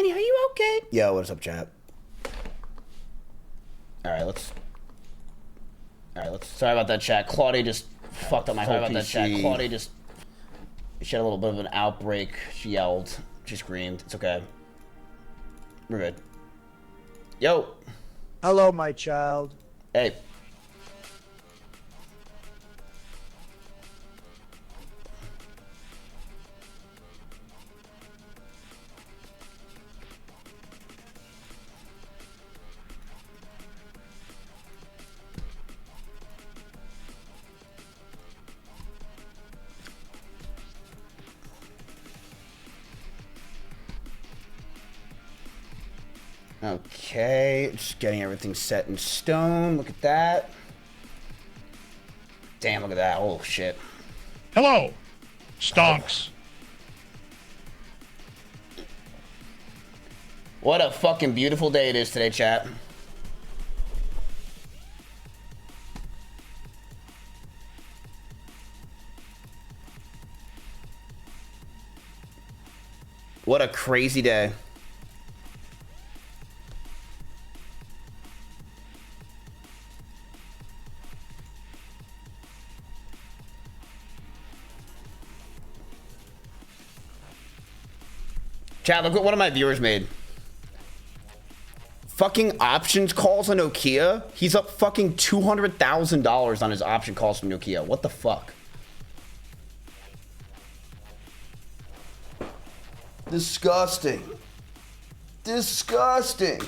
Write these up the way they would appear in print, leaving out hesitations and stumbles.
Danny, are you okay? Yo, what's up, chat? All right, let's. Sorry about that, chat. Claudia just fucked up my whole PC. Claudia just. She had a little bit of an outbreak. She yelled. She screamed. It's okay. We're good. Yo. Hello, my child. Hey. Okay, just getting everything set in stone. Look at that. Damn, look at that. Oh, shit. Hello, stonks. What a fucking beautiful day it is today, chat. What a crazy day. Chat, look what one of my viewers made. Fucking options calls on Nokia. He's up fucking $200,000 on his option calls from Nokia. What the fuck? Disgusting. Disgusting.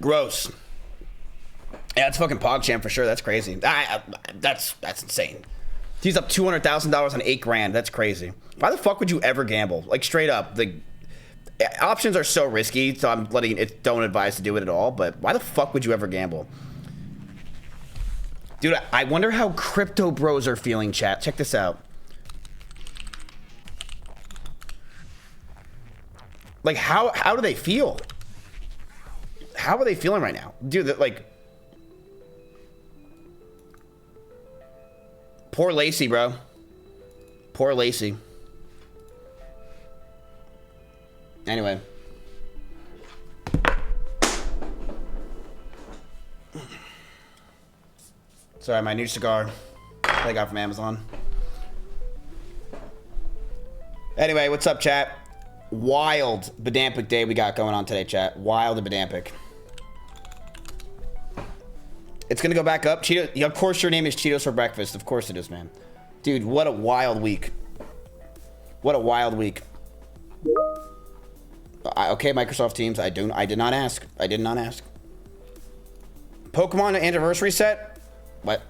Gross. Yeah, it's fucking PogChamp for sure. That's crazy. That's insane. He's up $200,000 on $8 grand. That's crazy. Why the fuck would you ever gamble? Like straight up, the options are so risky. So I'm letting it. Don't advise to do it at all. But why the fuck would you ever gamble, dude? I wonder how crypto bros are feeling. Chat, check this out. Like how do they feel? How are they feeling right now, dude? Like. Poor Lacey, bro. Poor Lacey. Anyway. Sorry, my new cigar that I got from Amazon. Anyway, what's up, chat? Wild Badampic day we got going on today, chat. Wild and Badampic. It's gonna go back up. Cheeto, of course your name is Cheetos for breakfast. Of course it is, man. Dude, what a wild week. What a wild week. Okay, Microsoft Teams. I did not ask. I did not ask. Pokemon anniversary set? What?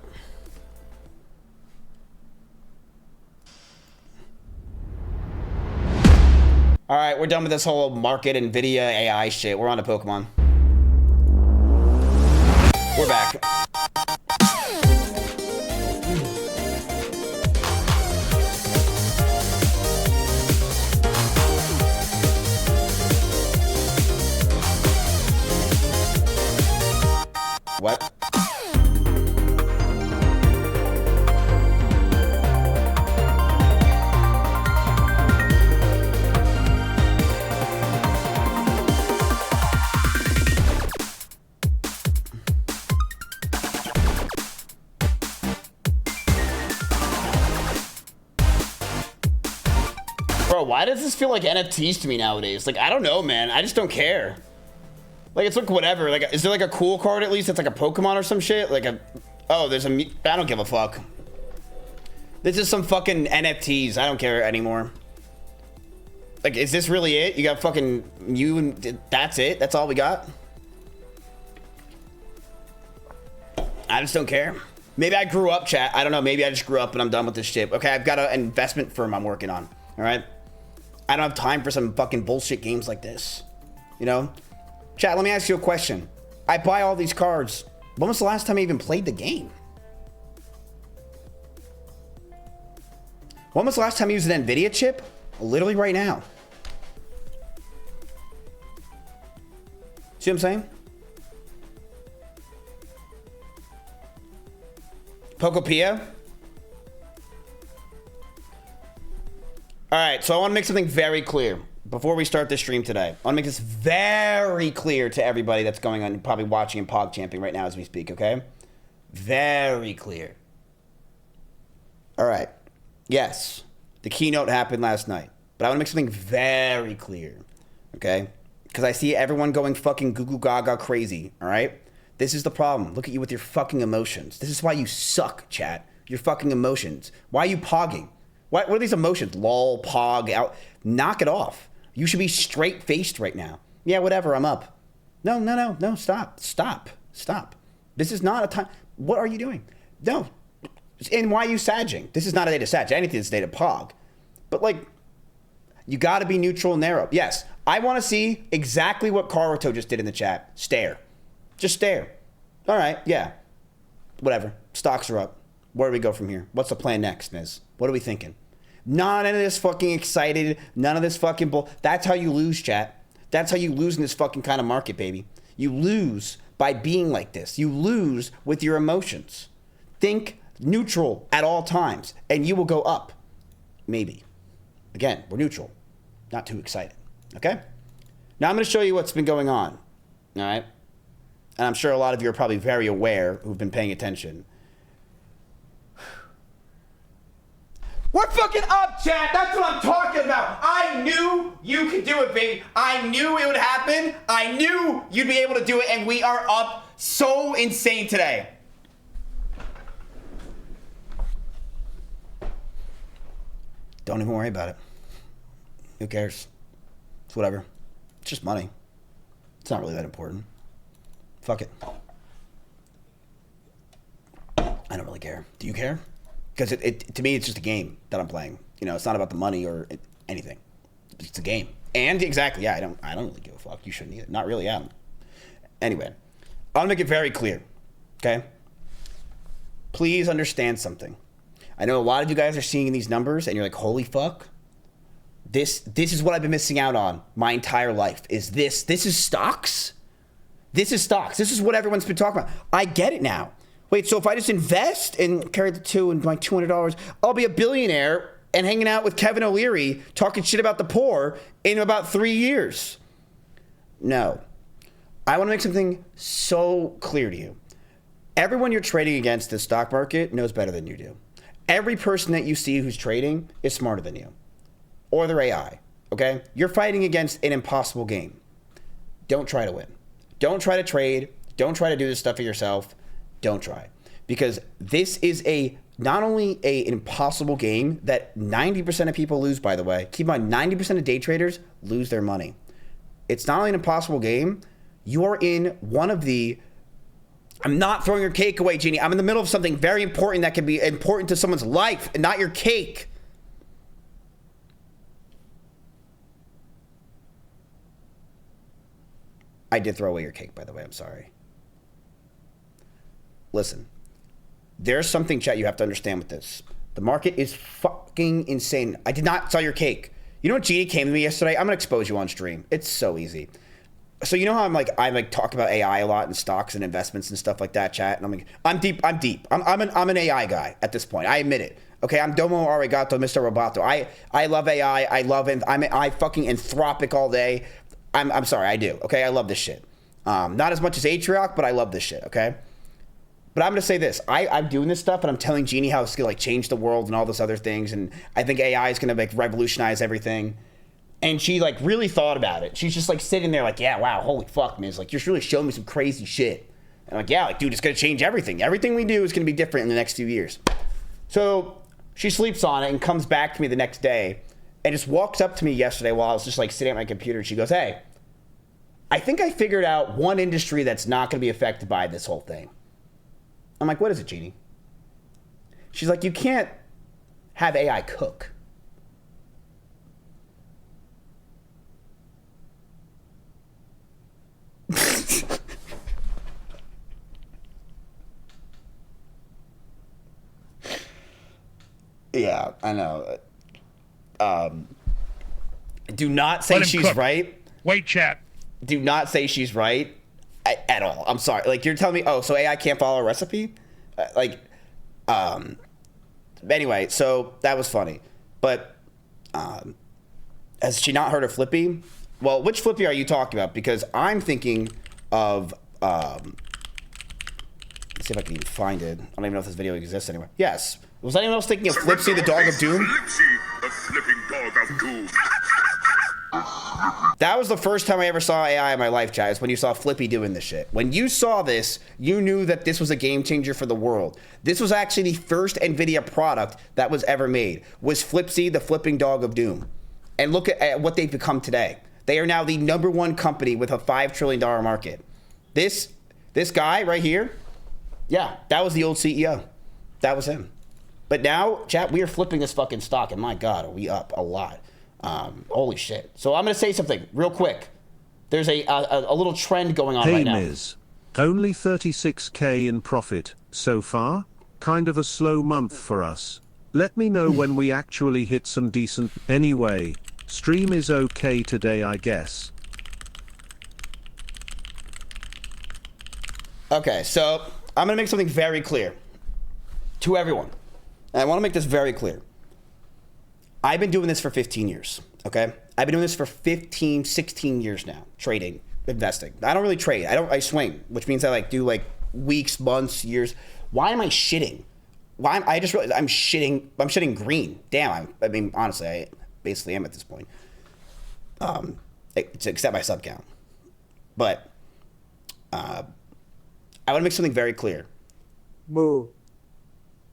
Alright, we're done with this whole market and Nvidia AI shit. We're on to Pokemon. We're back. What? Bro, why does this feel like NFTs to me nowadays? Like, I don't know, man. I just don't care. Like, it's like whatever. Like, is there like a cool card at least that's like a Pokemon or some shit? Like a... Oh, there's a... I don't give a fuck. This is some fucking NFTs. I don't care anymore. Like, is this really it? You got fucking... You and... That's it? That's all we got? I just don't care. Maybe I grew up, chat. I don't know. Maybe I just grew up and I'm done with this shit. Okay, I've got an investment firm I'm working on. All right? I don't have time for some fucking bullshit games like this. You know? Chat, let me ask you a question. I buy all these cards. When was the last time I even played the game? When was the last time you used an Nvidia chip? Literally right now. See what I'm saying? Pokopia? All right, so I want to make something very clear before we start this stream today. I want to make this very clear to everybody that's going on, probably watching and pog champing right now as we speak, okay? Very clear. All right. Yes, the keynote happened last night, but I want to make something very clear, okay? Because I see everyone going fucking goo goo gaga crazy, all right? This is the problem. Look at you with your fucking emotions. This is why you suck, chat. Your fucking emotions. Why are you pogging? What are these emotions? Lol, pog, out. Knock it off. You should be straight-faced right now. Yeah, whatever, I'm up. No, stop. This is not a time. What are you doing? No. And why are you sagging? This is not a day to sag. Anything is a day to pog. But, like, you got to be neutral and narrow. Yes, I want to see exactly what Karuto just did in the chat. Stare. Just stare. All right, yeah. Whatever. Stocks are up. Where do we go from here? What's the plan next, Miz? What are we thinking? None of this fucking excited. None of this fucking bull. That's how you lose, chat. That's how you lose in this fucking kind of market, baby. You lose by being like this. You lose with your emotions. Think neutral at all times, and you will go up. Maybe. Again, we're neutral. Not too excited. Okay? Now I'm going to show you what's been going on. All right? And I'm sure a lot of you are probably very aware who've been paying attention. We're fucking up, chat. That's what I'm talking about. I knew you could do it, baby. I knew it would happen. I knew you'd be able to do it, and we are up so insane today. Don't even worry about it. Who cares? It's whatever. It's just money. It's not really that important. Fuck it. I don't really care. Do you care? Because to me, it's just a game that I'm playing. You know, it's not about the money or anything. It's a game. And exactly, yeah, I don't really give a fuck. You shouldn't either. Not really, Adam. Anyway, I want to make it very clear, okay? Please understand something. I know a lot of you guys are seeing these numbers and you're like, holy fuck. This is what I've been missing out on my entire life. Is this is stocks? This is stocks. This is what everyone's been talking about. I get it now. Wait, so if I just invest and carry the two and my $200, I'll be a billionaire and hanging out with Kevin O'Leary talking shit about the poor in about 3 years. No. I want to make something so clear to you. Everyone you're trading against the stock market knows better than you do. Every person that you see who's trading is smarter than you. Or they're AI, okay? You're fighting against an impossible game. Don't try to win. Don't try to trade. Don't try to do this stuff for yourself. Don't try. Because this is not only an impossible game that 90% of people lose, by the way. Keep in mind, 90% of day traders lose their money. It's not only an impossible game, you're in one of the... I'm not throwing your cake away, Jeannie. I'm in the middle of something very important that can be important to someone's life and not your cake. I did throw away your cake, by the way. I'm sorry. Listen, there's something, chat, you have to understand with this. The market is fucking insane. I did not sell your cake. You know what Jeannie came to me yesterday? I'm going to expose you on stream. It's so easy. So you know how I talk about AI a lot and stocks and investments and stuff like that, chat? And I'm deep. I'm an AI guy at this point. I admit it. Okay, I'm Domo Arigato, Mr. Roboto. I love AI. I love it. I fucking Anthropic all day. I'm sorry, I do. Okay, I love this shit. Not as much as Atrioc, but I love this shit, okay? But I'm going to say this. I'm doing this stuff, and I'm telling Jeannie how it's going to, like, change the world and all those other things, and I think AI is going to, like, revolutionize everything. And she, like, really thought about it. She's just, like, sitting there like, yeah, wow, holy fuck, man. It's like, you're really showing me some crazy shit. And I'm like, yeah, like, dude, it's going to change everything. Everything we do is going to be different in the next few years. So she sleeps on it and comes back to me the next day and just walks up to me yesterday while I was just, like, sitting at my computer. And she goes, hey, I think I figured out one industry that's not going to be affected by this whole thing. I'm like, what is it, Jeannie? She's like, you can't have AI cook. Yeah, I know. Do not say she's cook. Right. Wait, chat. Do not say she's right at all. I'm sorry. Like, you're telling me, oh, so AI can't follow a recipe? Anyway, so that was funny. But Has she not heard of Flippy? Well, which Flippy are you talking about? Because I'm thinking of, let's see if I can even find it. I don't even know if this video exists anyway. Yes. Was anyone else thinking of Flipsy, the dog of doom? Flipsy, the flipping dog of doom. That was the first time I ever saw AI in my life, chat, is when you saw Flippy doing this shit. When you saw this, you knew that this was a game changer for the world. This was actually the first NVIDIA product that was ever made, was Flipsy, the flipping dog of doom. And look at what they've become today. They are now the #1 company with a $5 trillion market. This guy right here, yeah, that was the old CEO. That was him. But now, chat, we are flipping this fucking stock, and my God, are we up a lot. Holy shit. So I'm going to say something real quick. There's a little trend going on right now. Hey Miz, only 36k in profit so far? Kind of a slow month for us. Let me know when we actually hit some decent. Anyway, stream is okay today, I guess. Okay, so I'm going to make something very clear to everyone. And I want to make this very clear. I've been doing this for 15 years, okay? I've been doing this for 15, 16 years now, trading, investing. I don't really trade. I swing, which means I like do like weeks, months, years. Why am I shitting? I just realized I'm shitting green. Damn, I mean, honestly, I basically am at this point. Except my sub count. But I want to make something very clear. Moo.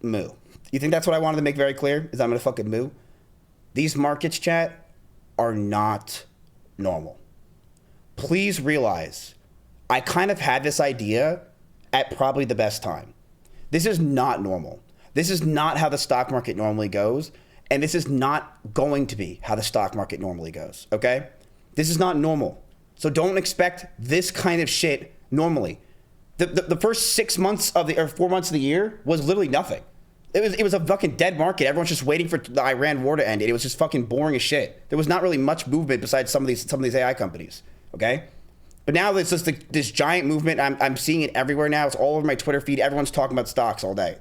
Moo. You think that's what I wanted to make very clear? Is I'm going to fucking moo? These markets, chat, are not normal. Please realize, I kind of had this idea at probably the best time. This is not normal. This is not how the stock market normally goes, and this is not going to be how the stock market normally goes, okay? This is not normal. So don't expect this kind of shit normally. The first 6 months of or 4 months of the year was literally nothing. It was a fucking dead market. Everyone's just waiting for the Iran war to end. It was just fucking boring as shit. There was not really much movement besides some of these AI companies. Okay, but now there's just this giant movement. I'm seeing it everywhere now. It's all over my Twitter feed. Everyone's talking about stocks all day.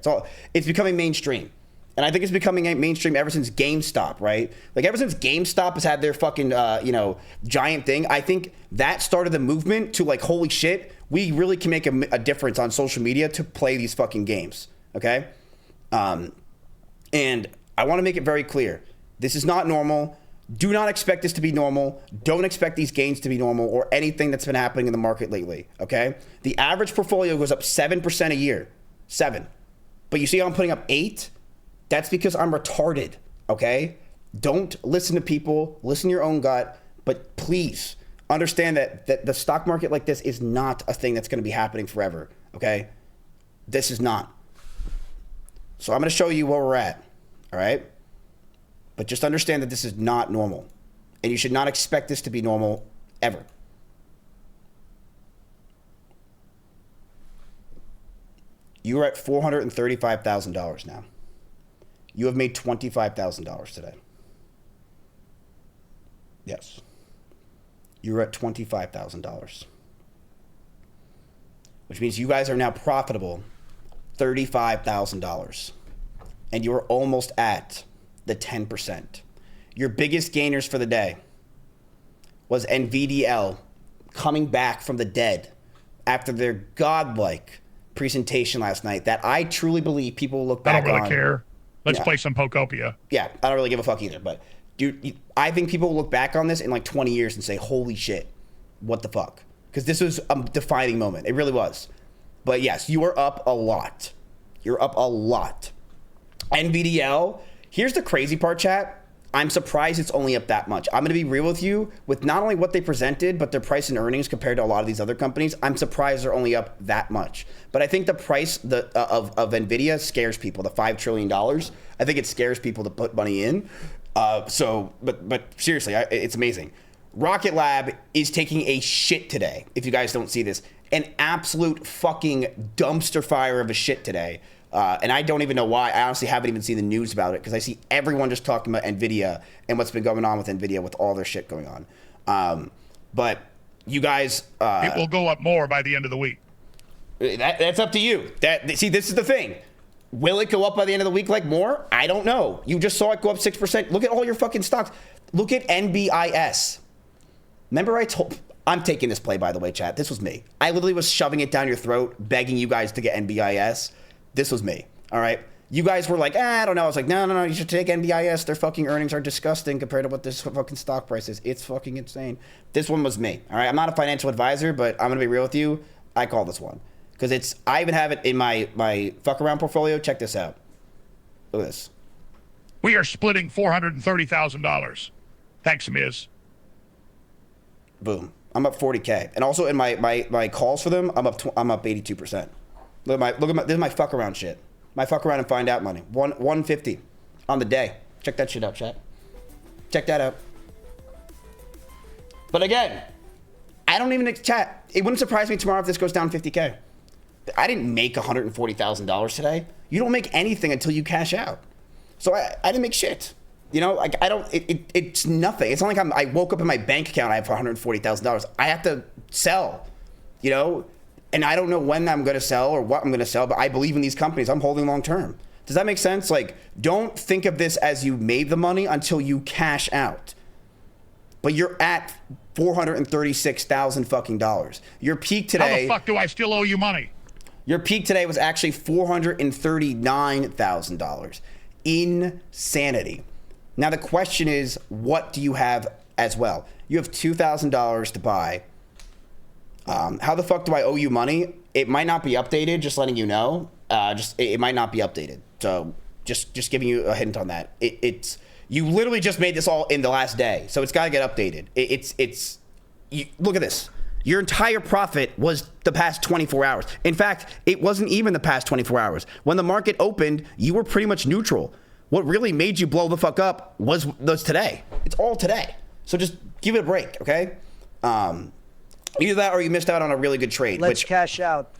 It's becoming mainstream, and I think it's becoming mainstream ever since GameStop. Right? Like ever since GameStop has had their fucking giant thing. I think that started the movement to like holy shit. We really can make a difference on social media to play these fucking games. Okay. And I want to make it very clear. This is not normal. Do not expect this to be normal. Don't expect these gains to be normal or anything that's been happening in the market lately, okay? The average portfolio goes up 7% a year. 7. But you see how I'm putting up 8? That's because I'm retarded, okay? Don't listen to people. Listen to your own gut. But please understand that the stock market like this is not a thing that's going to be happening forever, okay? This is not. So I'm going to show you where we're at, all right? But just understand that this is not normal. And you should not expect this to be normal ever. You are at $435,000 now. You have made $25,000 today. Yes. You're at $25,000. Which means you guys are now profitable $35,000. And you are almost at the 10%. Your biggest gainers for the day was NVDL coming back from the dead after their godlike presentation last night that I truly believe people will look back on. I don't really care. Let's play some Pokopia. Yeah, I don't really give a fuck either. But dude, I think people will look back on this in like 20 years and say, holy shit, what the fuck? Because this was a defining moment. It really was. But yes, you are up a lot. You're up a lot. NVDL, here's the crazy part, chat. I'm surprised it's only up that much. I'm going to be real with you with not only what they presented, but their price and earnings compared to a lot of these other companies. I'm surprised they're only up that much. But I think the price of NVIDIA scares people, the $5 trillion. I think it scares people to put money in. But seriously, it's amazing. Rocket Lab is taking a shit today, if you guys don't see this. An absolute fucking dumpster fire of a shit today. And I don't even know why. I honestly haven't even seen the news about it because I see everyone just talking about NVIDIA and what's been going on with NVIDIA with all their shit going on. But you guys... it will go up more by the end of the week. That's up to you. See, this is the thing. Will it go up by the end of the week like more? I don't know. You just saw it go up 6%. Look at all your fucking stocks. Look at NBIS. Remember I'm taking this play, by the way, chat. This was me. I literally was shoving it down your throat, begging you guys to get NBIS. This was me, all right? You guys were like, I don't know. I was like, no, you should take NBIS. Their fucking earnings are disgusting compared to what this fucking stock price is. It's fucking insane. This one was me, all right? I'm not a financial advisor, but I'm going to be real with you. I call this one. Because I even have it in my fuck around portfolio. Check this out. Look at this. We are splitting $430,000. Thanks, Miz. Boom. I'm up 40K. And also in my calls for them, I'm up 82%. Look at this is my fuck around shit. My fuck around and find out money. 150 on the day. Check that shit out, chat. Check that out. But again, I don't even chat. It wouldn't surprise me tomorrow if this goes down 50K. I didn't make $140,000 today. You don't make anything until you cash out. So I didn't make shit. You know, like it's nothing. It's not like I woke up in my bank account, I have $140,000. I have to sell, you know, and I don't know when I'm going to sell or what I'm going to sell, but I believe in these companies. I'm holding long term. Does that make sense? Like, don't think of this as you made the money until you cash out. But you're at $436,000 fucking dollars. Your peak today. How the fuck do I still owe you money? Your peak today was actually $439,000. Insanity. Now the question is, what do you have as well? You have $2,000 to buy. How the fuck do I owe you money? It might not be updated. Just letting you know. It might not be updated. So just giving you a hint on that. It's you literally just made this all in the last day, so it's got to get updated. Look at this. Your entire profit was the past 24 hours. In fact, it wasn't even the past 24 hours. When the market opened, you were pretty much neutral. What really made you blow the fuck up was today. It's all today. So just give it a break, okay? Either that or you missed out on a really good trade. Let's cash out.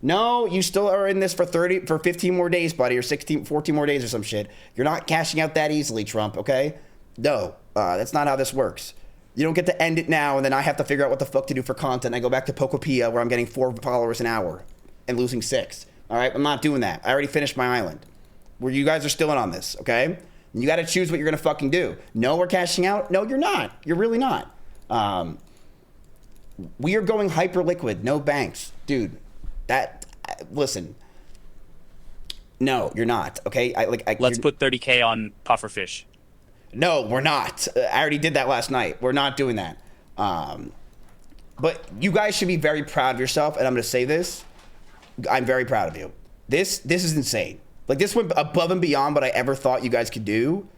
No, you still are in this for 15 more days, buddy, or 14 more days or some shit. You're not cashing out that easily, Trump, okay? No, that's not how this works. You don't get to end it now, and then I have to figure out what the fuck to do for content. I go back to Pokopia, where I'm getting 4 followers an hour and losing 6. All right, I'm not doing that. I already finished my island. Where you guys are still in on this, okay? You got to choose what you're going to fucking do. No, we're cashing out. No, you're not. You're really not. We are going hyper liquid. No banks, dude. Listen. No, you're not. Okay, Let's put 30K on pufferfish. No, we're not. I already did that last night. We're not doing that. But you guys should be very proud of yourself, and I'm going to say this. I'm very proud of you. This is insane. Like, this went above and beyond what I ever thought you guys could do.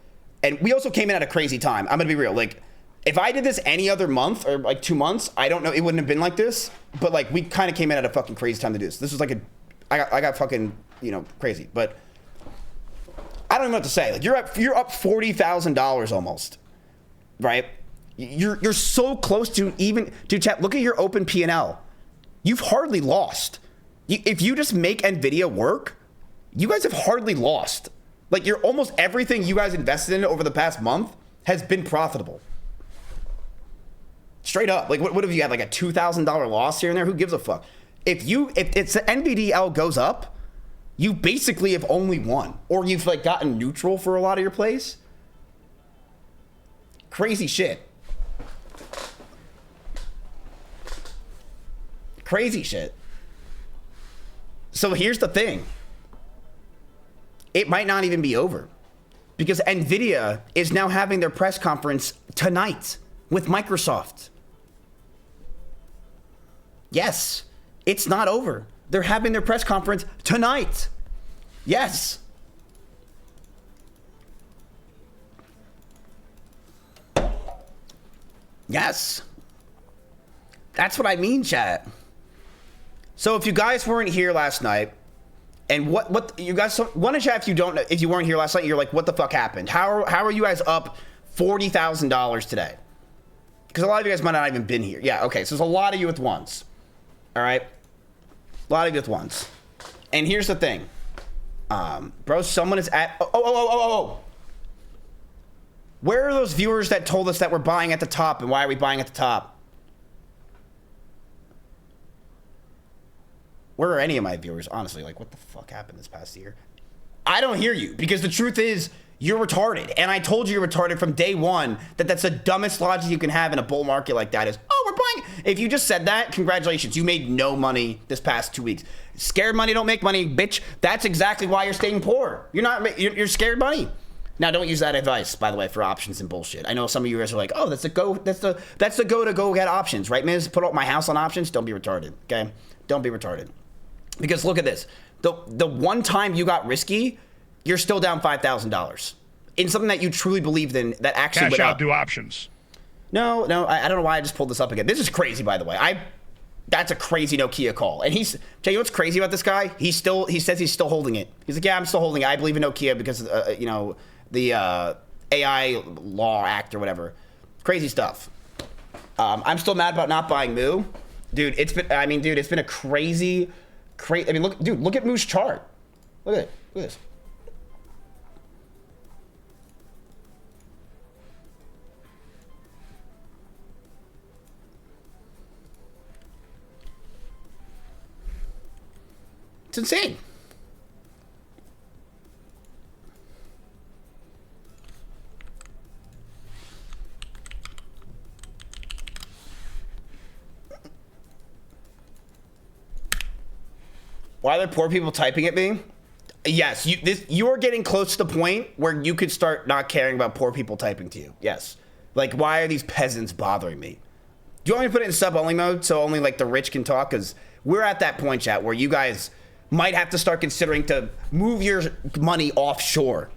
And we also came in at a crazy time. I'm going to be real. Like, if I did this any other month or like 2 months, I don't know. It wouldn't have been like this. But like, we kind of came in at a fucking crazy time to do this. This was like I got fucking, crazy. But I don't even know what to say. Like, you're up $40,000 almost, right? You're so close to even, dude, chat, look at your open P&L. You've hardly lost. If you just make NVIDIA work, you guys have hardly lost. Like, almost everything you guys invested in over the past month has been profitable. Straight up. Like, what have you had? Like a $2,000 loss here and there? Who gives a fuck? If it's the NVDL goes up, you basically have only won. Or you've like gotten neutral for a lot of your plays. Crazy shit. Crazy shit. So here's the thing. It might not even be over. Because NVIDIA is now having their press conference tonight with Microsoft. Yes, it's not over. They're having their press conference tonight. Yes. Yes. That's what I mean, chat. So if you guys weren't here last night, and what you guys, one in chat, if you weren't here last night, you're like, what the fuck happened? How are you guys up $40,000 today? Because a lot of you guys might not have even been here. Yeah, okay, so there's a lot of you at once. All right? A lot of you at once. And here's the thing. Bro, someone is at... Oh. Where are those viewers that told us that we're buying at the top, and why are we buying at the top? Where are any of my viewers, honestly? Like, what the fuck happened this past year? I don't hear you, because the truth is you're retarded. And I told you you're retarded from day one, that that's the dumbest logic you can have in a bull market like that is, oh, we're buying. If you just said that, congratulations. You made no money this past 2 weeks. Scared money don't make money, bitch. That's exactly why you're staying poor. You're scared money. Now, don't use that advice, by the way, for options and bullshit. I know some of you guys are like, oh, that's the go to go get options, right, Miz? Put up my house on options. Don't be retarded, okay? Don't be retarded. Because look at this. The one time you got risky, you're still down $5,000 in something that you truly believed in that actually Cash out, do options. No, I don't know why I just pulled this up again. This is crazy, by the way. That's a crazy Nokia call. And tell you what's crazy about this guy? He says he's still holding it. He's like, yeah, I'm still holding it. I believe in Nokia because, the AI Law Act or whatever. Crazy stuff. I'm still mad about not buying Moo. Dude, it's been a crazy, look at Moo's chart. Look at it. Look at this. It's insane. Why are there poor people typing at me? Yes, you are getting close to the point where you could start not caring about poor people typing to you. Yes. Like, why are these peasants bothering me? Do you want me to put it in sub-only mode so only, like, the rich can talk? Because we're at that point, chat, where you guys might have to start considering to move your money offshore.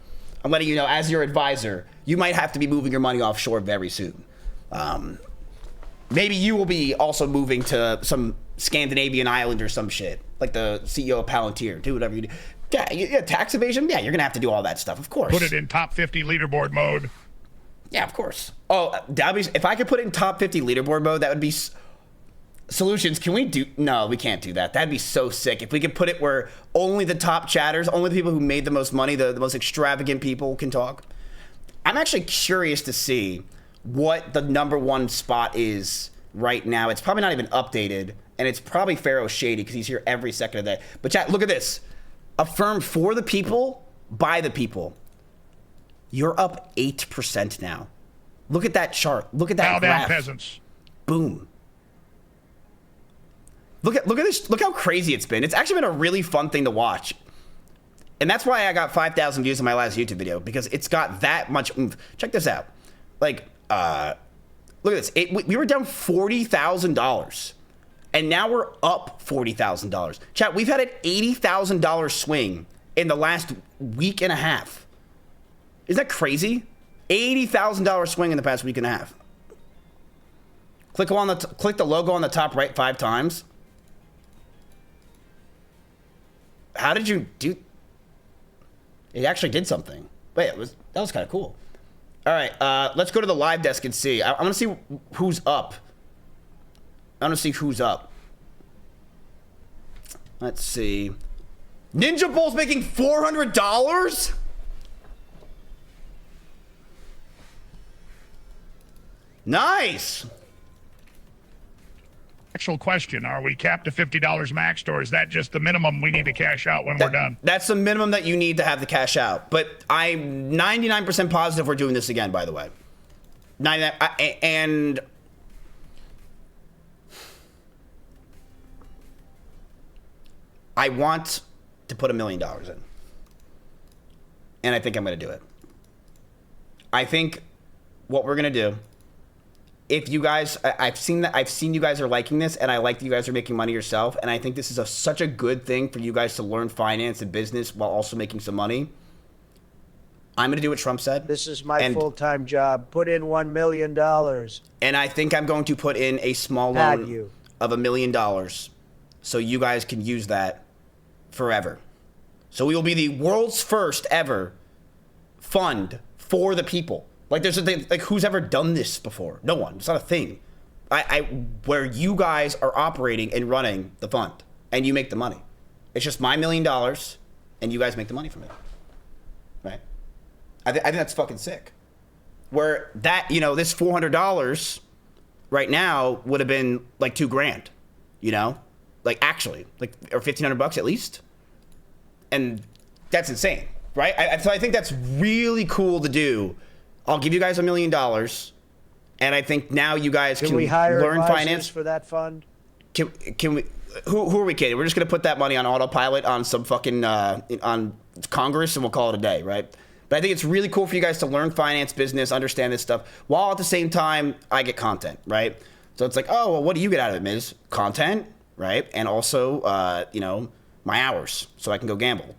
I'm letting you know, as your advisor, you might have to be moving your money offshore very soon. Maybe you will be also moving to some Scandinavian island or some shit, like the CEO of Palantir. Do whatever you do. Yeah, tax evasion. Yeah, you're gonna have to do all that stuff, of course. Put it in top 50 leaderboard mode. Yeah, of course. Oh, if I could put it in top 50 leaderboard mode, that would be solutions. Can we do? No, we can't do that. That'd be so sick. If we could put it where only the top chatters, only the people who made the most money, the most extravagant people can talk. I'm actually curious to see what the #1 spot is right now. It's probably not even updated, and it's probably Pharaoh Shady because he's here every second of the day. But chat, look at this. A firm for the people, by the people. You're up 8% now. Look at that chart. Look at that Bow graph. down, peasants. Boom. Look at this. Look how crazy it's been. It's actually been a really fun thing to watch. And that's why I got 5,000 views on my last YouTube video, because it's got that much oomph. Check this out. Like, look at this. We were down $40,000. And now we're up $40,000. Chat, we've had an $80,000 swing in the last week and a half. Isn't that crazy? $80,000 swing in the past week and a half. Click the logo on the top right 5 times. How did you do? It actually did something. Wait, that was kind of cool. All right, let's go to the live desk and see. I want to see who's up. I want to see who's up. Let's see. Ninja Bull's making $400? Nice. Actual question, are we capped to $50 max, or is that just the minimum we need to cash out when we're done? That's the minimum that you need to have the cash out. But I'm 99% positive we're doing this again, by the way. 99, and I want to put $1 million in. And I think I'm going to do it. I think what we're going to do, if you guys, I've seen you guys are liking this, and I like that you guys are making money yourself, and I think this is such a good thing for you guys to learn finance and business while also making some money. I'm going to do what Trump said. This is my full-time job. Put in $1 million. And I think I'm going to put in a small loan of $1 million so you guys can use that forever. So we will be the world's first ever fund for the people. Like, there's a thing, like, who's ever done this before? No one. It's not a thing. Where you guys are operating and running the fund, and you make the money. It's just my $1 million, and you guys make the money from it. Right? I think that's fucking sick. Where that, this $400 right now would have been like $2,000, like actually, like, or $1,500 at least. And that's insane. right? So I think that's really cool to do. I'll give you guys $1 million, and I think now you guys can we hire learn advisors finance for that fund? Can we? Who are we kidding? We're just gonna put that money on autopilot on some fucking on Congress, and we'll call it a day, right? But I think it's really cool for you guys to learn finance, business, understand this stuff, while at the same time I get content, right? So it's like, oh, well, what do you get out of it, Miz? Content, right? And also, you know, my hours, so I can go gamble.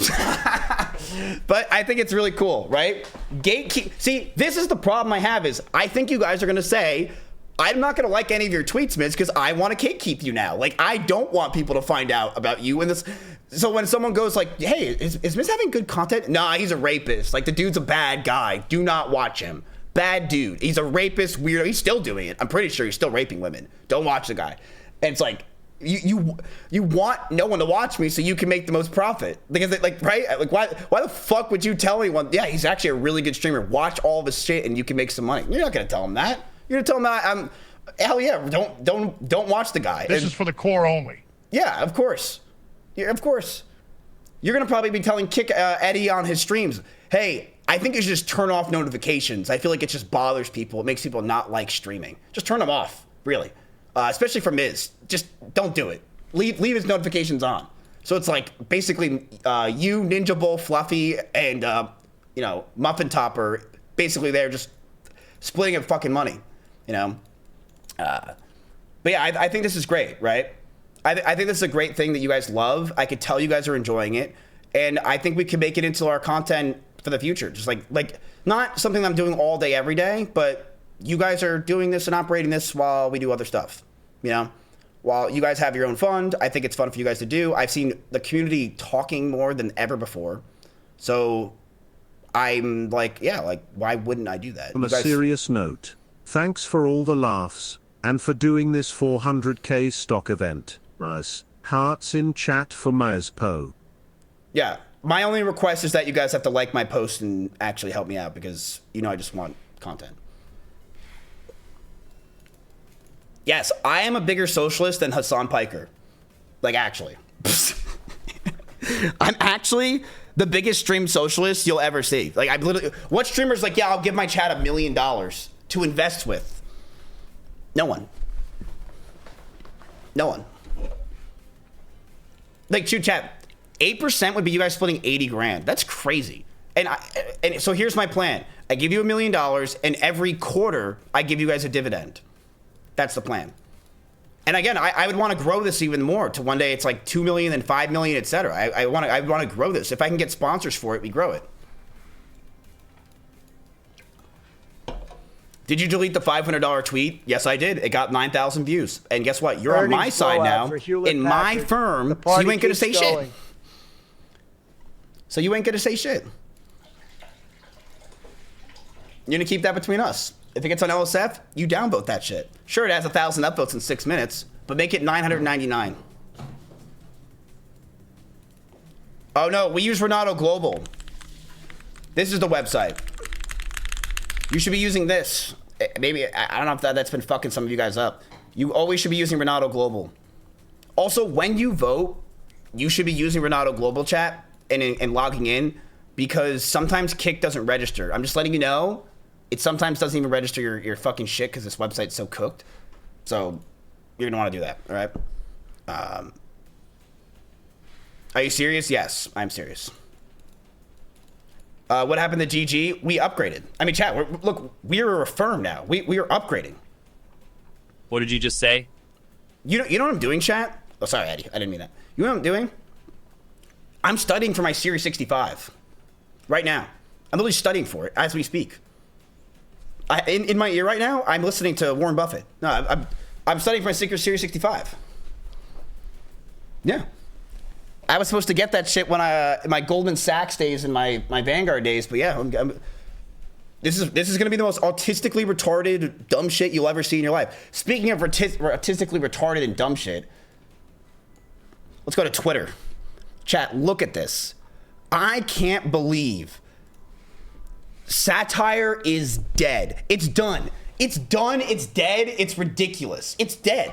But I think it's really cool, right? Gatekeep. See, this is the problem I have is I think you guys are gonna say, I'm not gonna like any of your tweets, Miz, because I want to gatekeep you now. Like, I don't want people to find out about you and this. So when someone goes like, hey, is Miz having good content? Nah, he's a rapist. Like, the dude's a bad guy. Do not watch him. Bad dude. He's a rapist, weirdo. He's still doing it. I'm pretty sure he's still raping women. Don't watch the guy. And it's like, you want no one to watch me so you can make the most profit. Because, like, right? Like, why the fuck would you tell anyone, yeah, he's actually a really good streamer. Watch all of his shit and you can make some money. You're not gonna tell him that. You're gonna tell him that I'm, hell yeah, don't watch the guy. This is for the core only. Yeah, of course. Yeah, of course. You're gonna probably be telling Eddie on his streams, hey, I think you should just turn off notifications. I feel like it just bothers people. It makes people not like streaming. Just turn them off, really. Especially for Miz. Just don't do it. Leave his notifications on. So it's like basically you, Ninja Bull, Fluffy, and you know, Muffin Topper, basically they're just splitting up fucking money, you know. But yeah, I think this is great, right? I think this is a great thing that you guys love. I could tell you guys are enjoying it, and I think we can make it into our content for the future. Just like not something I'm doing all day, every day, but you guys are doing this and operating this while we do other stuff, you know? While you guys have your own fund, I think it's fun for you guys to do. I've seen the community talking more than ever before. So I'm like, yeah, like, why wouldn't I do that? On a serious note, thanks for all the laughs, and for doing this 400k stock event. Nice. Hearts in chat for Mazpo. Yeah, my only request is that you guys have to like my post and actually help me out, because, you know, I just want content. Yes, I am a bigger socialist than Hassan Piker. Like, actually. I'm actually the biggest stream socialist you'll ever see. Like, I literally, what streamer's like, yeah, I'll give my chat $1 million to invest with? No one. No one. Like, shoot, chat, 8% would be you guys splitting 80 grand. That's crazy. And so here's my plan. I give you $1 million, and every quarter I give you guys a dividend. That's the plan. And again, I would want to grow this even more to one day it's like 2 million and 5 million, etc. I want to grow this. If I can get sponsors for it, we grow it. Did you delete the $500 tweet? Yes, I did. It got 9,000 views. And guess what? You're on my side now in my firm, so you ain't gonna say shit. So you ain't gonna say shit. You're gonna keep that between us. If it gets on LSF, you downvote that shit. Sure, it has 1,000 upvotes in 6 minutes, but make it 999. Oh no, we use Renato Global. This is the website. You should be using this. Maybe, I don't know if that's been fucking some of you guys up. You always should be using Renato Global. Also, when you vote, you should be using Renato Global chat and logging in, because sometimes Kick doesn't register. I'm just letting you know. It sometimes doesn't even register your fucking shit because this website's so cooked. So you're gonna want to do that, all right? Are you serious? Yes, I'm serious. What happened to GG? We upgraded. I mean, chat, look, we're a firm now. We are upgrading. What did you just say? You know what I'm doing, chat? Oh, sorry, Eddie. I didn't mean that. You know what I'm doing? I'm studying for my Series 65 right now. I'm literally studying for it as we speak. In my ear right now, I'm listening to Warren Buffett. No, I'm studying for my Series 65. Yeah. I was supposed to get that shit when my Goldman Sachs days and my Vanguard days, but yeah, this is gonna be the most autistically retarded dumb shit you'll ever see in your life. Speaking of autistically retarded and dumb shit, let's go to Twitter. Chat, look at this. I can't believe satire is dead. It's done. It's done. It's dead. It's ridiculous. It's dead.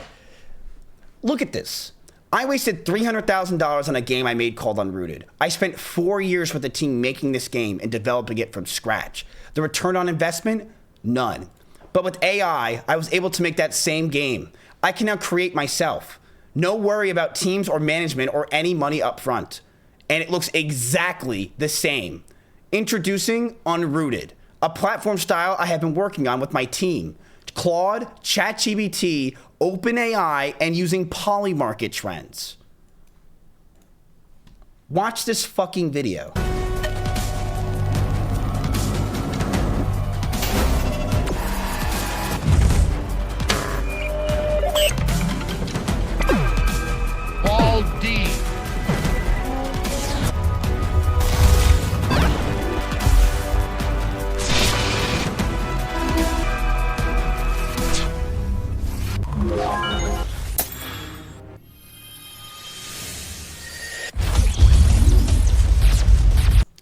Look at this. I wasted $300,000 on a game I made called Unrooted. I spent 4 years with the team making this game and developing it from scratch. The return on investment? None. But with AI, I was able to make that same game. I can now create myself. No worry about teams or management or any money up front. And it looks exactly the same. Introducing Unrooted, a platform style I have been working on with my team. Claude, ChatGPT, OpenAI, and using Polymarket trends. Watch this fucking video. Paul D.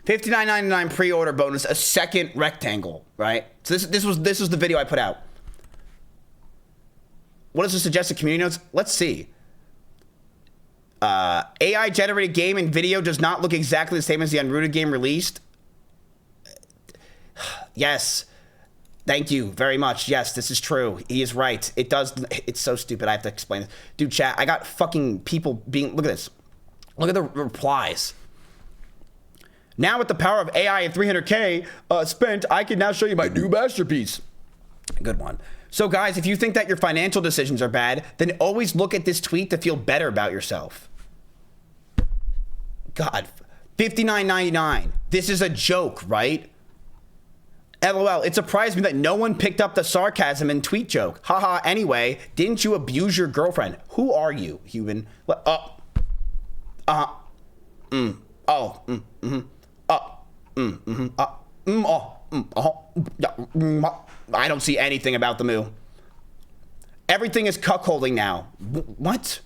$59.99 pre-order bonus, a second rectangle, right? So this was the video I put out. What is the suggested community notes? Let's see. AI generated game and video does not look exactly the same as the Unrooted game released. Yes. Thank you very much. Yes, this is true. He is right. It does. It's so stupid. I have to explain this. Dude, chat, I got fucking people being, look at this. Look at the replies. Now with the power of AI and 300K spent, I can now show you my new masterpiece. Good one. So guys, if you think that your financial decisions are bad, then always look at this tweet to feel better about yourself. God, $59.99. This is a joke, right? LOL, it surprised me that no one picked up the sarcasm and tweet joke. Haha, anyway, didn't you abuse your girlfriend? Who are you, human? I don't see anything about the moo. Everything is cuckolding now. What?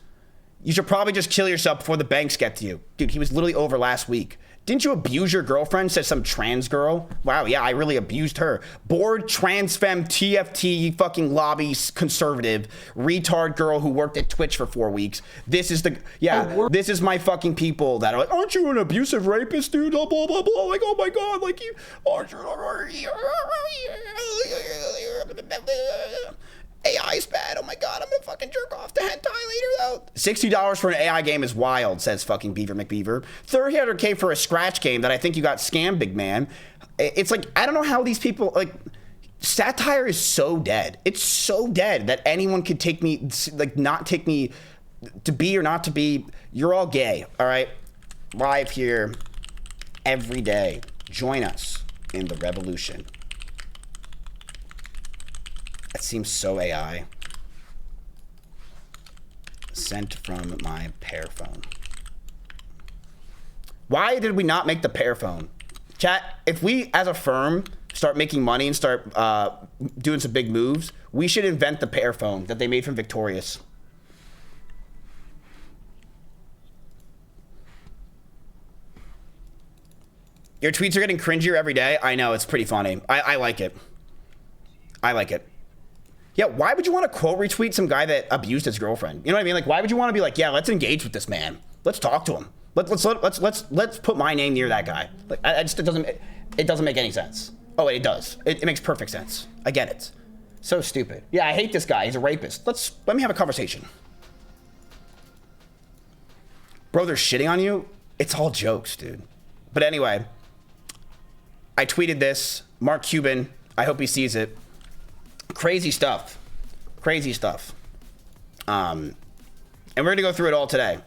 You should probably just kill yourself before the banks get to you. Dude, he was literally over last week. Didn't you abuse your girlfriend? Says some trans girl. Wow, yeah, I really abused her. Bored trans femme TFT fucking lobby conservative retard girl who worked at Twitch for 4 weeks. This is the, yeah, this is my fucking people that are like, aren't you an abusive rapist, dude? Blah, blah, blah, blah. Like, oh my God, like you, aren't you? AI's bad. Oh my God, I'm gonna fucking jerk off to hentai later though. $60 for an AI game is wild, says fucking Beaver McBeaver. $300K for a scratch game that I think you got scammed, big man. It's like, I don't know how these people, like, satire is so dead. It's so dead that anyone could take me, like, not take me to be or not to be. You're all gay, all right? Live here every day. Join us in the revolution. That seems so AI. Sent from my pair phone. Why did we not make the pair phone? Chat, if we as a firm start making money and start doing some big moves, we should invent the pair phone that they made from Victorious. Your tweets are getting cringier every day. I know, it's pretty funny. I like it. I like it. Yeah, why would you want to quote retweet some guy that abused his girlfriend? You know what I mean? Like, why would you want to be like, yeah, let's engage with this man. Let's talk to him. Let's put my name near that guy. Like, it doesn't make any sense. Oh, wait, it does. It makes perfect sense. I get it. So stupid. Yeah, I hate this guy. He's a rapist. Let me have a conversation. Bro, they're shitting on you? It's all jokes, dude. But anyway, I tweeted this. Mark Cuban, I hope he sees it. Crazy stuff. Crazy stuff. And we're going to go through it all today.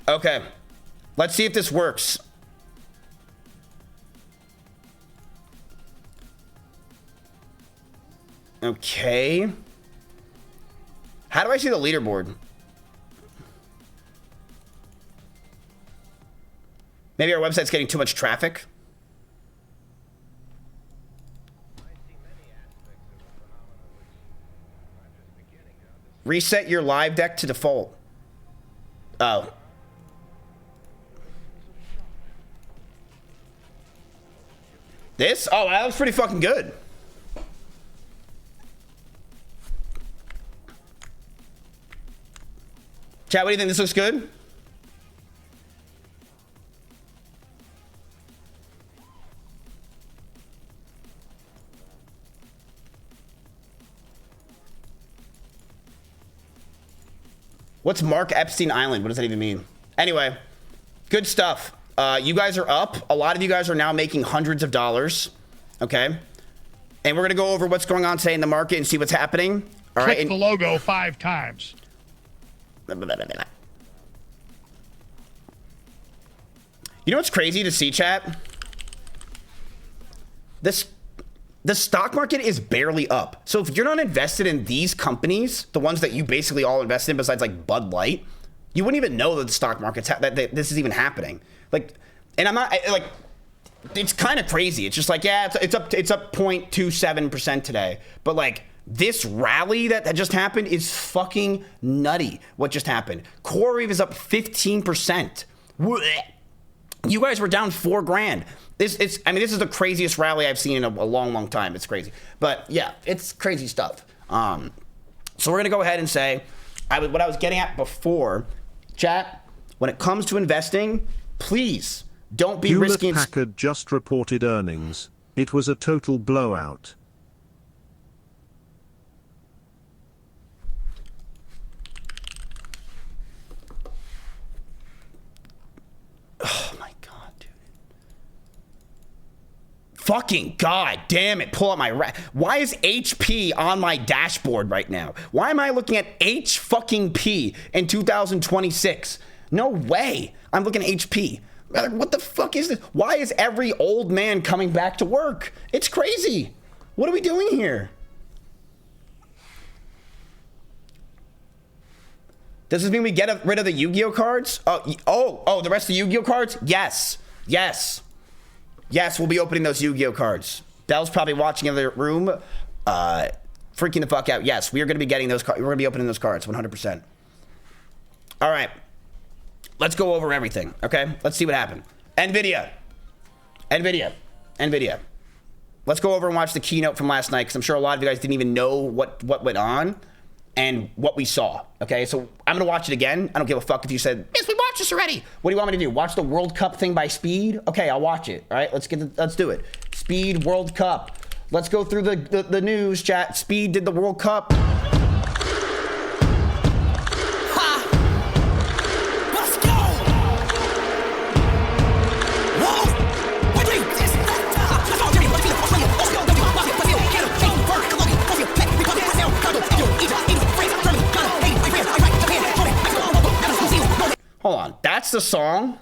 Okay. Let's see if this works. Okay. How do I see the leaderboard? Maybe our website's getting too much traffic. Reset your live deck to default. Oh. This? Oh, that looks pretty fucking good. Chat, what do you think? This looks good? What's Mark Epstein Island? What does that even mean? Anyway, good stuff. You guys are up. A lot of you guys are now making hundreds of dollars. Okay. And we're going to go over what's going on today in the market and see what's happening. All right. Click the logo 5 times. You know what's crazy to see, chat? The stock market is barely up. So if you're not invested in these companies, the ones that you basically all invested in besides like Bud Light, you wouldn't even know that the stock market's that this is even happening. Like, and I'm not like, it's kind of crazy. It's just like, yeah, it's up 0.27% today. But like this rally that just happened is fucking nutty. What just happened? CoreWeave is up 15%. You guys were down $4,000. This is the craziest rally I've seen in a long time. It's crazy. But yeah, it's crazy stuff. So we're going to go ahead and say, what I was getting at before, chat, when it comes to investing, please don't be risking. Hewlett-Packard just reported earnings. It was a total blowout. Oh my God, dude. Fucking God damn it. Pull up my why is HP on my dashboard right now? Why am I looking at H fucking P in 2026? No way. I'm looking at HP. What the fuck is this? Why is every old man coming back to work? It's crazy. What are we doing here? Does this mean we get rid of the Yu-Gi-Oh cards? Oh, the rest of the Yu-Gi-Oh cards? Yes. Yes, we'll be opening those Yu-Gi-Oh cards. Bell's probably watching in the room, freaking the fuck out. Yes, we are going to be getting those cards. We're going to be opening those cards, 100%. All right. Let's go over everything, okay? Let's see what happened. NVIDIA. Let's go over and watch the keynote from last night, because I'm sure a lot of you guys didn't even know what went on and what we saw, okay? So I'm gonna watch it again. I don't give a fuck if you said, yes, we watched this already. What do you want me to do? Watch the World Cup thing by Speed? Okay, I'll watch it, all right? Let's do it. Speed World Cup. Let's go through the news, chat. Speed did the World Cup. Hold on, that's the song?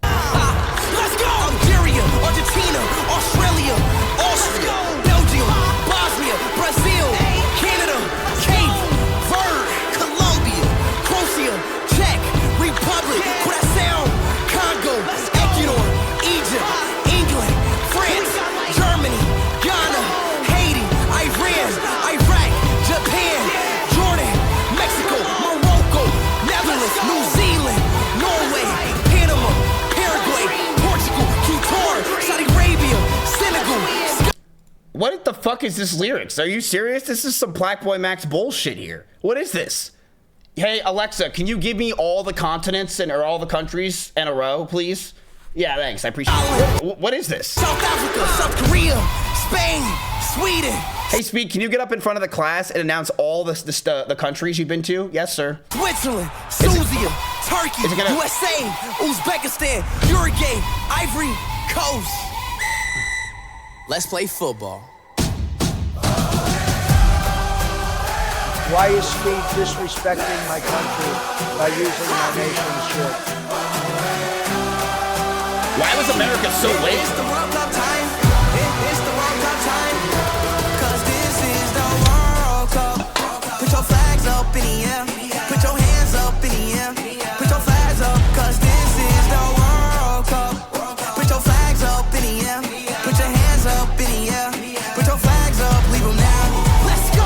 Let's go! Algeria, Argentina, Australia, Austria, Belgium, Bosnia, Brazil, Canada, Cape Verde, Colombia, Croatia, Czech Republic, Curacao, Congo, Ecuador, Egypt, England, France, Germany, Ghana, Haiti, Iran, Iraq, Japan, Jordan, Mexico, Morocco, Netherlands, New Zealand, Norway, Panama, Paraguay, Portugal, Qatar, Saudi Arabia, Senegal. What the fuck is this lyrics? Are you serious? This is some Black Boy Max bullshit here. What is this? Hey, Alexa, can you give me all the continents or all the countries in a row, please? Yeah, thanks. I appreciate it. What is this? South Africa, South Korea, Spain, Sweden. Hey, Speed, can you get up in front of the class and announce all the countries you've been to? Yes, sir. Switzerland, Tunisia, Turkey, USA, Uzbekistan, Uruguay, Ivory Coast. Let's play football. Why is Speed disrespecting my country by using my nation's shit? Why was America so late? It's the World Cup time. It's the World Cup time. 'Cause this is the World Cup. Put your flags up in the air. Put your hands up in the air. Put your flags up, 'cause this is the World Cup. Put your flags up in the air. Put your hands up in the air. Put your flags up, leave them now. Let's go.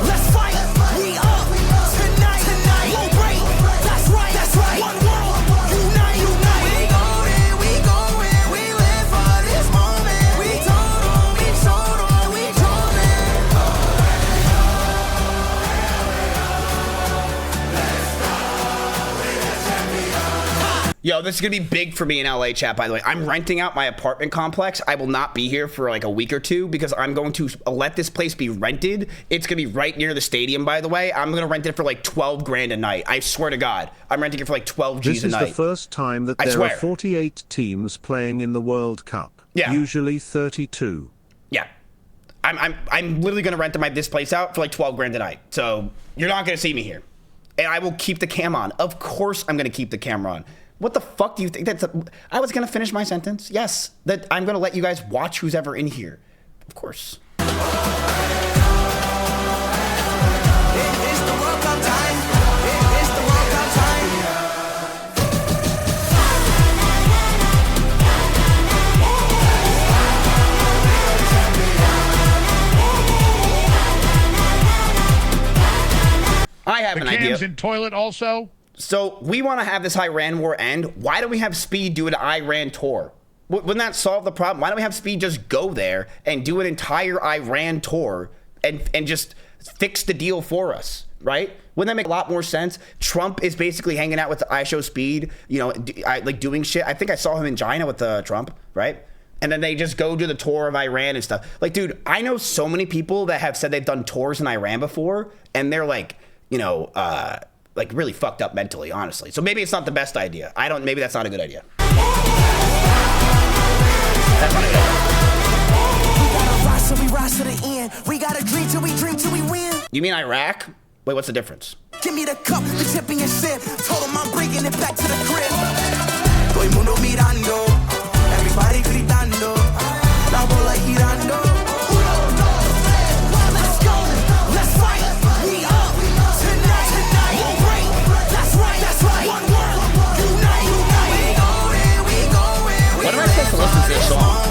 Let's fight. We up tonight. We'll break. That's right. One world. Unite. We gon' Yo, this is gonna be big for me in LA, chat, by the way. I'm renting out my apartment complex. I will not be here for like a week or two because I'm going to let this place be rented. It's gonna be right near the stadium, by the way. I'm gonna rent it for like 12 grand a night. I swear to God. I'm renting it for like 12 G's a night. This is the first time that there are 48 teams playing in the World Cup. Yeah. Usually 32. Yeah. I'm literally gonna rent this place out for like 12 grand a night. So you're not gonna see me here. And I will keep the cam on. Of course I'm gonna keep the camera on. What the fuck do you think? I was gonna finish my sentence. Yes, that I'm gonna let you guys watch who's ever in here. Of course. It's the World Cup time. It's the World Cup time. I have an idea. Cams in toilet also. So we want to have this Iran war end. Why don't we have Speed do an Iran tour? Wouldn't that solve the problem? Why don't we have Speed just go there and do an entire Iran tour and just fix the deal for us, right? Wouldn't that make a lot more sense? Trump is basically hanging out with I Show Speed, you know, like doing shit. I think I saw him in China with Trump, right? And then they just go do the tour of Iran and stuff. Like, dude, I know so many people that have said they've done tours in Iran before, and they're like, you know, like really fucked up mentally, honestly. So maybe it's not the best idea. Maybe that's not a good idea. That's not a good idea. We gotta rise till we rise to the end. We gotta dream till we win. You mean Iraq? Wait, what's the difference? Give me the cup, the tipping and sip. Told him I'm bringing it back to the crib. Todo el mundo mirando, everybody gritando, la bola girando. Let's go, let's fight. We up tonight. We'll break. That's right. One world, unite. We going. When am I supposed to listen to this song?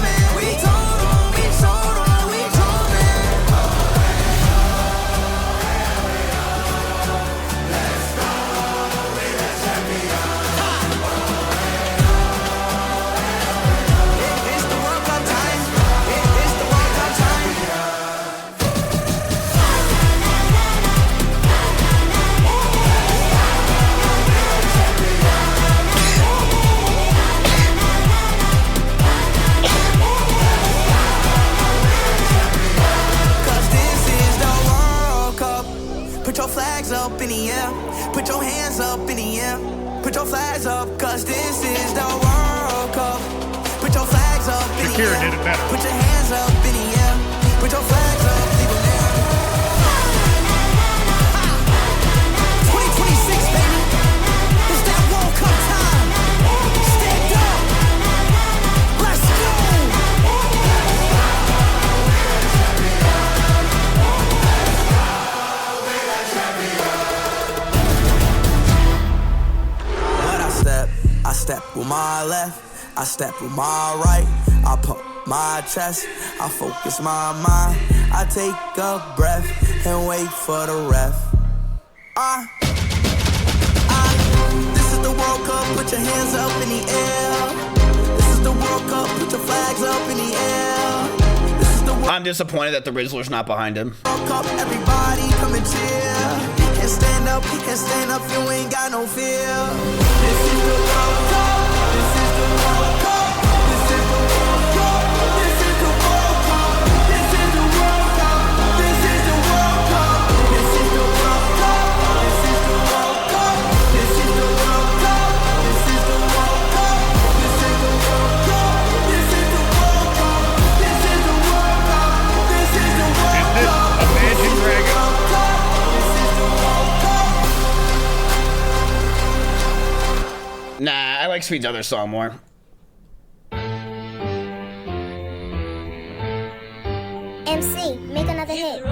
Put your flags up in the air. Put your hands up in the air. Put your flags up, cause this is the World Cup. Put your flags up in the Shakira air. did it better. Put your hands up in the air. Put your flags up, leave them there. 2026, baby. It's that World Cup time. Stand up. Let's go. I step with my left, I step with my right, I pump my chest, I focus my mind, I take a breath and wait for the ref. This is the World Cup, put your hands up in the air. This is the World Cup, put your flags up in the air. This is the World I'm disappointed that the Rizzler's not behind him. Cup, everybody come and cheer. And stand up, you ain't got no fear. This is the World Cup. This is the World Cup. This is the World Cup. This is the World Cup. This is the World Cup. This is the World Cup. This is the World Cup. This is the World Cup. This is the World Cup. This is the World Cup. This is the World Cup. This is the World Cup. This is the World Cup. This is the World Cup. Imagine Dragon. Nah, I like Speed's other song more. MC, make another hit.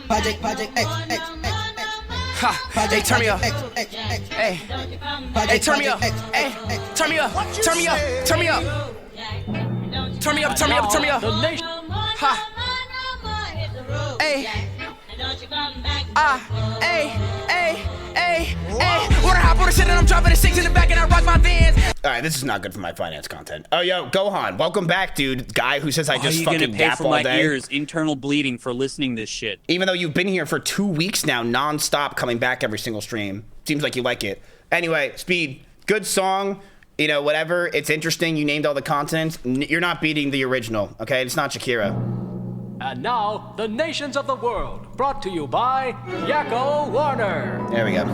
Project X. Ha, hey, turn me up. Hey, hey, turn me up. Hey, turn me up. Turn me up. Turn me up. Turn me up. Turn me up. Turn me up. Ha. Hey. Hey, hey, hey, hey. Wanna hop on the shit and I'm dropping the six in the back and I rock my Vans. All right, this is not good for my finance content. Oh, yo, Gohan, welcome back, dude. Guy who says I just fucking Are you gonna pay dap for all my day. ears, internal bleeding for listening to this shit? Even though you've been here for 2 weeks now, non-stop, coming back every single stream. Seems like you like it. Anyway, Speed, good song. You know, whatever. It's interesting. You named all the continents. You're not beating the original, okay? It's not Shakira. And now, the nations of the world, brought to you by Yakko Warner. There we go.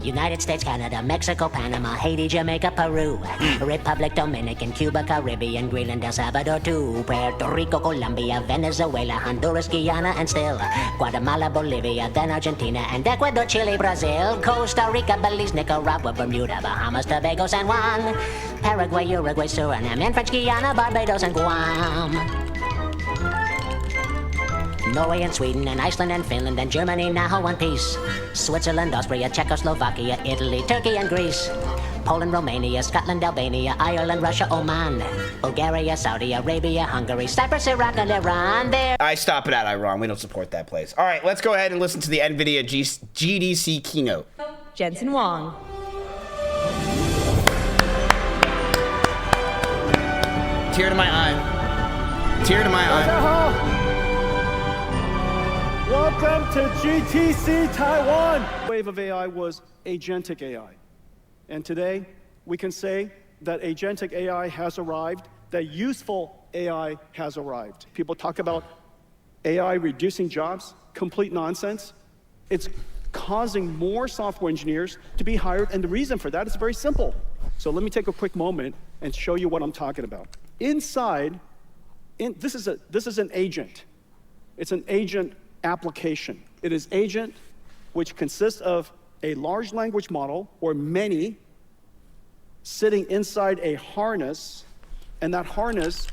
United States, Canada, Mexico, Panama, Haiti, Jamaica, Peru, Republic Dominican, Cuba, Caribbean, Greenland, El Salvador, too, Puerto Rico, Colombia, Venezuela, Honduras, Guyana, and still Guatemala, Bolivia, then Argentina, and Ecuador, Chile, Brazil, Costa Rica, Belize, Nicaragua, Bermuda, Bahamas, Tobago, San Juan, Paraguay, Uruguay, Suriname, and French Guiana, Barbados, and Guam. Norway and Sweden and Iceland and Finland and Germany now one piece. Switzerland, Austria, Czechoslovakia, Italy, Turkey and Greece. Poland, Romania, Scotland, Albania, Ireland, Russia, Oman, Bulgaria, Saudi Arabia, Hungary, Cyprus, Iraq, and Iran. There. I stop it at Iran. We don't support that place. All right, let's go ahead and listen to the NVIDIA GDC keynote. Jensen Huang. Tear to my eye. Tear to my eye. Welcome to GTC Taiwan. The wave of AI was agentic AI. And today, we can say that agentic AI has arrived, that useful AI has arrived. People talk about AI reducing jobs, complete nonsense. It's causing more software engineers to be hired, and the reason for that is very simple. So let me take a quick moment and show you what I'm talking about. Inside, this is an agent. It's an agent application. It is agent, which consists of a large language model or many sitting inside a harness, and that harness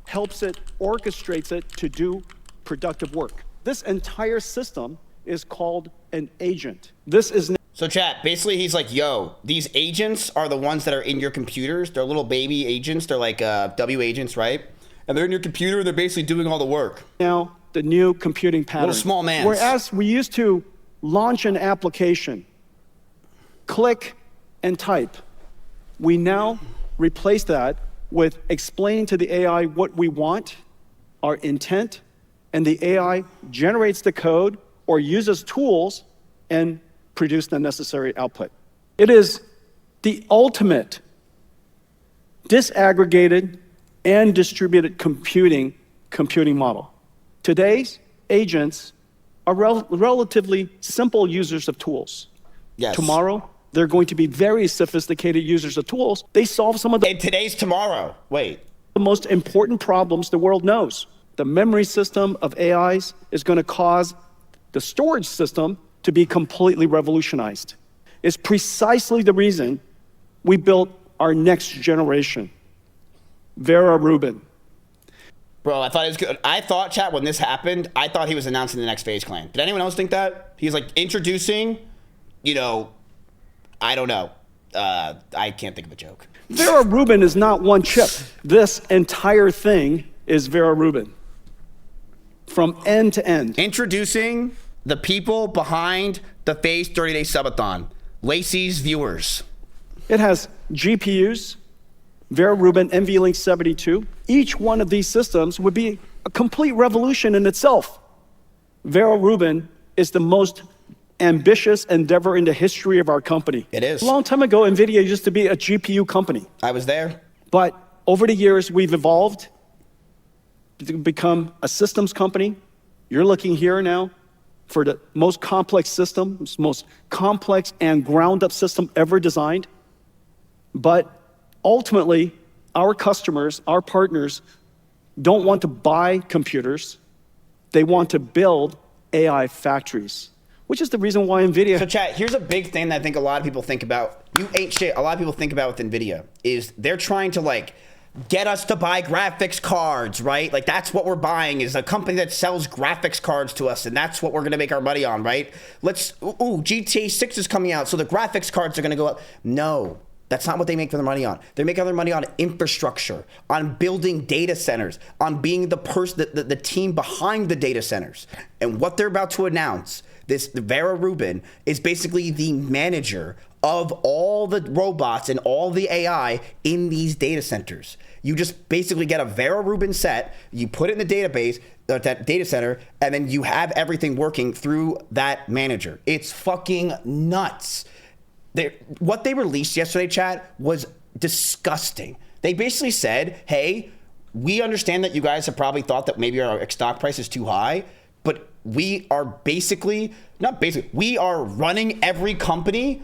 helps it, orchestrates it to do productive work. This entire system is called an agent. This is so chat, basically he's like, yo, these agents are the ones that are in your computers. They're little baby agents. They're like W agents, right? And they're in your computer. They're basically doing all the work. Now, the new computing pattern. Little small man. Whereas we used to launch an application, click and type, we now replace that with explaining to the AI what we want, our intent, and the AI generates the code or uses tools and produce the necessary output. It is the ultimate disaggregated and distributed computing model. Today's agents are relatively simple users of tools. Yes. Tomorrow, they're going to be very sophisticated users of tools. They solve some of the... And today's tomorrow. Wait. The most important problems the world knows. The memory system of AIs is going to cause the storage system to be completely revolutionized. It's precisely the reason we built our next generation, Vera Rubin. Bro, I thought it was good. I thought, chat, when this happened, I thought he was announcing the next FaZe Clan. Did anyone else think that? He's like introducing, you know, I don't know. I can't think of a joke. Vera Rubin is not one chip. This entire thing is Vera Rubin. From end to end. Introducing the people behind the FaZe 30-day subathon. Lacey's viewers. It has GPUs, Vera Rubin, NVLink 72. Each one of these systems would be a complete revolution in itself. Vera Rubin is the most ambitious endeavor in the history of our company. It is. A long time ago, NVIDIA used to be a GPU company. I was there. But over the years, we've evolved to become a systems company. You're looking here now for the most complex system, most complex and ground-up system ever designed. But ultimately, our customers, our partners, don't want to buy computers. They want to build AI factories, which is the reason why NVIDIA... So chat, here's a big thing that I think a lot of people think about. You ain't shit. A lot of people think about with NVIDIA is they're trying to like get us to buy graphics cards, right? Like that's what we're buying is a company that sells graphics cards to us, and that's what we're gonna make our money on, right? GTA 6 is coming out, so the graphics cards are gonna go up. No, that's not what they make their money on. They make their money on infrastructure, on building data centers, on being the person, the team behind the data centers. And what they're about to announce, the Vera Rubin is basically the manager of all the robots and all the AI in these data centers. You just basically get a Vera Rubin set, you put it in the database, that data center, and then you have everything working through that manager. It's fucking nuts. What they released yesterday, chat, was disgusting. They basically said, hey, we understand that you guys have probably thought that maybe our stock price is too high, but we are we are running every company,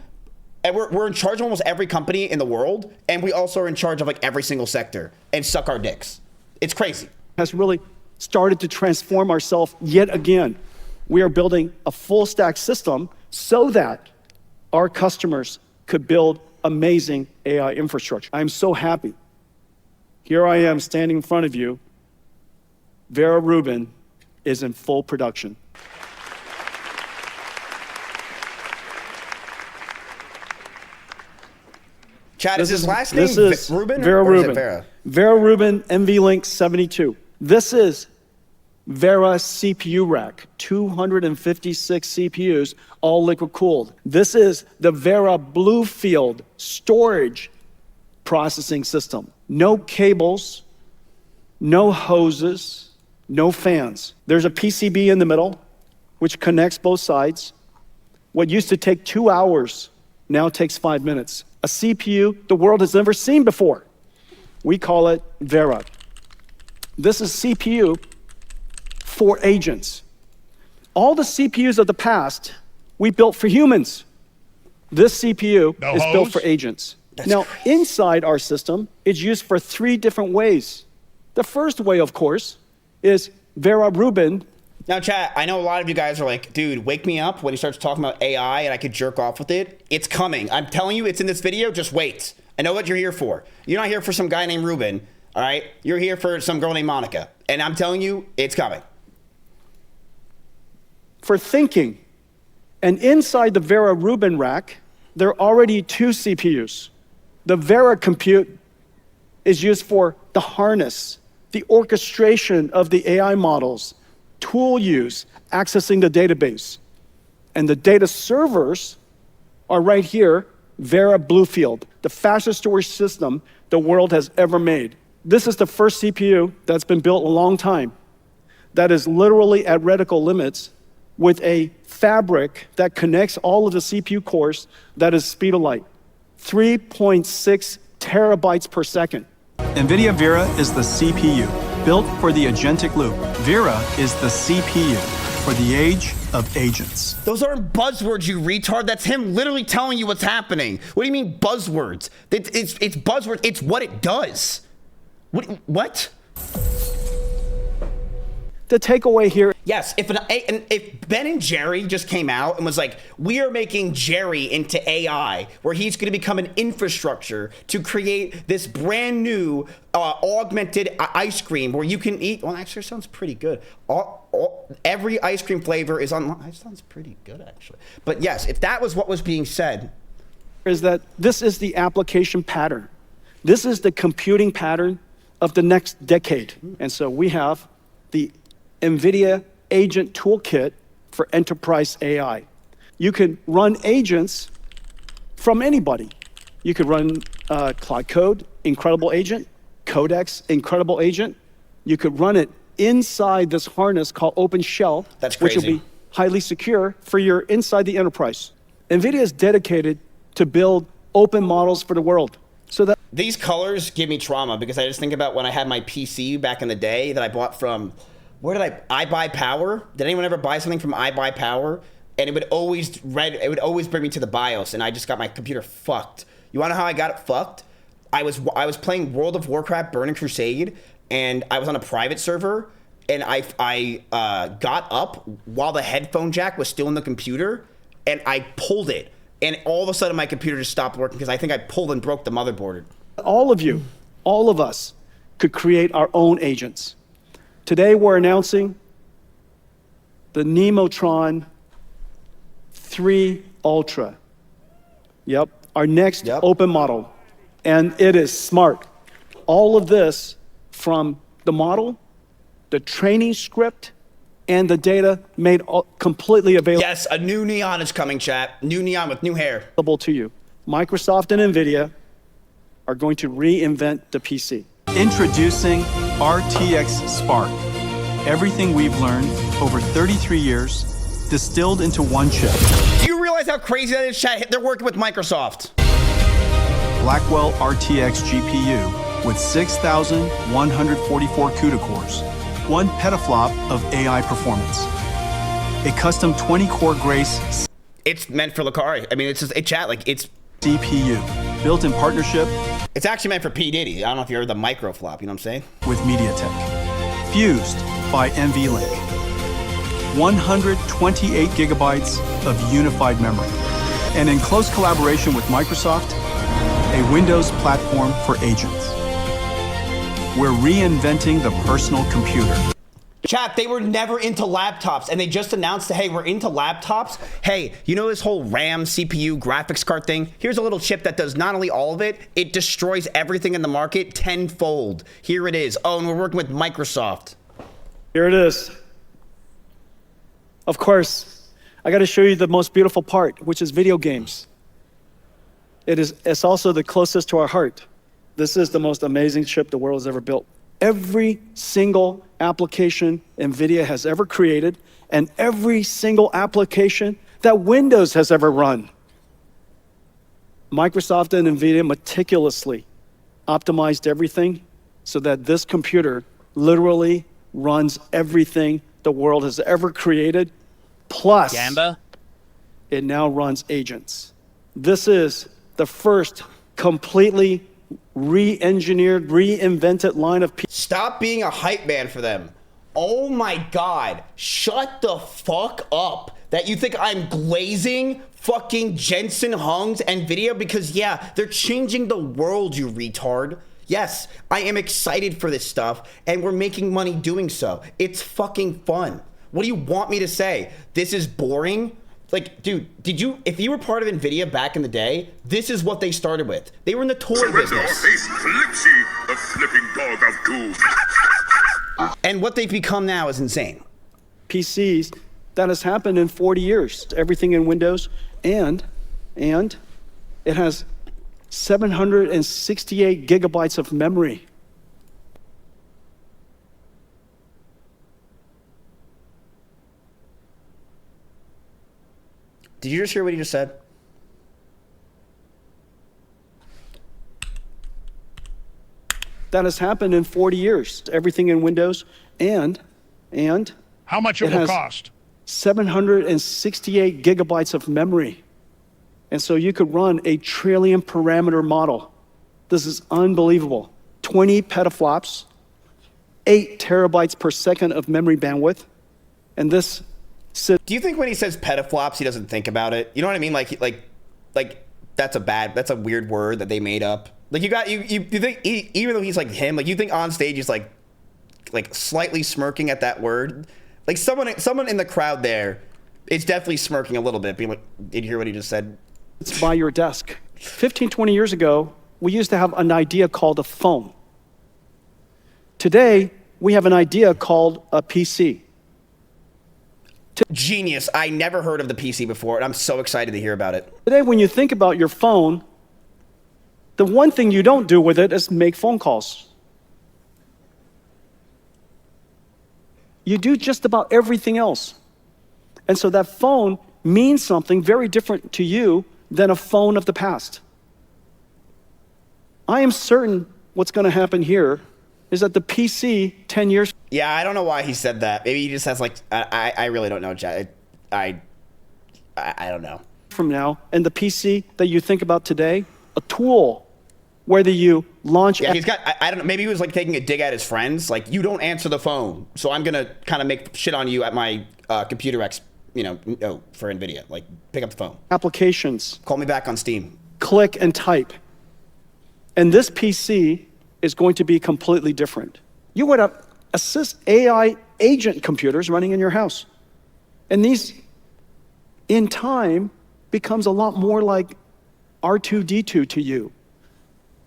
and we're in charge of almost every company in the world, and we also are in charge of like every single sector, and suck our dicks. It's crazy. Has really started to transform ourselves yet again. We are building a full stack system so that our customers could build amazing AI infrastructure. I'm so happy. Here I am standing in front of you. Vera Rubin is in full production. Chad, is his last name Rubin Vera or Rubin. is it Vera? Vera Rubin NVLink 72. This is Vera CPU rack, 256 CPUs, all liquid cooled. This is the Vera Bluefield storage processing system. No cables, no hoses, no fans. There's a PCB in the middle, which connects both sides. What used to take 2 hours now takes 5 minutes. A CPU the world has never seen before. We call it Vera. This is CPU for agents. All the CPUs of the past we built for humans. This CPU is built for agents. Now, inside our system, it's used for 3 different ways. The first way, of course, is Vera Rubin. Now, chat, I know a lot of you guys are like, dude, wake me up when he starts talking about AI and I could jerk off with it. It's coming. I'm telling you, it's in this video. Just wait. I know what you're here for. You're not here for some guy named Rubin, all right? You're here for some girl named Monica. And I'm telling you, it's coming. For thinking. And inside the Vera Rubin rack, there are already 2 CPUs. The Vera compute is used for the harness, the orchestration of the AI models, tool use, accessing the database. And the data servers are right here, Vera Bluefield, the fastest storage system the world has ever made. This is the first CPU that's been built in a long time that is literally at reticle limits with a fabric that connects all of the CPU cores that is speed of light, 3.6 terabytes per second. NVIDIA Vera is the CPU built for the agentic loop. Vera is the CPU for the age of agents. Those aren't buzzwords, you retard. That's him literally telling you what's happening. What do you mean buzzwords? It's buzzwords. It's what it does. What? The takeaway here. Yes, if Ben and Jerry just came out and was like, we are making Jerry into AI, where he's going to become an infrastructure to create this brand new augmented ice cream where you can eat. Well, actually, sounds pretty good. Every ice cream flavor is on. It sounds pretty good, actually. But yes, if that was what was being said, is that this is the application pattern. This is the computing pattern of the next decade. And so we have the NVIDIA Agent Toolkit for Enterprise AI. You can run agents from anybody. You could run Cloud Code, Incredible Agent, Codex, Incredible Agent. You could run it inside this harness called OpenShell, which will be highly secure for your inside the enterprise. NVIDIA is dedicated to build open models for the world. So that these colors give me trauma because I just think about when I had my PC back in the day that I bought from, where did I buy Power? Did anyone ever buy something from I Buy Power? And it would always bring me to the BIOS, and I just got my computer fucked. You wanna know how I got it fucked? I was playing World of Warcraft Burning Crusade, and I was on a private server, and I got up while the headphone jack was still in the computer, and I pulled it, and all of a sudden my computer just stopped working because I think I pulled and broke the motherboard. all of you, all of us, could create our own agents. Today we're announcing the Nemotron 3 Ultra. Yep, our next open model. And it is smart. All of this from the model, the training script, and the data made completely available. Yes, a new Neon is coming, chat. New Neon with new hair. To you. Microsoft and NVIDIA are going to reinvent the PC. Introducing RTX Spark. Everything we've learned over 33 years distilled into one chip. Do you realize how crazy that is, chat? They're working with Microsoft. Blackwell RTX GPU with 6,144 CUDA cores, 1 petaflop of AI performance, a custom 20-core Grace. It's meant for Lucari. I mean, it's just a chat like it's CPU built in partnership. It's actually meant for P Diddy. I don't know if you heard the microflop. You know what I'm saying? With MediaTek, fused by NVLink. 128 gigabytes of unified memory, and in close collaboration with Microsoft, a Windows platform for agents. We're reinventing the personal computer. Chat, they were never into laptops, and they just announced that, hey, we're into laptops. Hey, you know this whole RAM, CPU, graphics card thing? Here's a little chip that does not only all of it, it destroys everything in the market tenfold. Here it is. Oh, and we're working with Microsoft. Here it is. Of course, I got to show you the most beautiful part, which is video games. It's also the closest to our heart. This is the most amazing chip the world has ever built. Every single application NVIDIA has ever created, and every single application that Windows has ever run. Microsoft and NVIDIA meticulously optimized everything so that this computer literally runs everything the world has ever created, plus Gamba? It now runs agents. This is the first completely re-engineered, reinvented line of... Stop being a hype man for them. Oh my God. Shut the fuck up. That you think I'm glazing fucking Jensen Huang's NVIDIA? Because yeah, they're changing the world, you retard. Yes, I am excited for this stuff, and we're making money doing so. It's fucking fun. What do you want me to say? This is boring? Like, dude, if you were part of NVIDIA back in the day, this is what they started with. They were in the toy business. Face Flipsy, the flipping dog of doom. And what they've become now is insane. PCs, that has happened in 40 years. Everything in Windows, and it has 768 gigabytes of memory. Did you just hear what he just said? That has happened in 40 years. Everything in Windows, and how much it will cost? 768 gigabytes of memory. And so you could run a trillion parameter model. This is unbelievable. 20 petaflops, 8 terabytes per second of memory bandwidth. And this... Do you think when he says petaflops, he doesn't think about it? You know what I mean? Like that's a weird word that they made up. Like you think even though he's like him, like you think on stage he's like slightly smirking at that word. Like someone in the crowd there is definitely smirking a little bit, being like, did you hear what he just said? It's by your desk. 15, 20 years ago, we used to have an idea called a phone. Today, we have an idea called a PC. Genius. I never heard of the PC before, and I'm so excited to hear about it. Today, when you think about your phone, the one thing you don't do with it is make phone calls. You do just about everything else. And so that phone means something very different to you than a phone of the past. I am certain what's going to happen here is that the PC 10 years... Yeah, I don't know why he said that. Maybe he just has like... I really don't know, Chad. I don't know. From now, and the PC that you think about today, a tool, whether you launch... Yeah, he's got... I don't know. Maybe he was like taking a dig at his friends. Like, you don't answer the phone, so I'm going to kind of make shit on you at my computer X, for NVIDIA. Like, pick up the phone. Applications. Call me back on Steam. Click and type. And this PC is going to be completely different. You would have AI agent computers running in your house. And these, in time, becomes a lot more like R2-D2 to you.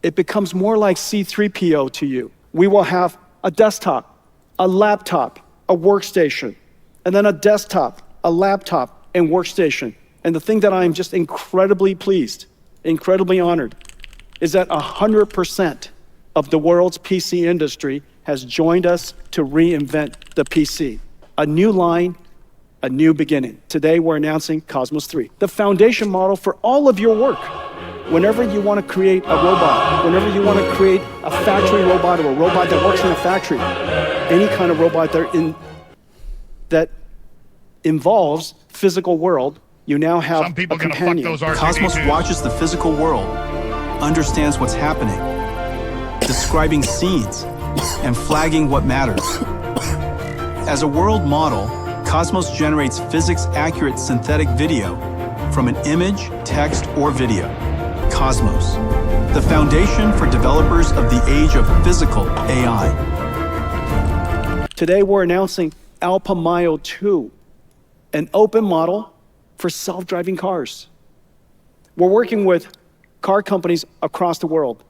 It becomes more like C3PO to you. We will have a desktop, a laptop, a workstation, and then a desktop, a laptop, and workstation. And the thing that I'm just incredibly pleased incredibly honored, is that 100% of the world's PC industry has joined us to reinvent the PC. A new line, a new beginning. Today, we're announcing Cosmos 3, the foundation model for all of your work. Whenever you want to create a robot, whenever you want to create a factory robot or a robot that works in a factory, any kind of robot that involves physical world, you now have Some people a gonna fuck companion. those RGB2s. Cosmos watches the physical world, understands what's happening, describing scenes, and flagging what matters. As a world model, Cosmos generates physics-accurate synthetic video from an image, text, or video. Cosmos, the foundation for developers of the age of physical AI. Today, we're announcing Alpamayo 2, an open model for self-driving cars. We're working with car companies across the world.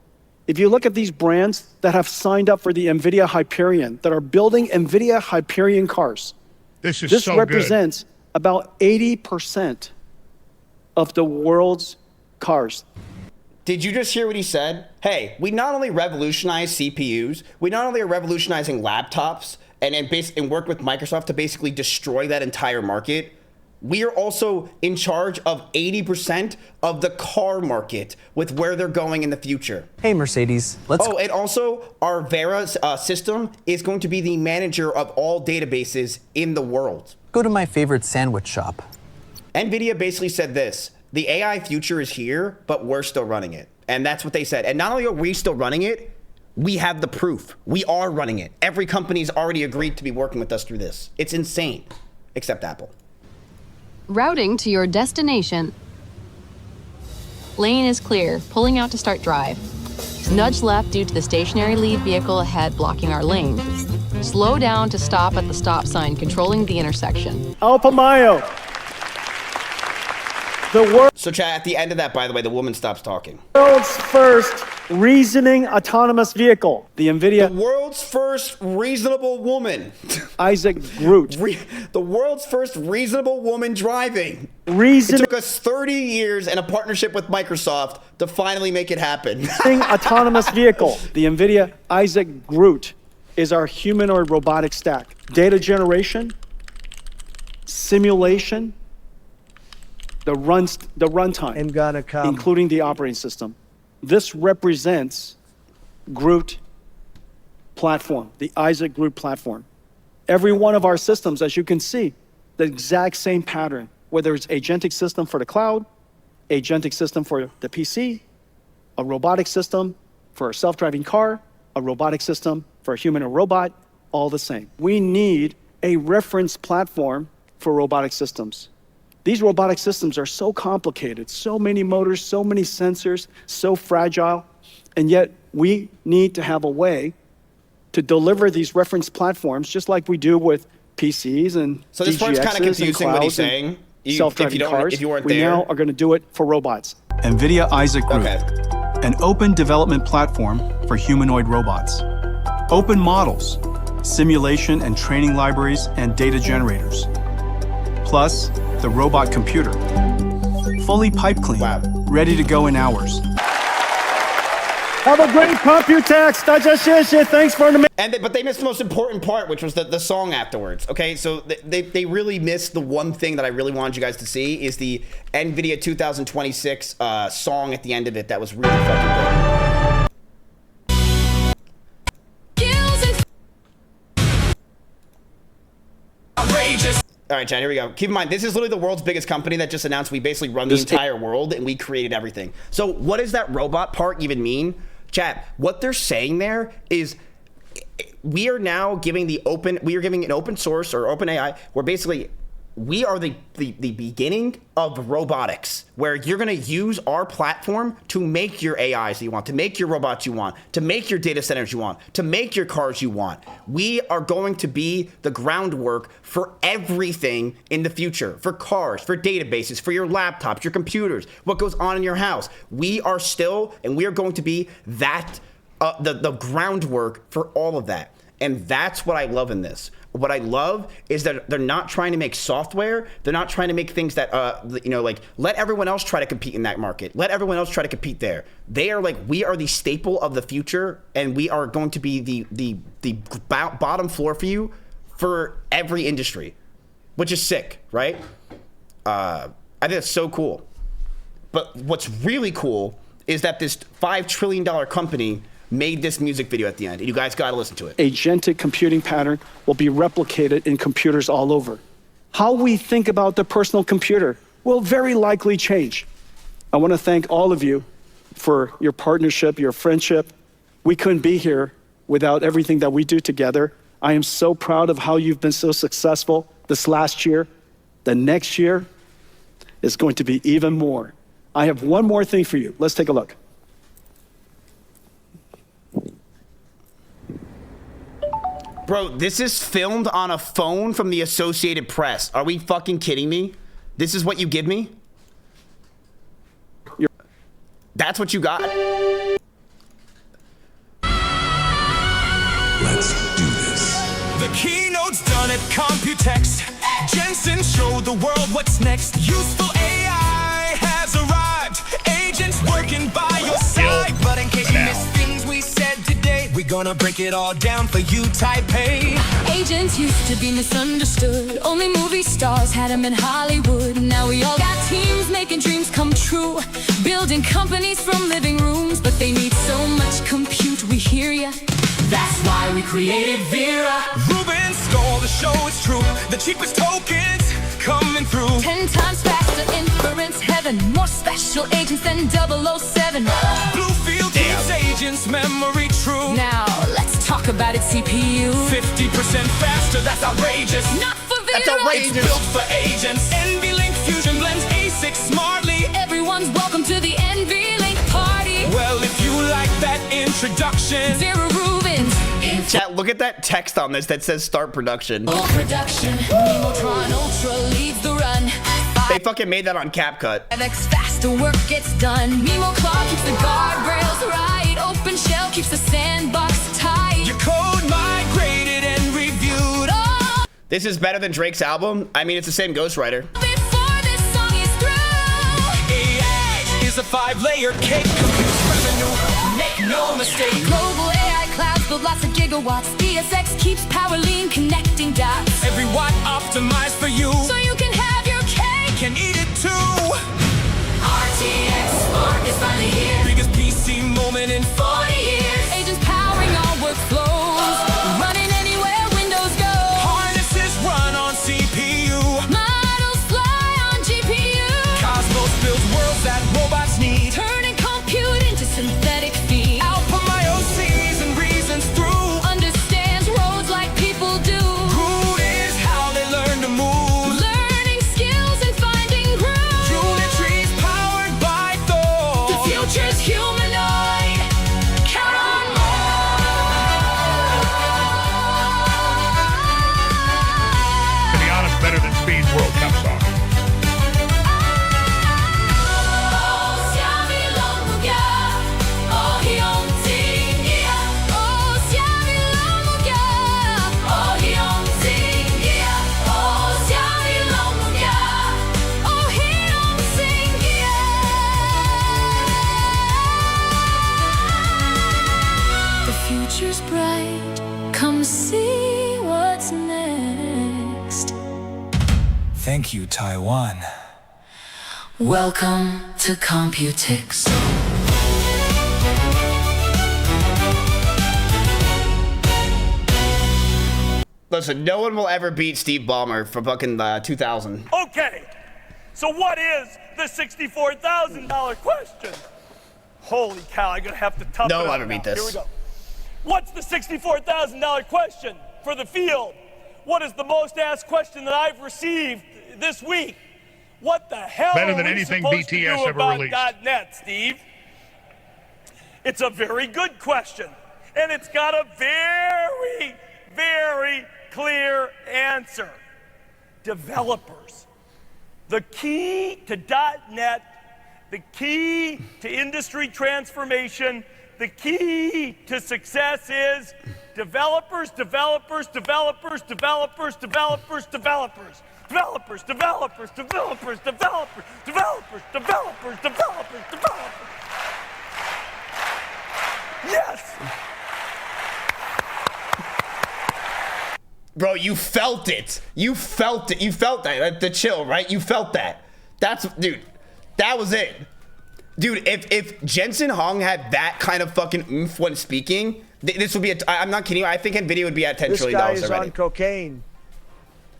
If you look at these brands that have signed up for the NVIDIA Hyperion, that are building NVIDIA Hyperion cars, This this represents about 80% of the world's cars. Did you just hear what he said? Hey, we not only revolutionize CPUs, we not only are revolutionizing laptops and work with Microsoft to basically destroy that entire market, we are also in charge of 80% of the car market with where they're going in the future. Hey, Mercedes, let's... Oh, and also our Vera system is going to be the manager of all databases in the world. go to my favorite sandwich shop. NVIDIA basically said this: the AI future is here, but we're still running it. And that's what they said. And not only are we still running it, we have the proof. We are running it. Every company's already agreed to be working with us through this. It's insane, except Apple. Routing to your destination. Lane is clear, pulling out to start drive. Nudge left due to the stationary lead vehicle ahead blocking our lane. Slow down to stop at the stop sign, controlling the intersection. Alpamayo. So chat, at the end of that, by the way, the woman stops talking. World's first reasoning autonomous vehicle. The NVIDIA. The world's first reasonable woman. Isaac Groot. The world's first reasonable woman driving. It took us 30 years and a partnership with Microsoft to finally make it happen. Autonomous vehicle. The NVIDIA Isaac Groot is our humanoid robotic stack. Data generation, simulation, the runtime, including the operating system. This represents Groot platform, the Isaac Groot platform. Every one of our systems, as you can see, the exact same pattern, whether it's agentic system for the cloud, agentic system for the PC, a robotic system for a self-driving car, a robotic system for a human or robot, all the same. We need a reference platform for robotic systems. These robotic systems are so complicated, so many motors, so many sensors, so fragile, and yet we need to have a way to deliver these reference platforms just like we do with PCs and So this part's kind of confusing what he's saying. Self-driving cars. If you weren't we there. now are going to do it for robots. NVIDIA Isaac Groot, an open development platform for humanoid robots. Open models, simulation and training libraries, and data generators. Plus, the robot computer. Fully pipe clean, ready to go in hours. Have a great Computex. Thanks for the. But they missed the most important part, which was the song afterwards. Okay, so they really missed the one thing that I really wanted you guys to see is the NVIDIA 2026 song at the end of it that was really fucking good. All right, Chad, here we go. Keep in mind, this is literally the world's biggest company that just announced we basically run the entire world and we created everything. So what does that robot part even mean? Chad, what they're saying there is we are now giving an open source or open AI where basically we are the beginning of robotics, where you're going to use our platform to make your AIs you want, to make your robots you want, to make your data centers you want, to make your cars you want. We are going to be the groundwork for everything in the future, for cars, for databases, for your laptops, your computers, what goes on in your house. We are still, and we are going to be that, the groundwork for all of that. And that's what I love in this. what I love is that they're not trying to make software. They're not trying to make things that, like, let everyone else try to compete in that market. Let everyone else try to compete there. They are like, we are the staple of the future, and we are going to be the bottom floor for you for every industry, which is sick, right? I think that's so cool. But what's really cool is that this $5 trillion company made this music video at the end. And you guys got to listen to it. Agentic computing pattern will be replicated in computers all over. How we think about the personal computer will very likely change. I want to thank all of you for your partnership, your friendship. We couldn't be here without everything that we do together. I am so proud of how you've been so successful this last year. The next year is going to be even more. I have one more thing for you. Let's take a look. Bro, this is filmed on a phone from the Associated Press. Are we fucking kidding me? This is what you give me? That's what you got? Let's do this. The keynote's done at Computex. Jensen showed the world what's next. Useful AI has arrived. Agents working by your side. But in case you missed things we said today, we're gonna break it all down for you, Taipei. Agents used to be misunderstood. Only movie stars had them in Hollywood. Now we all got teams making dreams come true. Building companies from living rooms. But they need so much compute, we hear ya. That's why we created Vera. Ruben stole the show, it's true. The cheapest tokens coming through. 10 times faster inference heaven. More special agents than 007. Bluefield keeps agents' memory true. Now, let's talk about its CPU. 50% faster, that's outrageous. Not for Vera. That's outrageous. It's built for agents. NVLink Fusion blends ASIC smartly. Everyone's welcome to the NVLink party. Well, if you like that introduction, Vera Rubens. Chat, look at that text on this that says start production. Production. Nemotron Ultra leads the run. They fucking made that on CapCut. 5x faster work gets done. Memo Claw keeps the guardrails right. Open Shell keeps the sandbox tight. Your code migrated and reviewed. Oh. This is better than Drake's album. I mean, it's the same ghostwriter. Before this song is through, AI is a 5-layer cake. Computes revenue, make no mistake. Global AI clouds build lots of gigawatts. ESX keeps power lean, connecting dots. Every watt optimized for you, so you can have your cake and eat it too. RTX Spark is finally here. Biggest PC moment in 40 years. Agents powering all workflows. Running anywhere Windows go. Harnesses run on CPU. Models fly on GPU. Cosmos builds worlds that robots need. Turning compute into synthetic feed. Output my OCs and reasons through. Understands roads like people do. Root is how they learn to move. Learning skills and finding grooves. Julia trees powered by Thor. The future's humanoid. Count on To be honest, better than Speed's World Cup song. Future's bright, come see what's next. Thank you, Taiwan. Welcome to Computex. Listen, no one will ever beat Steve Ballmer for fucking 2000. Okay, so what is the $64,000 question? Holy cow, I'm gonna have to tough No it one will out ever beat now. this. Here we go. What's the $64,000 question for the field? What is the most asked question that I've received this week? What the hell Better are than we anything supposed to BTS do ever about released. .NET, Steve? It's a very good question, and it's got a very, very clear answer. Developers. The key to .NET, the key to industry transformation the key to success is developers, developers, developers, developers, developers, developers. Developers, developers, developers, developers, developers, developers, developers, developers. Yes! Bro, you felt it. You felt it. You felt that. The chill, right? You felt that. That's, dude, that was it. Dude, if Jensen Hung had that kind of fucking oomph when speaking, this would be, I'm not kidding you, I think NVIDIA would be at $10 trillion already. This guy is on cocaine.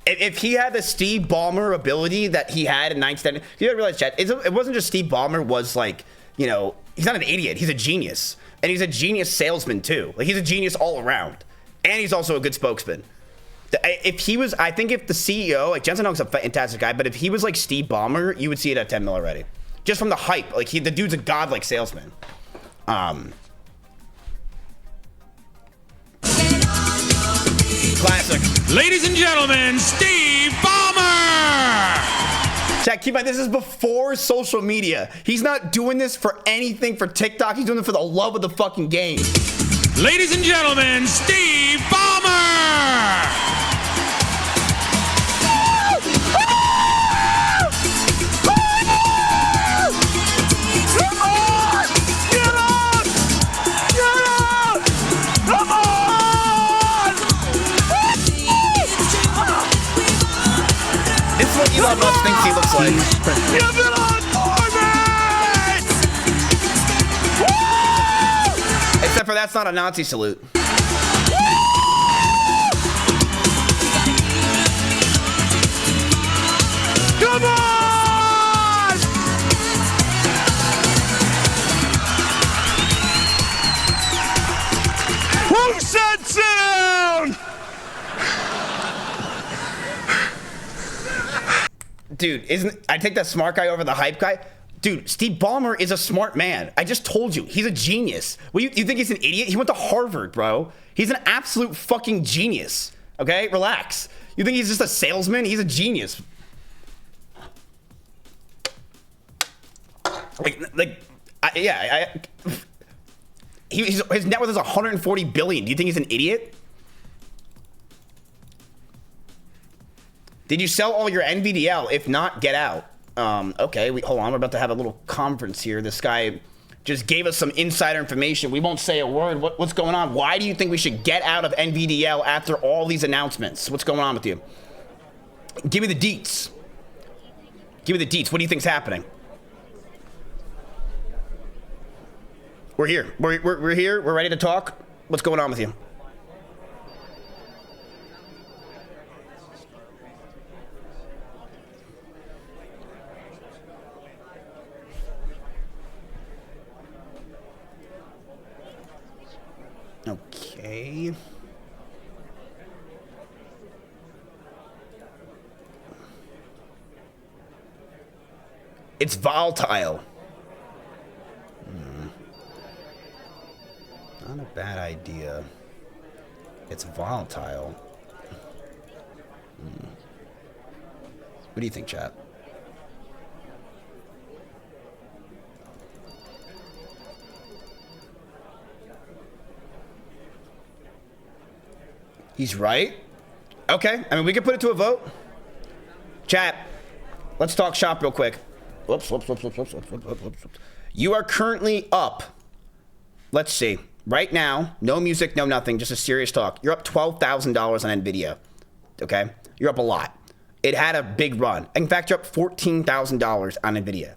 If he had the Steve Ballmer ability that he had in 1910, you gotta realize, Chad, it wasn't just Steve Ballmer was like, you know, he's not an idiot, he's a genius. And he's a genius salesman too. Like, he's a genius all around. And he's also a good spokesman. If he was, I think if the CEO, like Jensen Hung's a fantastic guy, but if he was like Steve Ballmer, you would see it at 10 mil already. Just from the hype. Like, the dude's a godlike salesman. Classic. Ladies and gentlemen, Steve Ballmer! Jack, keep in mind, this is before social media. He's not doing this for anything for TikTok. He's doing it for the love of the fucking game. Ladies and gentlemen, Steve Ballmer! This is what Elon Musk thinks he looks like. Give it on Orbit! Except for that's not a Nazi salute. Come on! Who said sit down? Dude, I take that smart guy over the hype guy? Dude, Steve Ballmer is a smart man. I just told you, he's a genius. Well, you think he's an idiot? He went to Harvard, bro. He's an absolute fucking genius. Okay, relax. You think he's just a salesman? He's a genius. His net worth is 140 billion. Do you think he's an idiot? Did you sell all your NVDL? If not, get out. Okay, hold on. We're about to have a little conference here. This guy just gave us some insider information. We won't say a word. What's going on? Why do you think we should get out of NVDL after all these announcements? What's going on with you? Give me the deets. Give me the deets. What do you think's happening? We're here. We're here. We're ready to talk. What's going on with you? Okay. It's volatile. Not a bad idea. It's volatile. What do you think, chat? He's right. Okay. I mean, we can put it to a vote. Chat, let's talk shop real quick. Whoops. You are currently up. Let's see. Right now, no music, no nothing, just a serious talk. You're up $12,000 on NVIDIA. Okay? You're up a lot. It had a big run. In fact, you're up $14,000 on NVIDIA.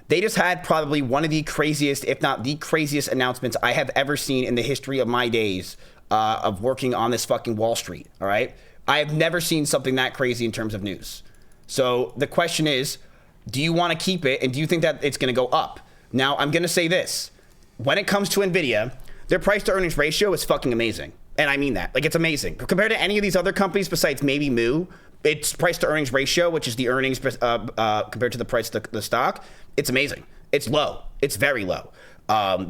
They just had probably one of the craziest, if not the craziest announcements I have ever seen in the history of my days of working on this fucking Wall Street, all right? I have never seen something that crazy in terms of news. So the question is, do you want to keep it, and do you think that it's going to go up? Now, I'm going to say this. When it comes to NVIDIA, their price to earnings ratio is fucking amazing. And I mean that. Like, it's amazing. Compared to any of these other companies besides maybe Moo, its price to earnings ratio, which is the earnings compared to the price of the stock, it's amazing. It's low. It's very low.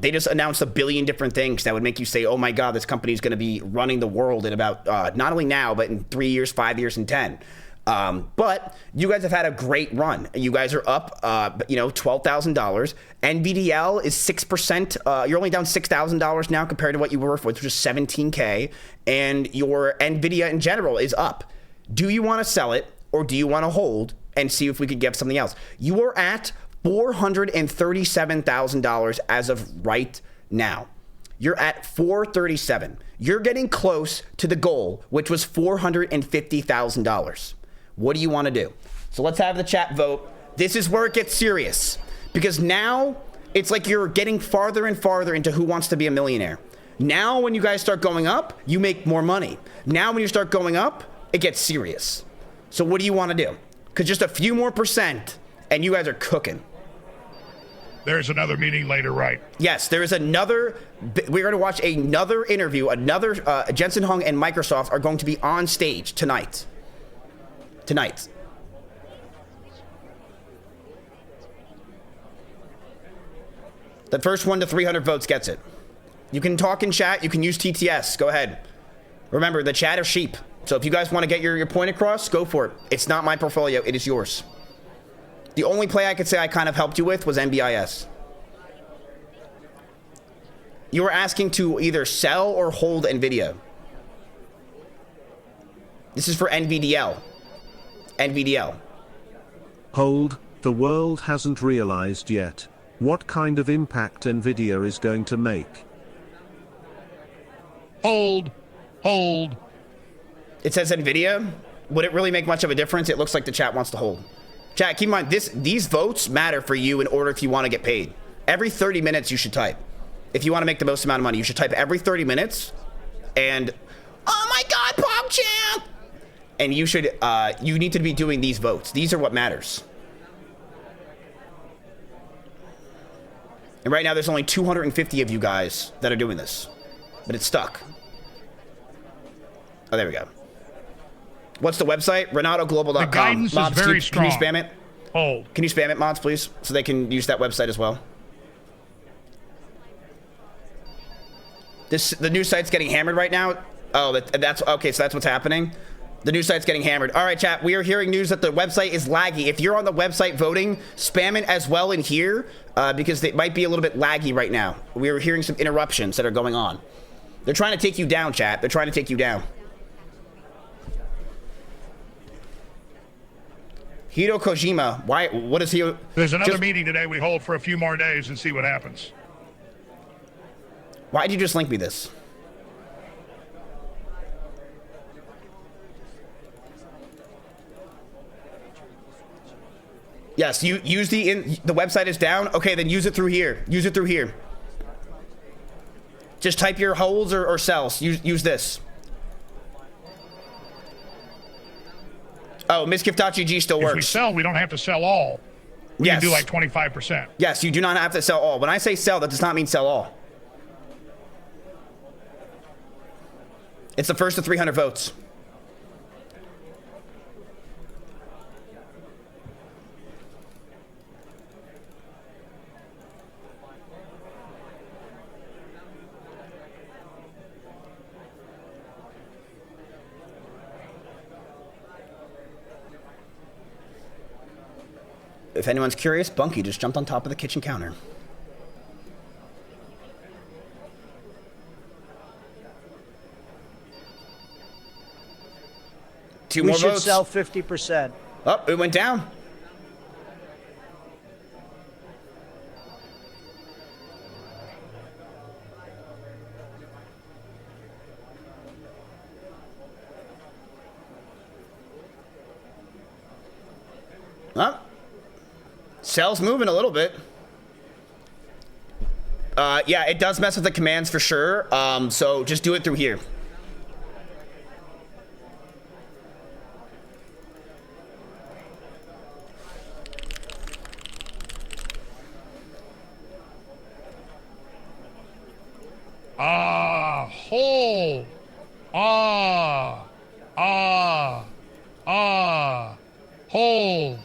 They just announced a billion different things that would make you say, oh my God, this company is going to be running the world in about, not only now, but in 3 years, 5 years, and 10. But you guys have had a great run. You guys are up, $12,000. NVDL is 6%. You're only down $6,000 now compared to what you were, which was 17K. And your NVIDIA in general is up. Do you want to sell it or do you want to hold and see if we could get something else? You are at $437,000 as of right now. You're at $437,000. You're getting close to the goal, which was $450,000. What do you want to do? So let's have the chat vote. This is where it gets serious, because now it's like you're getting farther and farther into Who Wants to Be a Millionaire. Now when you guys start going up, you make more money. Now when you start going up, it gets serious. So what do you want to do? Because just a few more percent and you guys are cooking. There's another meeting later, right? Yes, there is another. We're going to watch another interview. Jensen Huang and Microsoft are going to be on stage tonight. The first 1 to 300 votes gets it. You can talk in chat. You can use TTS. Go ahead. Remember, the chat are sheep. So if you guys want to get your point across, go for it. It's not my portfolio. It is yours. The only play I could say I kind of helped you with was NBIS. You were asking to either sell or hold NVIDIA. This is for NVDL. NVDL. Hold. The world hasn't realized yet what kind of impact NVIDIA is going to make. Hold. It says NVIDIA. Would it really make much of a difference? It looks like the chat wants to hold. Chat, keep in mind, these votes matter for you in order if you want to get paid. Every 30 minutes you should type. If you want to make the most amount of money, you should type every 30 minutes. And, oh my God, PogChamp! And you should, you need to be doing these votes. These are what matters. And right now there's only 250 of you guys that are doing this. But it's stuck. Oh, there we go. What's the website? RenatoGlobal.com. The guidance Mods, is very can you strong. spam it? Hold. Can you spam it, mods, please? So they can use that website as well. The new site's getting hammered right now. Oh, that's okay. So that's what's happening. The new site's getting hammered. All right, chat. We are hearing news that the website is laggy. If you're on the website voting, spam it as well in here because it might be a little bit laggy right now. We are hearing some interruptions that are going on. They're trying to take you down, chat. They're trying to take you down. Hideo Kojima. Why? What is he? There's another meeting today. We hold for a few more days and see what happens. Why'd you just link me this? Yes, you use the website is down. Okay, then use it through here. Use it through here. Just type your holds or sells. Use this. Oh, Mizkif.gg still works. If we sell, we don't have to sell all. We can do like 25%. Yes, you do not have to sell all. When I say sell, that does not mean sell all. It's the first of 300 votes. If anyone's curious, Bunky just jumped on top of the kitchen counter. Two more votes. We should sell 50%. Oh, it went down. Huh? Cell's moving a little bit. Yeah, it does mess with the commands for sure. So just do it through here. Hold. Hold.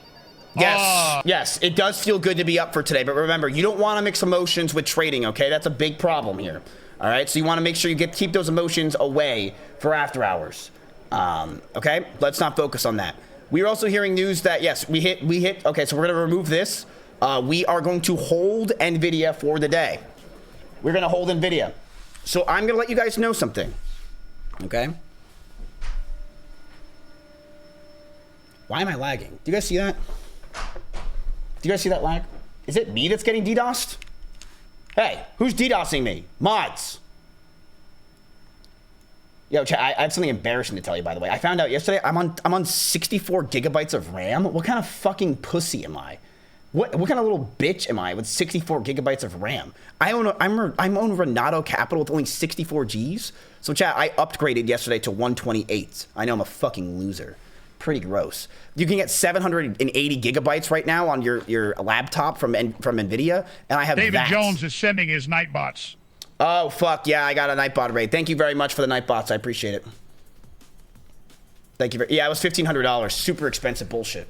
Yes, yes, it does feel good to be up for today, but remember, you don't want to mix emotions with trading, okay? That's a big problem here. All right, so you want to make sure you keep those emotions away for after hours. Okay, let's not focus on that. We are also hearing news that, yes, we hit, okay, so we're going to remove this. We are going to hold NVIDIA for the day. We're going to hold NVIDIA. So I'm going to let you guys know something. Okay? Why am I lagging? Do you guys see that? Do you guys see that lag? Is it me that's getting DDoSed? Hey, who's DDoSing me? Mods. Yo, chat, I have something embarrassing to tell you, by the way. I found out yesterday I'm on 64 gigabytes of RAM. What kind of fucking pussy am I? What kind of little bitch am I with 64 gigabytes of RAM? I own Renato Capital with only 64 Gs. So chat, I upgraded yesterday to 128. I know I'm a fucking loser. Pretty gross. You can get 780 gigabytes right now on your laptop from NVIDIA, and I have David that. Jones is sending his Nightbots. Oh, fuck. Yeah, I got a Nightbot raid. Thank you very much for the Nightbots. I appreciate it. Thank you. Yeah, it was $1,500. Super expensive bullshit.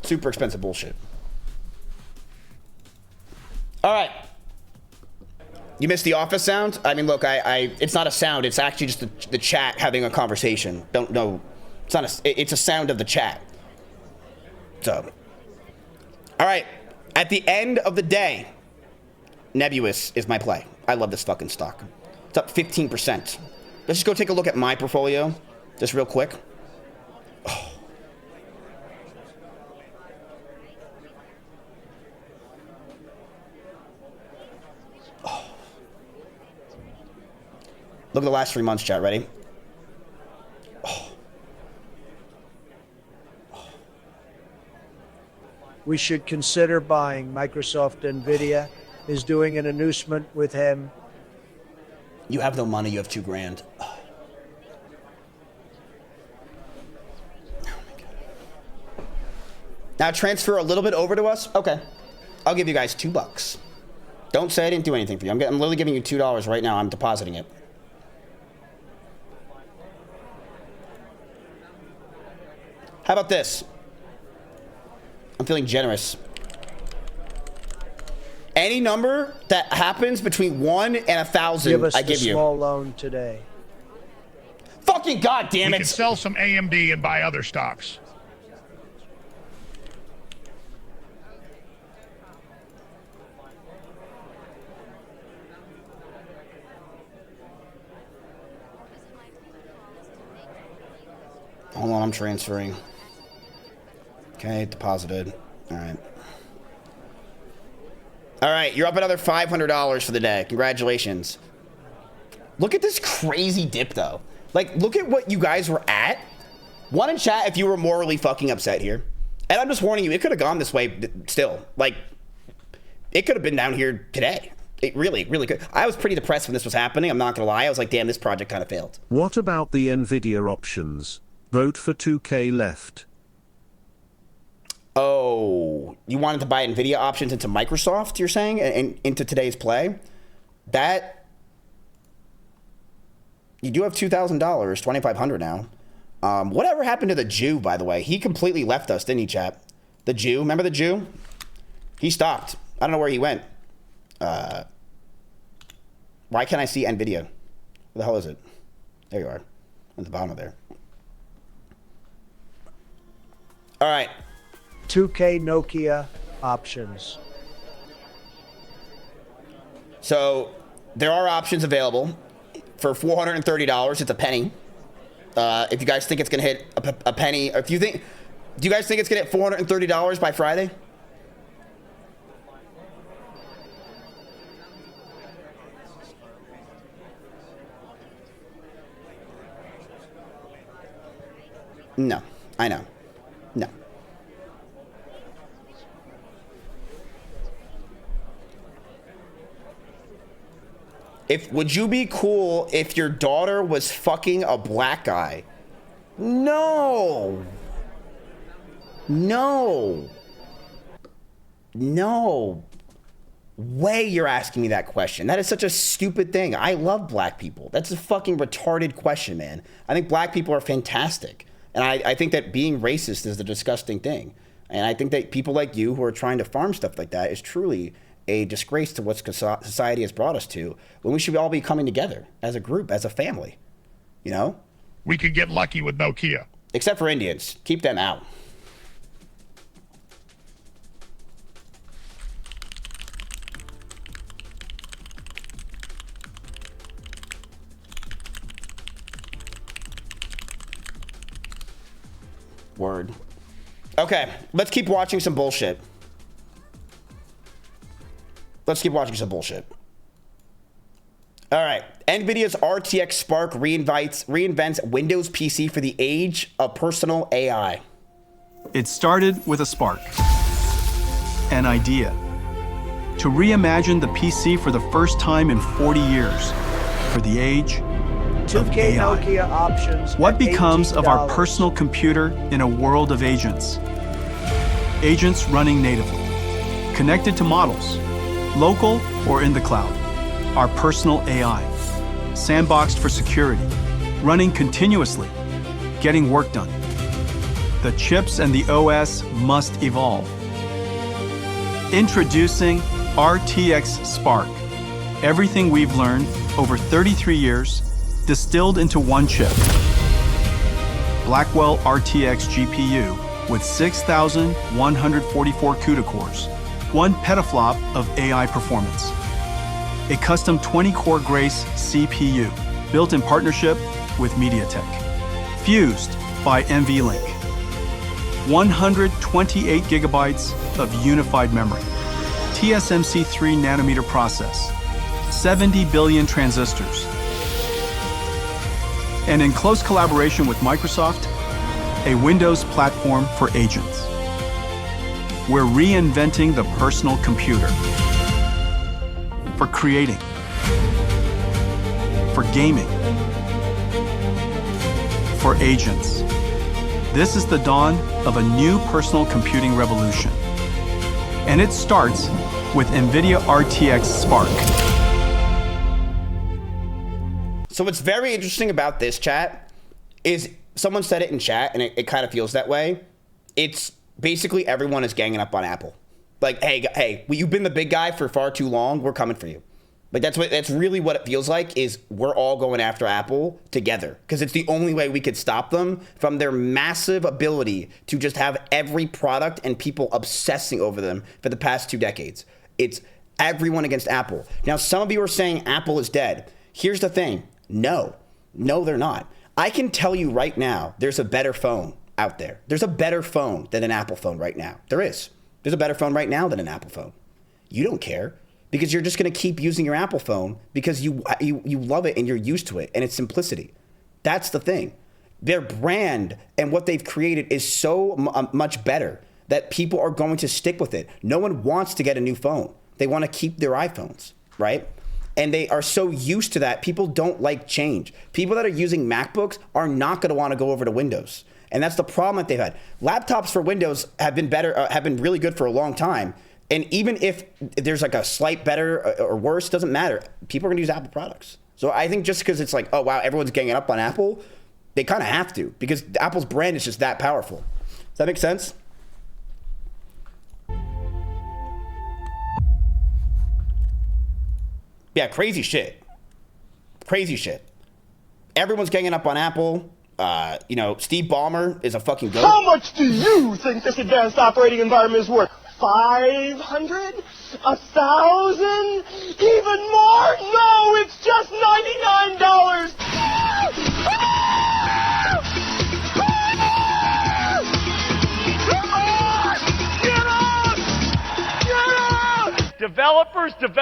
Super expensive bullshit. All right. You missed the office sound? I mean, look, it's not a sound. It's actually just the chat having a conversation. Don't know. It's not it's a sound of the chat. So. All right. At the end of the day, Nebuous is my play. I love this fucking stock. It's up 15%. Let's just go take a look at my portfolio, just real quick. Oh. Oh. Look at the last 3 months, chat. Ready? We should consider buying. Microsoft NVIDIA is doing an announcement with him. You have no money. You have $2 grand. Oh. Now transfer a little bit over to us. Okay, I'll give you guys $2. Don't say I didn't do anything for you. I'm literally giving you $2 right now. I'm depositing it. How about this? I'm feeling generous. Any number that happens between 1 and 1,000, I give you. Give us a small loan today. Fucking goddamn it! We can sell some AMD and buy other stocks. Hold on, I'm transferring. Okay, deposited. All right. All right, you're up another $500 for the day. Congratulations. Look at this crazy dip, though. Like, look at what you guys were at. One in chat if you were morally fucking upset here. And I'm just warning you, it could have gone this way still. Like, it could have been down here today. It really, really could. I was pretty depressed when this was happening. I'm not going to lie. I was like, damn, this project kind of failed. What about the NVIDIA options? Vote for 2K left. Oh, you wanted to buy NVIDIA options into Microsoft, you're saying, and into today's play? That, you do have $2,000, $2,500 now. Whatever happened to the Jew, by the way? He completely left us, didn't he, chap? The Jew, remember the Jew? He stopped. I don't know where he went. Why can't I see NVIDIA? Where the hell is it? There you are, at the bottom of there. All right. 2K Nokia options. So there are options available for $430. It's a penny. If you guys think it's gonna hit a penny, if you think, do you guys think it's gonna hit $430 by Friday? No, I know. No. Would you be cool if your daughter was fucking a black guy? No. No. No way you're asking me that question. That is such a stupid thing. I love black people. That's a fucking retarded question, man. I think black people are fantastic. And I think that being racist is a disgusting thing. And I think that people like you who are trying to farm stuff like that is truly a disgrace to what society has brought us to, when we should all be coming together as a group, as a family, you know? we could get lucky with Nokia. Except for Indians. Keep them out. Word. Okay, let's keep watching some bullshit. Let's keep watching some bullshit. All right. NVIDIA's RTX Spark reinvents Windows PC for the age of personal AI. It started with a spark, an idea, to reimagine the PC for the first time in 40 years, for the age 2K AI. Nokia options. What at becomes of our $18. personal computer in a world of agents? Agents running natively, connected to models, local or in the cloud. Our personal AI, sandboxed for security, running continuously, getting work done. The chips and the OS must evolve. Introducing RTX Spark. Everything we've learned over 33 years, distilled into one chip. Blackwell RTX GPU with 6,144 CUDA cores, 1 petaflop of AI performance. A custom 20-core Grace CPU, built in partnership with MediaTek. Fused by NVLink. 128 gigabytes of unified memory. TSMC 3 nanometer process. 70 billion transistors. And in close collaboration with Microsoft, a Windows platform for agents. We're reinventing the personal computer. For creating. For gaming. For agents. This is the dawn of a new personal computing revolution. And it starts with NVIDIA RTX Spark. So what's very interesting about this chat is someone said it in chat, and it kind of feels that way. It's basically everyone is ganging up on Apple. Like, hey, you've been the big guy for far too long. We're coming for you. Like, that's really what it feels like, is we're all going after Apple together, because it's the only way we could stop them from their massive ability to just have every product and people obsessing over them for the past 2 decades. It's everyone against Apple. Now, some of you are saying Apple is dead. Here's the thing. No, they're not. I can tell you right now, there's a better phone out there. There's a better phone than an Apple phone right now. There is. There's a better phone right now than an Apple phone. You don't care, because you're just going to keep using your Apple phone because you love it and you're used to it, and it's simplicity. That's the thing. Their brand and what they've created is so much better that people are going to stick with it. No one wants to get a new phone. They want to keep their iPhones, right? And they are so used to that. People don't like change. People that are using MacBooks are not going to want to go over to Windows. And that's the problem that they've had. Laptops for Windows have been really good for a long time. And even if there's like a slight better or worse, doesn't matter. People are going to use Apple products. So I think just because it's like, oh, wow, everyone's ganging up on Apple, they kind of have to, because Apple's brand is just that powerful. Does that make sense? Yeah, crazy shit. Crazy shit. Everyone's ganging up on Apple. Steve Ballmer is a fucking goat. How much do you think this advanced operating environment is worth? 500? 1,000? Even more? No, it's just $99. Developers. Can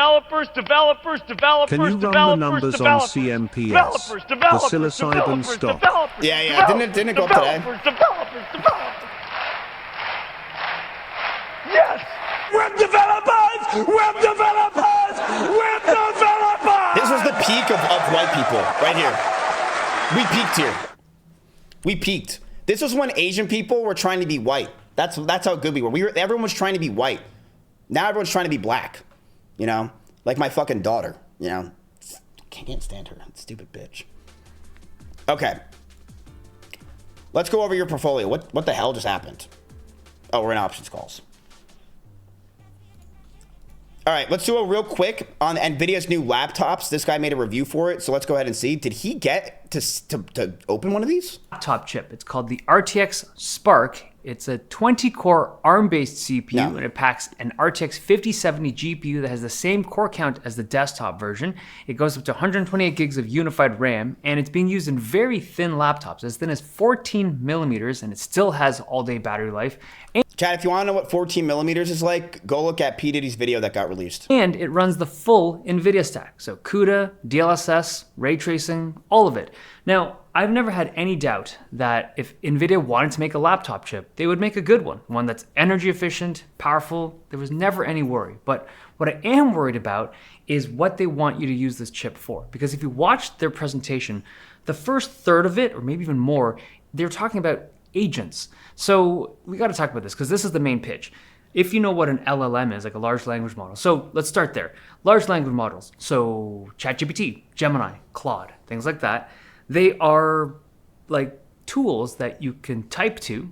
you run the numbers on CMPS? The psilocybin stock. Yeah. Didn't it go up today? Yes! Web developers! This was the peak of white people right here. We peaked here. We peaked. This was when Asian people were trying to be white. That's how good we were. Everyone was trying to be white. Now everyone's trying to be black. Like my fucking daughter. Can't stand her. Stupid bitch. Okay. Let's go over your portfolio. What the hell just happened? Oh, we're in options calls. All right, let's do a real quick on NVIDIA's new laptops. This guy made a review for it, so let's go ahead and see. Did he get to open one of these? Top chip. It's called the RTX Spark. It's a 20-core ARM-based CPU, and it packs an RTX 5070 GPU that has the same core count as the desktop version. It goes up to 128 gigs of unified RAM, and it's being used in very thin laptops, as thin as 14 millimeters, and it still has all-day battery life. Chad, if you want to know what 14 millimeters is like, go look at P. Diddy's video that got released. And it runs the full NVIDIA stack. So CUDA, DLSS, ray tracing, all of it. Now, I've never had any doubt that if NVIDIA wanted to make a laptop chip, they would make a good one that's energy efficient, powerful. There was never any worry. But what I am worried about is what they want you to use this chip for. Because if you watch their presentation, the first third of it, or maybe even more, they're talking about agents. So we got to talk about this because this is the main pitch. If you know what an LLM is, like a large language model. So let's start there. Large language models. So ChatGPT, Gemini, Claude, things like that. They are like tools that you can type to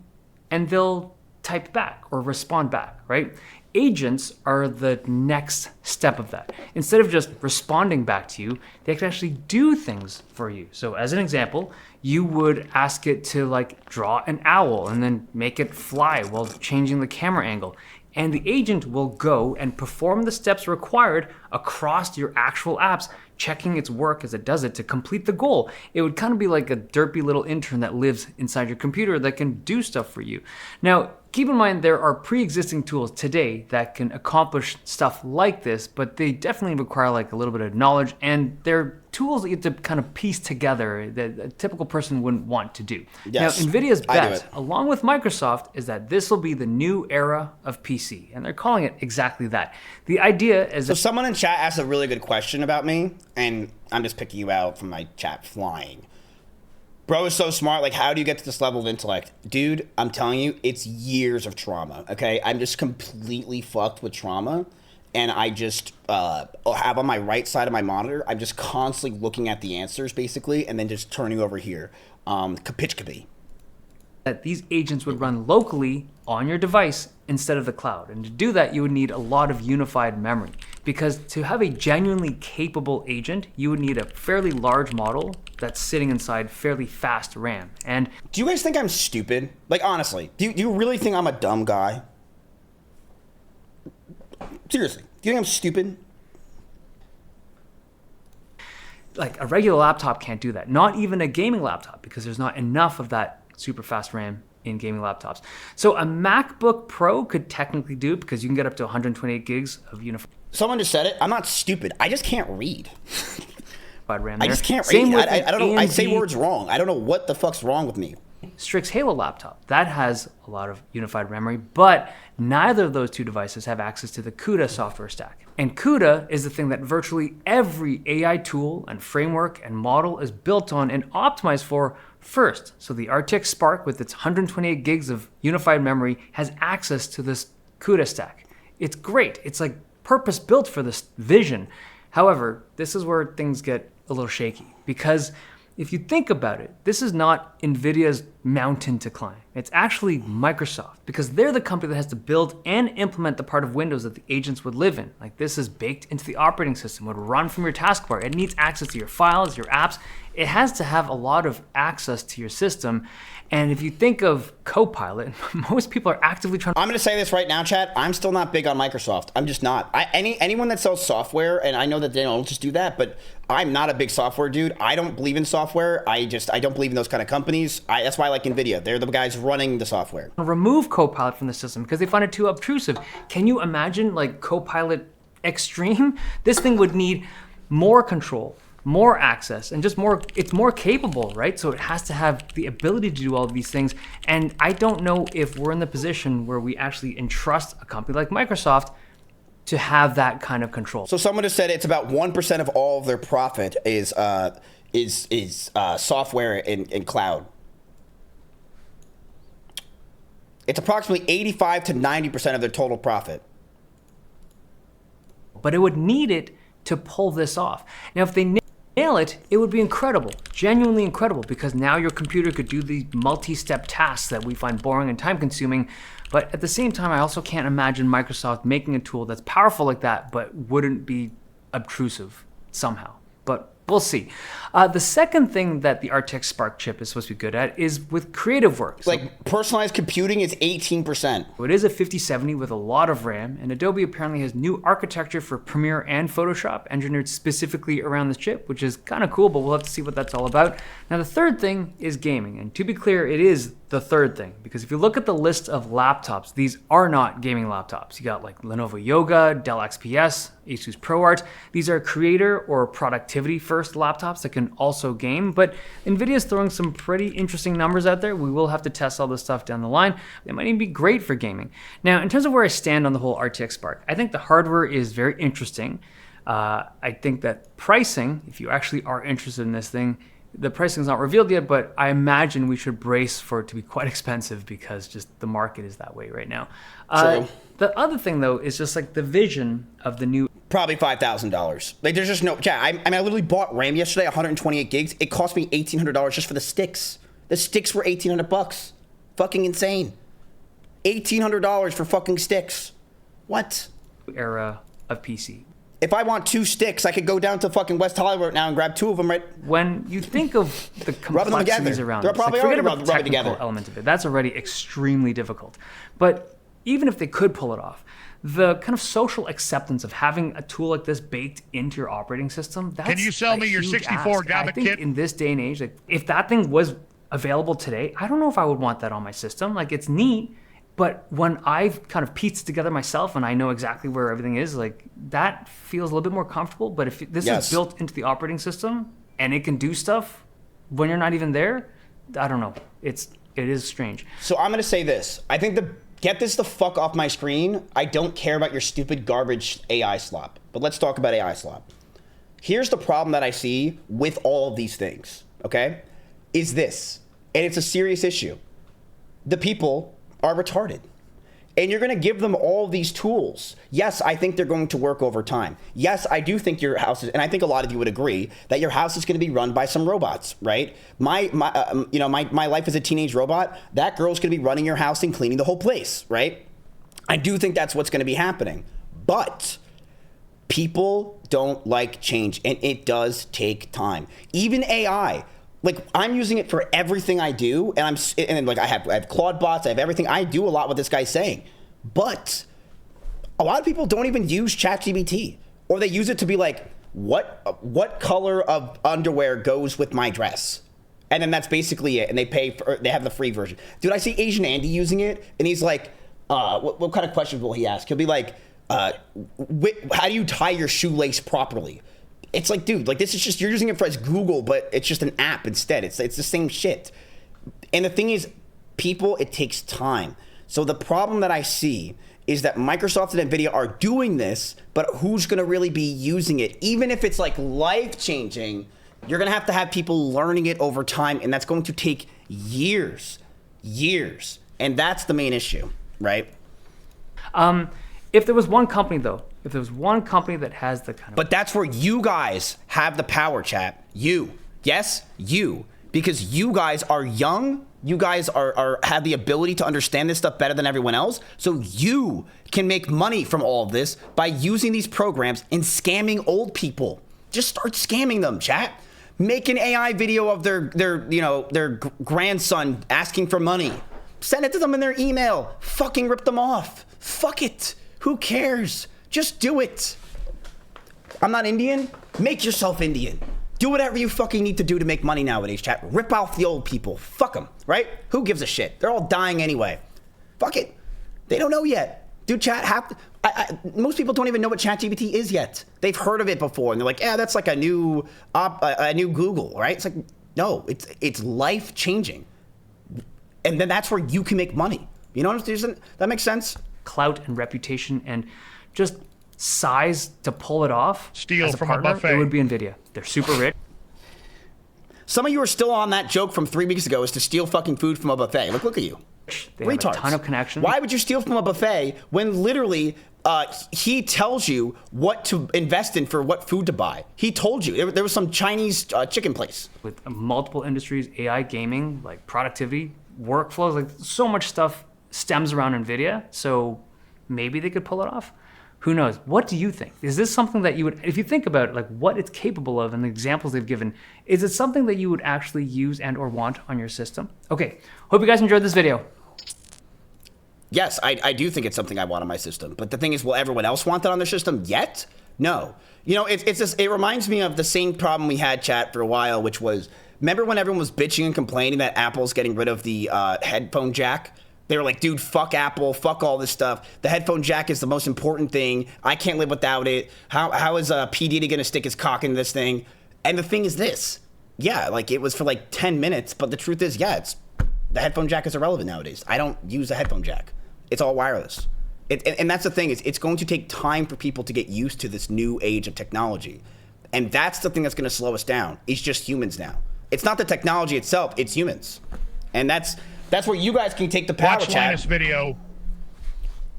and they'll type back or respond back, right? Agents are the next step of that. Instead of just responding back to you, they can actually do things for you. So as an example, you would ask it to like draw an owl and then make it fly while changing the camera angle. And the agent will go and perform the steps required across your actual apps, checking its work as it does it to complete the goal. It would kind of be like a derpy little intern that lives inside your computer that can do stuff for you. Now, keep in mind there are pre-existing tools today that can accomplish stuff like this, but they definitely require like a little bit of knowledge, and they're tools that you have to kind of piece together that a typical person wouldn't want to do. Yes, now, NVIDIA's bet, along with Microsoft, is that this will be the new era of PC, and they're calling it exactly that. The idea is So someone in chat asked a really good question about me, and I'm just picking you out from my chat flying. Bro is so smart, like how do you get to this level of intellect? Dude, I'm telling you, it's years of trauma, okay? I'm just completely fucked with trauma, and I just have on my right side of my monitor, I'm just constantly looking at the answers, basically, and then just turning over here. Kapitchkabi. That these agents would run locally on your device instead of the cloud. And to do that, you would need a lot of unified memory. Because to have a genuinely capable agent, you would need a fairly large model that's sitting inside fairly fast RAM. And do you guys think I'm stupid? Like, honestly, do you really think I'm a dumb guy? Seriously, do you think I'm stupid? Like, a regular laptop can't do that. Not even a gaming laptop, because there's not enough of that super fast RAM in gaming laptops. So a MacBook Pro could technically do it because you can get up to 128 gigs of unified. Someone just said it. I'm not stupid. I just can't read. RAM I just can't read. I don't know. I say words wrong. I don't know what the fuck's wrong with me. Strix Halo laptop. That has a lot of unified memory, but neither of those two devices have access to the CUDA software stack. And CUDA is the thing that virtually every AI tool and framework and model is built on and optimized for first. So the RTX Spark with its 128 gigs of unified memory has access to this CUDA stack. It's great. It's like purpose built for this vision. However, this is where things get a little shaky, because if you think about it, this is not NVIDIA's mountain to climb. It's actually Microsoft, because they're the company that has to build and implement the part of Windows that the agents would live in. Like, this is baked into the operating system, would run from your taskbar. It needs access to your files, your apps. It has to have a lot of access to your system. And if you think of Copilot, most people are actively trying to... I'm going to say this right now, chat. I'm still not big on Microsoft. I'm just not. Anyone that sells software, and I know that they don't just do that, but I'm not a big software dude. I don't believe in software. I don't believe in those kind of companies. That's why I like NVIDIA. They're the guys running the software. Remove Copilot from the system because they find it too obtrusive. Can you imagine like Copilot Extreme? This thing would need more control, more access, and just more, it's more capable, right? So it has to have the ability to do all of these things. And I don't know if we're in the position where we actually entrust a company like Microsoft to have that kind of control. So someone just said it's about 1% of all of their profit is software and cloud. It's approximately 85 to 90% of their total profit. But it would need it to pull this off. Now, if they nail it, it would be incredible, genuinely incredible, because now your computer could do these multi-step tasks that we find boring and time-consuming. But at the same time, I also can't imagine Microsoft making a tool that's powerful like that, but wouldn't be obtrusive somehow. But we'll see. The second thing that the RTX Spark chip is supposed to be good at is with creative work. So Like personalized computing is 18%. it is a 5070 with a lot of RAM, and Adobe apparently has new architecture for Premiere and Photoshop engineered specifically around this chip, which is kind of cool, but we'll have to see what that's all about. Now, the third thing is gaming, and to be clear, it is the third thing, because if you look at the list of laptops, these are not gaming laptops. You got like Lenovo Yoga, Dell XPS, Asus ProArt. These are creator or productivity first laptops that can also game, but NVIDIA's throwing some pretty interesting numbers out there. We will have to test all this stuff down the line. They might even be great for gaming. Now, in terms of where I stand on the whole RTX Spark, I think the hardware is very interesting. I think that pricing, if you actually are interested in this thing, the pricing is not revealed yet, but I imagine we should brace for it to be quite expensive because just the market is that way right now. True. The other thing, though, is just like the vision of the new... Probably $5,000. Like, there's just no... Yeah, I mean, I literally bought RAM yesterday, 128 gigs. It cost me $1,800 just for the sticks. The sticks were $1,800. Fucking insane. $1,800 for fucking sticks. What? Era of PC. If I want 2 sticks, I could go down to fucking West Hollywood now and grab 2 of them, right? When you think of the Rubbing them complexities together. around They're this, probably like, already forget about the rubbing technical together. element of it. That's already extremely difficult. But even if they could pull it off, the kind of social acceptance of having a tool like this baked into your operating system, that's Can you sell me your huge 64 ask. I gigabit think kit? in this day and age, like, if that thing was available today, I don't know if I would want that on my system. Like, it's neat, but when I've kind of pieced together myself and I know exactly where everything is, like, that feels a little bit more comfortable. But if this Yes. is built into the operating system and it can do stuff when you're not even there, I don't know. It is strange. So I'm going to say this. I think get this the fuck off my screen. I don't care about your stupid garbage AI slop. But let's talk about AI slop. Here's the problem that I see with all of these things, okay? Is this, and it's a serious issue. The people are retarded. And you're going to give them all these tools. Yes, I think they're going to work over time. Yes, I do think your house is, and I think a lot of you would agree, that your house is going to be run by some robots, right? My life as a teenage robot, that girl's going to be running your house and cleaning the whole place, right? I do think that's what's going to be happening. But people don't like change, and it does take time. Even AI. Like, I'm using it for everything I do, and I have Claude bots, I have everything. I do a lot what this guy's saying. But a lot of people don't even use ChatGPT, or they use it to be like, what color of underwear goes with my dress? And then that's basically it, and they have the free version. Dude, I see Asian Andy using it, and he's like, what kind of questions will he ask? He'll be like, how do you tie your shoelace properly? It's like, dude, like, this is just, you're using it as Google, but it's just an app instead. It's the same shit. And the thing is, people, it takes time. So the problem that I see is that Microsoft and NVIDIA are doing this, but who's going to really be using it? Even if it's like life-changing, you're going to have people learning it over time, and that's going to take years. And that's the main issue, right? If there was one company, though, that has the kind of... But that's where you guys have the power, chat. You. Yes, you. Because you guys are young. You guys have the ability to understand this stuff better than everyone else. So you can make money from all of this by using these programs and scamming old people. Just start scamming them, chat. Make an AI video of their grandson asking for money. Send it to them in their email. Fucking rip them off. Fuck it. Who cares? Just do it. I'm not Indian. Make yourself Indian. Do whatever you fucking need to do to make money nowadays, chat. Rip off the old people. Fuck them, right? Who gives a shit? They're all dying anyway. Fuck it. They don't know yet. Dude, chat, most people don't even know what ChatGPT is yet. They've heard of it before, and they're like, yeah, that's like a new Google, right? It's like, no, it's life-changing. And then that's where you can make money. You know what I'm saying? That makes sense? Clout and reputation and just size to pull it off. Steal as a from partner, a buffet. It would be NVIDIA. They're super rich. Some of you are still on that joke from 3 weeks ago, is to steal fucking food from a buffet. Look at you. They have Retards. a ton of connections. Why would you steal from a buffet when literally he tells you what to invest in for what food to buy? He told you. There was some Chinese chicken place. With multiple industries, AI, gaming, like productivity, workflows, like so much stuff stems around NVIDIA. So maybe they could pull it off. Who knows? What do you think? Is this something that you would, if you think about it, like what it's capable of and the examples they've given, is it something that you would actually use and or want on your system? Okay, hope you guys enjoyed this video. Yes, I do think it's something I want on my system. But the thing is, will everyone else want that on their system yet? No. You know, it's just, it reminds me of the same problem we had, chat, for a while, which was, remember when everyone was bitching and complaining that Apple's getting rid of the headphone jack? They were like, dude, fuck Apple, fuck all this stuff. The headphone jack is the most important thing. I can't live without it. How is P. Diddy gonna stick his cock into this thing? And the thing is this. Yeah, like it was for like 10 minutes, but the truth is, yeah, the headphone jack is irrelevant nowadays. I don't use a headphone jack. It's all wireless. And that's the thing, is it's going to take time for people to get used to this new age of technology. And that's the thing that's gonna slow us down. It's just humans now. It's not the technology itself, it's humans. And that's where you guys can take the power, Watch chat. Linus' video.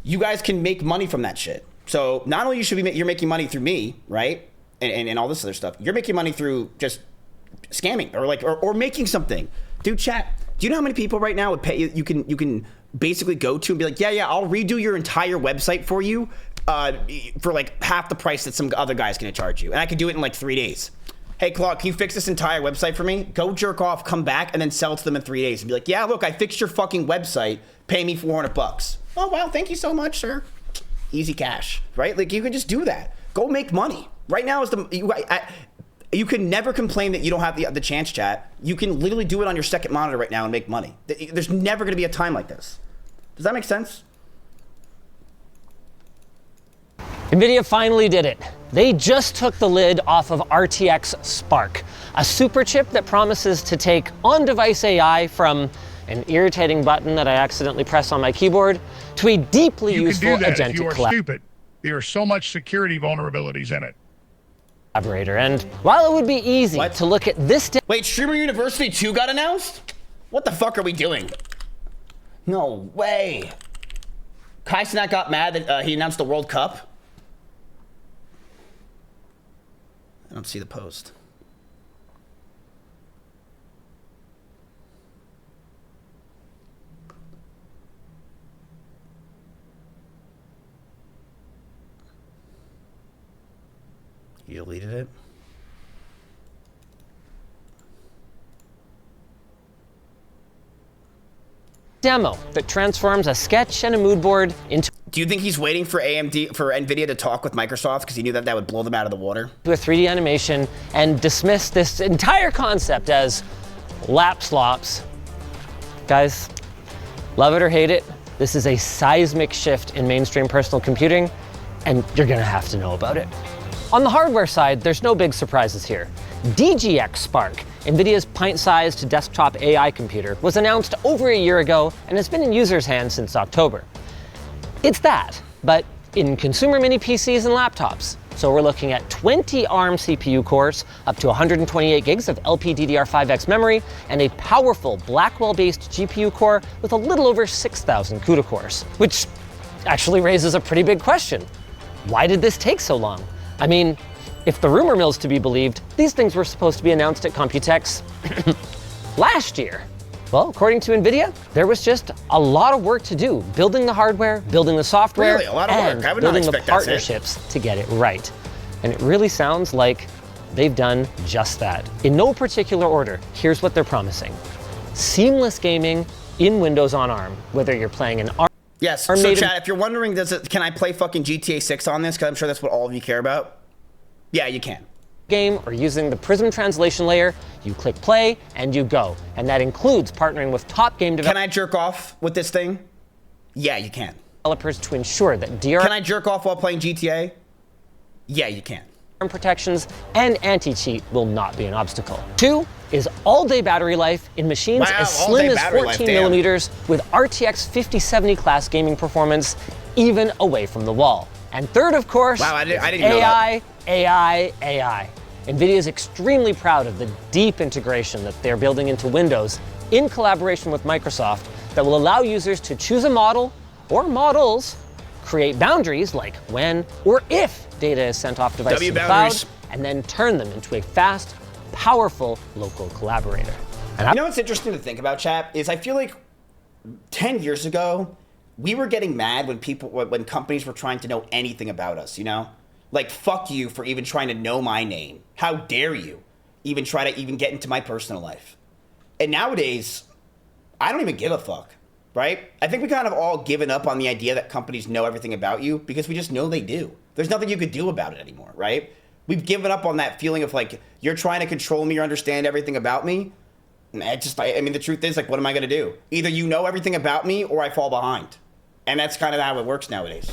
You guys can make money from that shit. So not only you're making money through me, right? And all this other stuff. You're making money through just scamming or making something. Dude, chat, do you know how many people right now would pay you can basically go to and be like, yeah, I'll redo your entire website for you for like half the price that some other guy's gonna charge you. And I can do it in like 3 days. Hey, Claude, can you fix this entire website for me? Go jerk off, come back, and then sell it to them in 3 days. And be like, yeah, look, I fixed your fucking website. Pay me $400. Oh, wow, thank you so much, sir. Easy cash, right? Like, you can just do that. Go make money. Right now is you can never complain that you don't have the chance, chat. You can literally do it on your second monitor right now and make money. There's never going to be a time like this. Does that make sense? NVIDIA finally did it. They just took the lid off of RTX Spark, a super chip that promises to take on-device AI from an irritating button that I accidentally press on my keyboard to a deeply useful You can do that agentic if you are stupid. There are so much security vulnerabilities in it. collaborator. And while it would be easy to look at this... Wait, Streamer University 2 got announced? What the fuck are we doing? No way. Kai Cenat got mad that he announced the World Cup. I don't see the post. You deleted it? Demo that transforms a sketch and a mood board into... Do you think he's waiting for NVIDIA to talk with Microsoft because he knew that would blow them out of the water? ...to a 3D animation and dismiss this entire concept as lap slops. Guys, love it or hate it, this is a seismic shift in mainstream personal computing, and you're gonna have to know about it. On the hardware side, there's no big surprises here. DGX Spark, NVIDIA's pint-sized desktop AI computer, was announced over a year ago and has been in users' hands since October. It's that, but in consumer mini PCs and laptops. So we're looking at 20 ARM CPU cores, up to 128 gigs of LPDDR5X memory, and a powerful Blackwell-based GPU core with a little over 6,000 CUDA cores. Which actually raises a pretty big question. Why did this take so long? I mean, if the rumor mill's to be believed, these things were supposed to be announced at Computex last year. Well, according to NVIDIA, there was just a lot of work to do, building the hardware, building the software, really? A lot of and work. I would not building the expect that's it. partnerships to get it right. And it really sounds like they've done just that. In no particular order, here's what they're promising. Seamless gaming in Windows on ARM, whether you're playing an ARM... Yes, so chat, if you're wondering, can I play fucking GTA 6 on this? Because I'm sure that's what all of you care about. Yeah, you can. Game or using the Prism translation layer, you click play and you go. And that includes partnering with top game developers. Can I jerk off with this thing? Yeah, you can. Developers to ensure that DRM... Can I jerk off while playing GTA? Yeah, you can. Protections and anti-cheat will not be an obstacle. 2 is all-day battery life in machines as slim as 14 millimeters with RTX 5070 class gaming performance, even away from the wall. And third, of course, I didn't know that. AI. NVIDIA is extremely proud of the deep integration that they're building into Windows in collaboration with Microsoft that will allow users to choose a model or models, create boundaries like when or if data is sent off device to the cloud, and then turn them into a fast, powerful local collaborator. And you know what's interesting to think about, chat, is I feel like 10 years ago, we were getting mad when companies were trying to know anything about us, you know? Like, fuck you for even trying to know my name. How dare you even try to even get into my personal life? And nowadays, I don't even give a fuck, right? I think we kind of all given up on the idea that companies know everything about you because we just know they do. There's nothing you could do about it anymore, right? We've given up on that feeling of like, you're trying to control me or understand everything about me. And I mean, the truth is, like, what am I going to do? Either you know everything about me or I fall behind. And that's kind of how it works nowadays.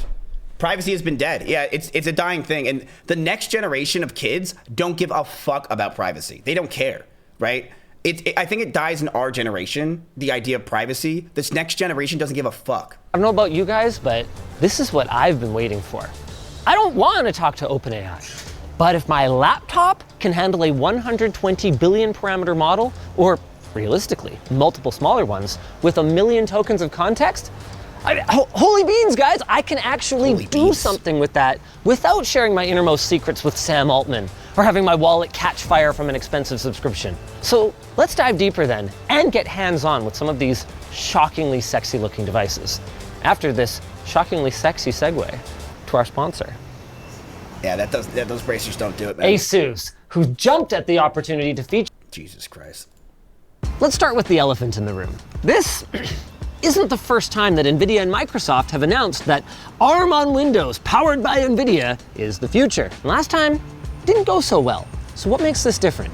Privacy has been dead. Yeah, it's a dying thing. And the next generation of kids don't give a fuck about privacy. They don't care, right? I think it dies in our generation, the idea of privacy. This next generation doesn't give a fuck. I don't know about you guys, but this is what I've been waiting for. I don't want to talk to OpenAI, but if my laptop can handle a 120 billion parameter model, or realistically, multiple smaller ones, with 1 million tokens of context, holy beans, guys, I can actually do something with that without sharing my innermost secrets with Sam Altman or having my wallet catch fire from an expensive subscription. So let's dive deeper then and get hands-on with some of these shockingly sexy looking devices. After this shockingly sexy segue to our sponsor. Yeah, those bracers don't do it, man. ASUS, who jumped at the opportunity to feature. Jesus Christ. Let's start with the elephant in the room. This isn't the first time that NVIDIA and Microsoft have announced that ARM on Windows powered by NVIDIA is the future. And last time, it didn't go so well. So what makes this different?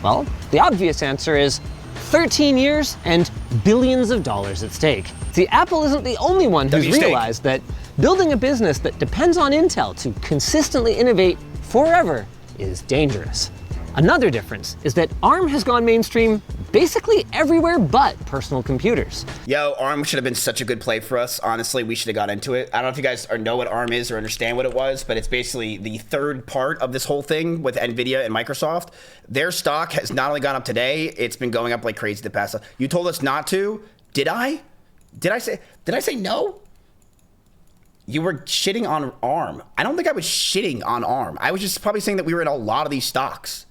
Well, the obvious answer is 13 years and billions of dollars at stake. See, Apple isn't the only one who's realized that building a business that depends on Intel to consistently innovate forever is dangerous. Another difference is that ARM has gone mainstream basically everywhere but personal computers. Yo, ARM should have been such a good play for us. Honestly, we should have got into it. I don't know if you guys know what ARM is or understand what it was, but it's basically the third part of this whole thing with NVIDIA and Microsoft. Their stock has not only gone up today, it's been going up like crazy the past. You told us not to. Did I? Did I say no? You were shitting on ARM. I don't think I was shitting on ARM. I was just probably saying that we were in a lot of these stocks.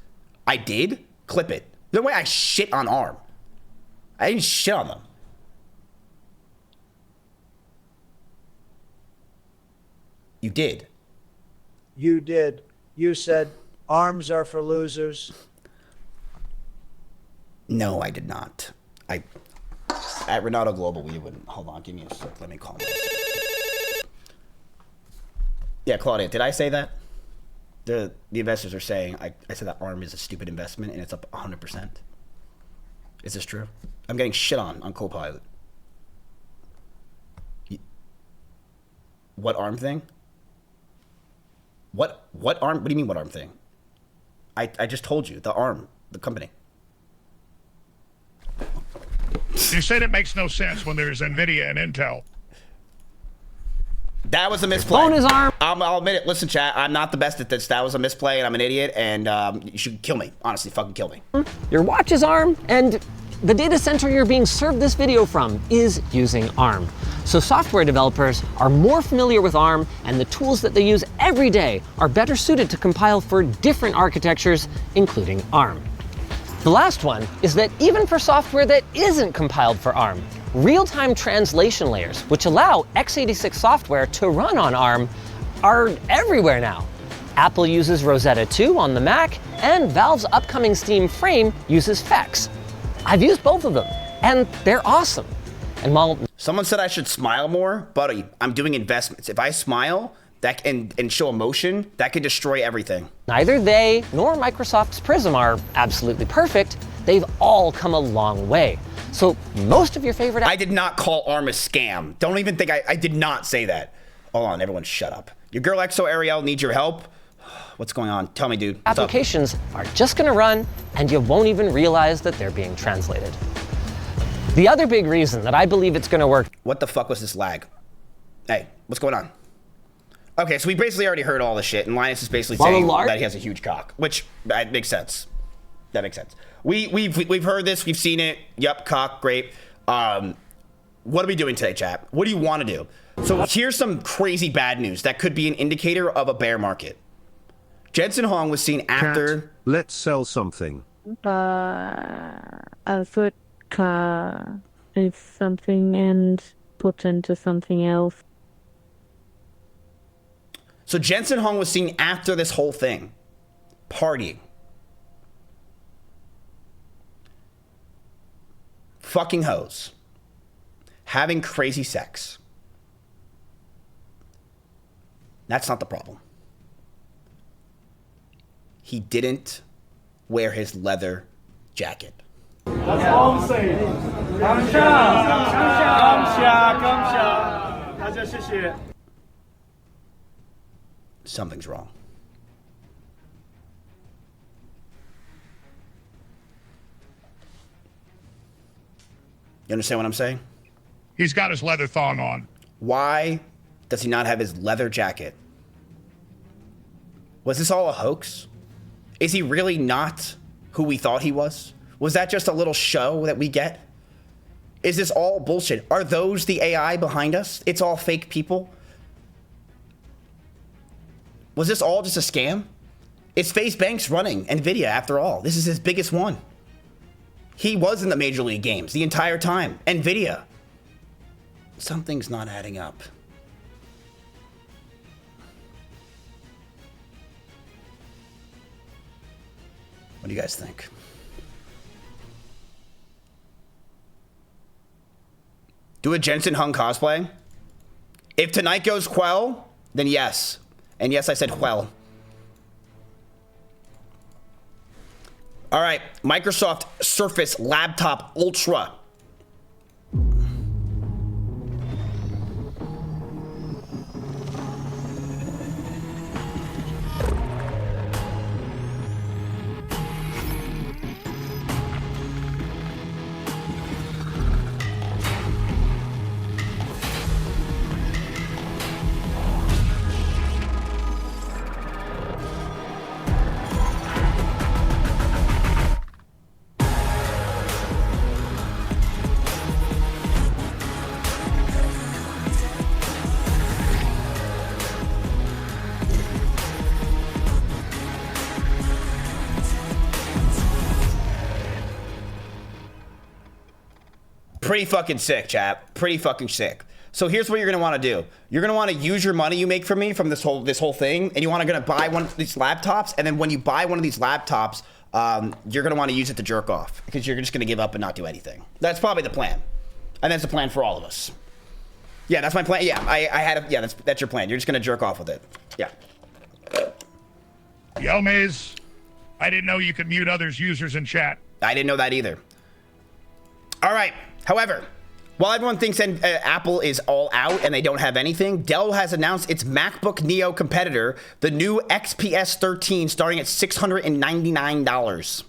I did? Clip it. No way I shit on ARM. I didn't shit on them. You did. You did. You said arms are for losers. No, I did not. At Renato Global, we wouldn't. Hold on, give me a sec. Let me call him. Yeah, Claudia, did I say that? The investors are saying I said that ARM is a stupid investment and it's up 100%. Is this true? I'm getting shit on Copilot. What ARM thing? What ARM? What do you mean what ARM thing? I just told you, the ARM, the company. You said it makes no sense when there's NVIDIA and Intel. That was a misplay. Phone is ARM. I'll admit it. Listen, chat, I'm not the best at this. That was a misplay, and I'm an idiot, and you should kill me. Honestly, fucking kill me. Your watch is ARM, and the data center you're being served this video from is using ARM. So software developers are more familiar with ARM, and the tools that they use every day are better suited to compile for different architectures, including ARM. The last one is that even for software that isn't compiled for ARM, real-time translation layers, which allow x86 software to run on ARM, are everywhere now. Apple uses Rosetta 2 on the Mac, and Valve's upcoming Steam Frame uses FEX. I've used both of them, and they're awesome. And while someone said I should smile more, buddy, I'm doing investments. If I smile that and show emotion, that could destroy everything. Neither they nor Microsoft's Prism are absolutely perfect, they've all come a long way. So most of your favorite... I did not call ARM a scam. Don't even think I did not say that. Hold on, everyone shut up. Your girl Exo Ariel needs your help. What's going on? Tell me, dude. Applications are just gonna run and you won't even realize that they're being translated. The other big reason that I believe it's gonna work... What the fuck was this lag? Hey, what's going on? Okay, so we basically already heard all the shit, and Linus is basically saying that he has a huge cock, which makes sense. That makes sense. We've heard this, we've seen it. Yep, cock, great. What are we doing today, chat? What do you want to do? So here's some crazy bad news that could be an indicator of a bear market. Jensen Huang was seen after... Cat, let's sell something. A food car is something, and put into something else. So Jensen Hung was seen after this whole thing, partying, fucking hoes, having crazy sex. That's not the problem. He didn't wear his leather jacket. That's all I'm saying. 감사. 大家谢谢. Something's wrong. You understand what I'm saying? He's got his leather thong on. Why does he not have his leather jacket? Was this all a hoax? Is he really not who we thought he was? Was that just a little show that we get? Is this all bullshit? Are those the AI behind us? It's all fake people? Was this all just a scam? It's FaZe Banks running NVIDIA after all. This is his biggest one. He was in the Major League games the entire time. NVIDIA. Something's not adding up. What do you guys think? Do a Jensen Hung cosplay? If tonight goes Quell, then yes. And yes, I said Quell. All right, Microsoft Surface Laptop Ultra. Pretty fucking sick, chat. Pretty fucking sick. So here's what you're gonna want to do. You're gonna want to use your money you make from me from this whole thing, and you want to gonna buy one of these laptops. And then when you buy one of these laptops, you're gonna want to use it to jerk off because you're just gonna give up and not do anything. That's probably the plan, and that's the plan for all of us. Yeah, that's my plan. Yeah, I had a, yeah. That's your plan. You're just gonna jerk off with it. Yeah. Yo, Miz, I didn't know you could mute others' users in chat. I didn't know that either. All right. However, while everyone thinks Apple is all out and they don't have anything, Dell has announced its MacBook Neo competitor, the new XPS 13, starting at $699.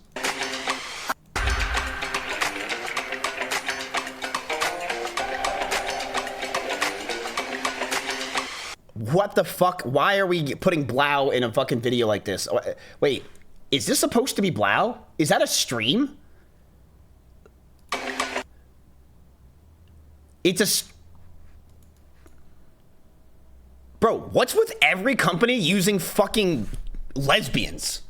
What the fuck? Why are we putting Blau in a fucking video like this? Wait, is this supposed to be Blau? Is that a stream? It's a... Bro, what's with every company using fucking lesbians?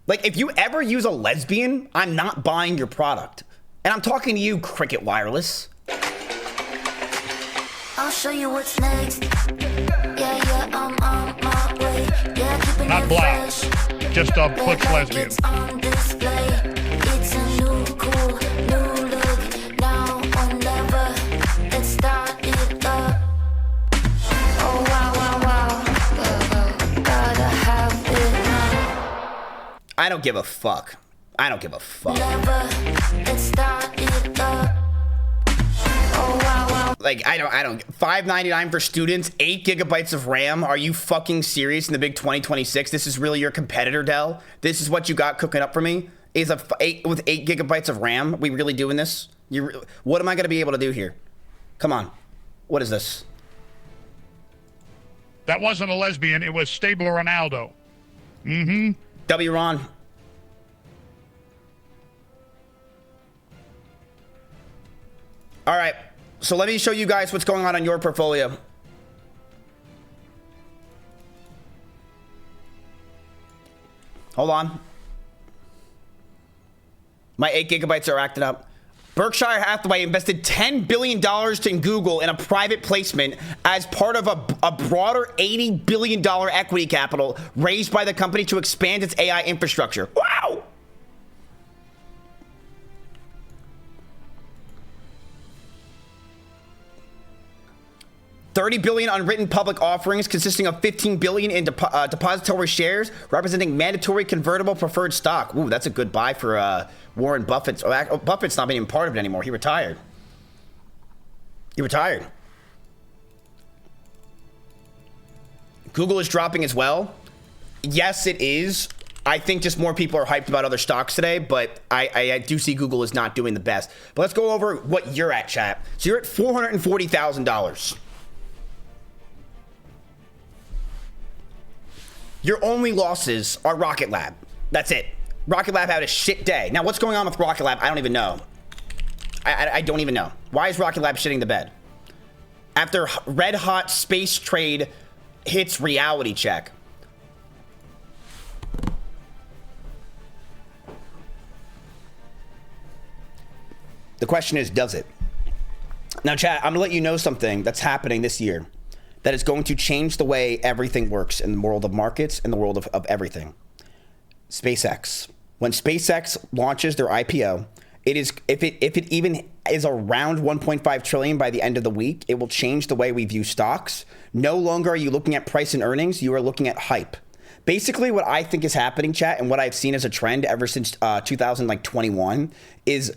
Like, if you ever use a lesbian, I'm not buying your product. And I'm talking to you, Cricket Wireless. I'll show you what's next. Yeah, I'm on my way. Yeah, keeping Not it black, fresh. just a butch lesbian. It's on display. It's a new cool, new look. Now or never. Let's start it up. Oh wow, wow, wow. Gotta have it now. I don't give a fuck. I don't give a fuck. Never. Let's start it up. Oh wow, wow. Like, I don't, $599 for students, 8 gigabytes of RAM. Are you fucking serious in the big 2026? This is really your competitor, Dell? This is what you got cooking up for me? Is with 8 gigabytes of RAM? We really doing this? What am I gonna be able to do here? Come on. What is this? That wasn't a lesbian, it was Stabler Ronaldo. Mm-hmm. W. Ron. All right. So let me show you guys what's going on your portfolio. Hold on. My 8 gigabytes are acting up. Berkshire Hathaway invested $10 billion in Google in a private placement as part of a broader $80 billion equity capital raised by the company to expand its AI infrastructure. Wow! $30 billion unwritten public offerings consisting of $15 billion in depository shares representing mandatory convertible preferred stock. Ooh, that's a good buy for Warren Buffett. Buffett's not being part of it anymore. He retired. Google is dropping as well. Yes, it is. I think just more people are hyped about other stocks today, but I do see Google is not doing the best. But let's go over what you're at, chat. So you're at $440,000. Your only losses are Rocket Lab. That's it. Rocket Lab had a shit day. Now, what's going on with Rocket Lab? I don't even know. I don't even know. Why is Rocket Lab shitting the bed? After red hot space trade hits reality check. The question is, does it? Now, chat, I'm gonna let you know something that's happening this year that is going to change the way everything works in the world of markets and the world of everything. SpaceX. When SpaceX launches their IPO, it is if it even is around 1.5 trillion by the end of the week, it will change the way we view stocks. No longer are you looking at price and earnings, you are looking at hype. Basically, what I think is happening, chat, and what I've seen as a trend ever since 2021 is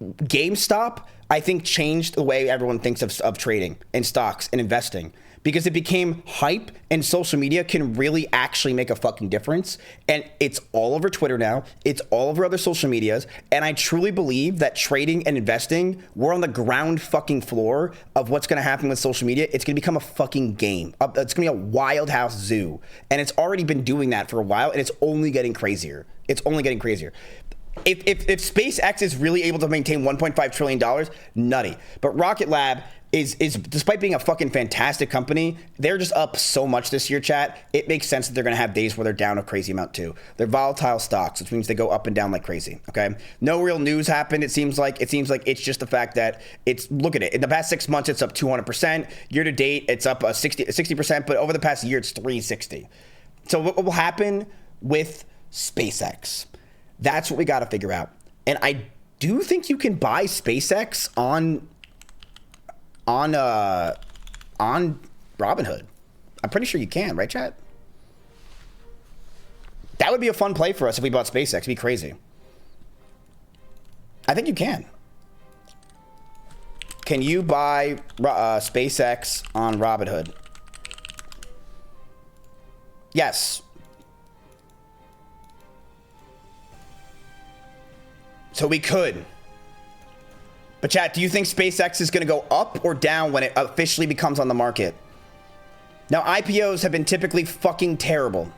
GameStop, I think, changed the way everyone thinks of trading and stocks and investing. Because it became hype, and social media can really actually make a fucking difference. And it's all over Twitter now. It's all over other social medias. And I truly believe that trading and investing, we're on the ground fucking floor of what's going to happen with social media. It's going to become a fucking game. It's going to be a wild house zoo. And it's already been doing that for a while, and it's only getting crazier. It's only getting crazier. If SpaceX is really able to maintain $1.5 trillion, nutty. But Rocket Lab is despite being a fucking fantastic company, they're just up so much this year, chat. It makes sense that they're going to have days where they're down a crazy amount too. They're volatile stocks, which means they go up and down like crazy, okay? No real news happened, it seems like. It's just the fact that look at it. In the past 6 months, it's up 200%. Year to date, it's up 60%, but over the past year, it's 360. So what will happen with SpaceX? That's what we got to figure out. And I do think you can buy SpaceX on Robinhood. I'm pretty sure you can, right, chat? That would be a fun play for us if we bought SpaceX. It'd be crazy. I think you can. Can you buy SpaceX on Robinhood? Yes. So we could. But chat, do you think SpaceX is going to go up or down when it officially becomes on the market? Now, IPOs have been typically fucking terrible.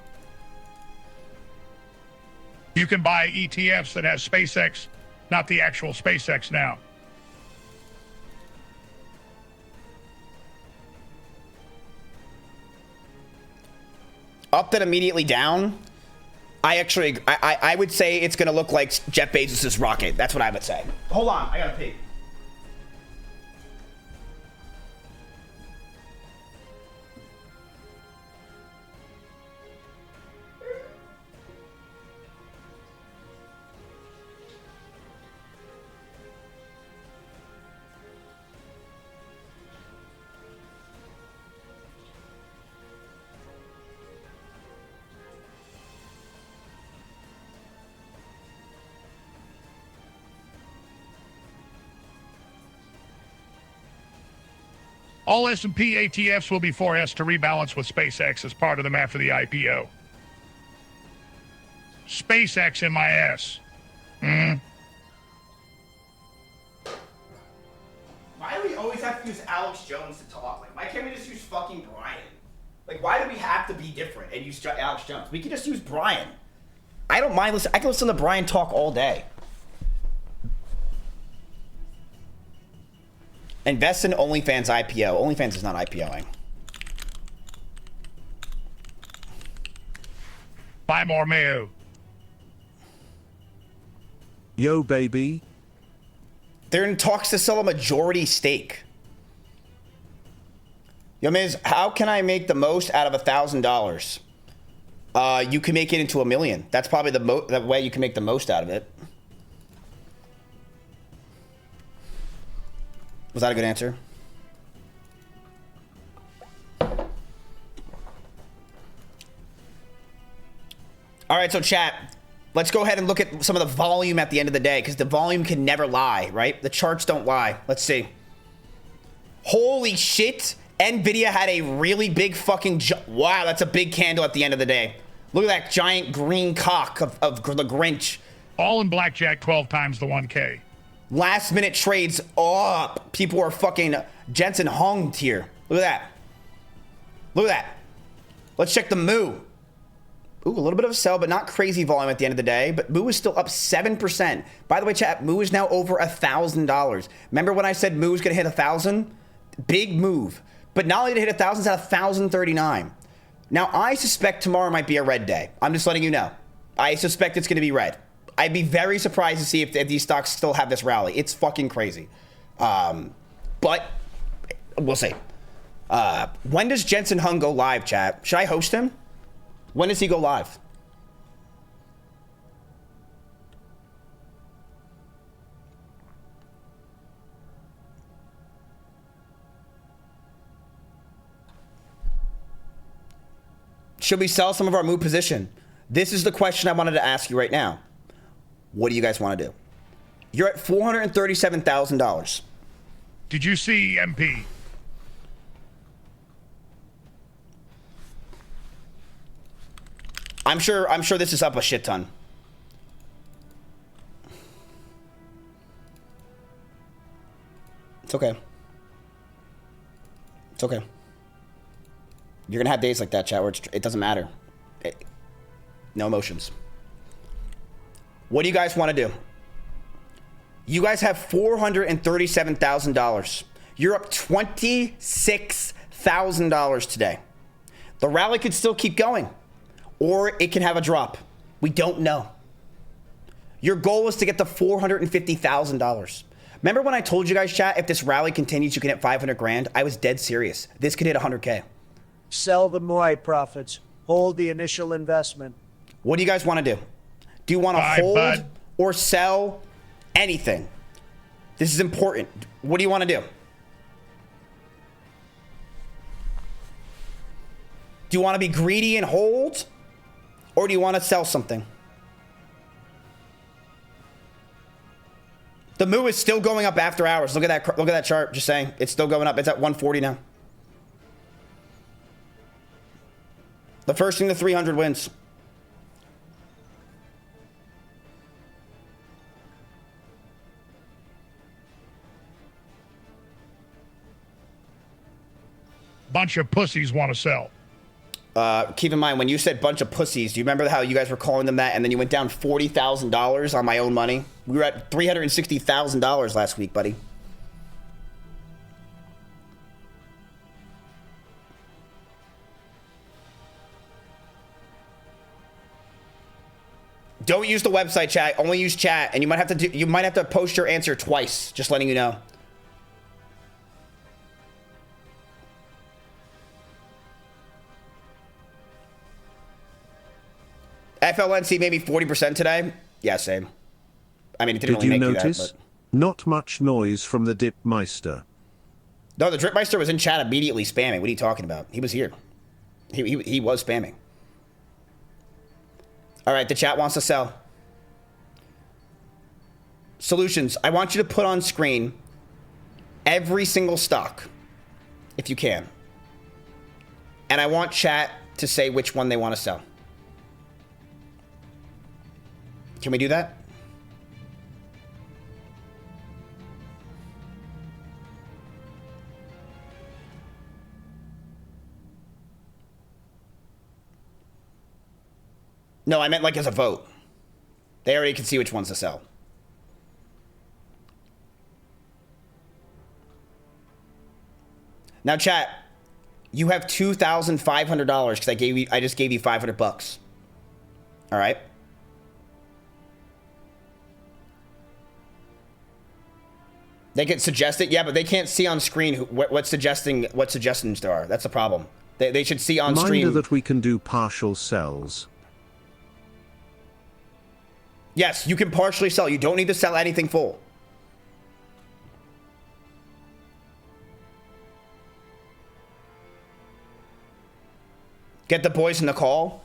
You can buy ETFs that have SpaceX, not the actual SpaceX now. Up then immediately down? I would say it's going to look like Jeff Bezos' rocket. That's what I would say. Hold on, I got to pee. All S&P ATFs will be forecast to rebalance with SpaceX as part of them after the IPO. SpaceX in my ass. Why do we always have to use Alex Jones to talk? Like, why can't we just use fucking Brian? Like, why do we have to be different and use Alex Jones? We can just use Brian. I don't mind listening. I can listen to Brian talk all day. Invest in OnlyFans IPO. OnlyFans is not IPOing. Buy more mayo. Yo, baby. They're in talks to sell a majority stake. Yo, Miz, how can I make the most out of $1,000? You can make it into $1 million. That's probably the way you can make the most out of it. Was that a good answer? All right, so chat, let's go ahead and look at some of the volume at the end of the day, because the volume can never lie, right? The charts don't lie. Let's see. Holy shit. NVIDIA had a really big fucking... Wow, that's a big candle at the end of the day. Look at that giant green cock of the Grinch. All in blackjack 12 times the 1K. Last minute trades up. People are fucking Jensen Hung here. Look at that. Look at that. Let's check the Moo. Ooh, a little bit of a sell, but not crazy volume at the end of the day. But Moo is still up 7%. By the way, chat, Moo is now over $1,000. Remember when I said Moo is going to hit 1,000? Big move. But not only did it hit 1,000, it's at 1,039. Now, I suspect tomorrow might be a red day. I'm just letting you know. I suspect it's going to be red. I'd be very surprised to see if these stocks still have this rally. It's fucking crazy. But we'll see. When does Jensen Hung go live, chat? Should I host him? When does he go live? Should we sell some of our Moo position? This is the question I wanted to ask you right now. What do you guys want to do? You're at $437,000. Did you see MP? I'm sure this is up a shit ton. It's okay. It's okay. You're gonna have days like that, chat, where it doesn't matter. No emotions. What do you guys want to do? You guys have $437,000. You're up $26,000 today. The rally could still keep going, or it can have a drop. We don't know. Your goal is to get to $450,000. Remember when I told you guys, chat, if this rally continues, you can hit 500 grand? I was dead serious. This could hit 100K. Sell the Moai profits. Hold the initial investment. What do you guys want to do? Do you want to hold or sell anything? This is important. What do you want to do? Do you want to be greedy and hold? Or do you want to sell something? The Moo is still going up after hours. Look at that chart. Just saying. It's still going up. It's at 140 now. The first thing to 300 wins. Bunch of pussies want to sell. Keep in mind, when you said bunch of pussies, do you remember how you guys were calling them that, and then you went down $40,000 on my own money? We were at $360,000 last week, buddy. Don't use the website, chat. Only use chat, and you might have to post your answer twice. Just letting you know. FLNC maybe 40% today. Yeah, same. I mean, it didn't really make you that, but... Not much noise from the Dipmeister. No, the Dripmeister was in chat immediately spamming. What are you talking about? He was here. He was spamming. All right, the chat wants to sell. Solutions. I want you to put on screen every single stock, if you can. And I want chat to say which one they want to sell. Can we do that? No, I meant like as a vote. They already can see which ones to sell. Now, chat, you have $2,500 because I just gave you $500. All right. They can suggest it, yeah, but they can't see on screen what suggestions there are. That's the problem. They should see on Reminder stream. that we can do partial sells. Yes, you can partially sell. You don't need to sell anything full. Get the boys in the call.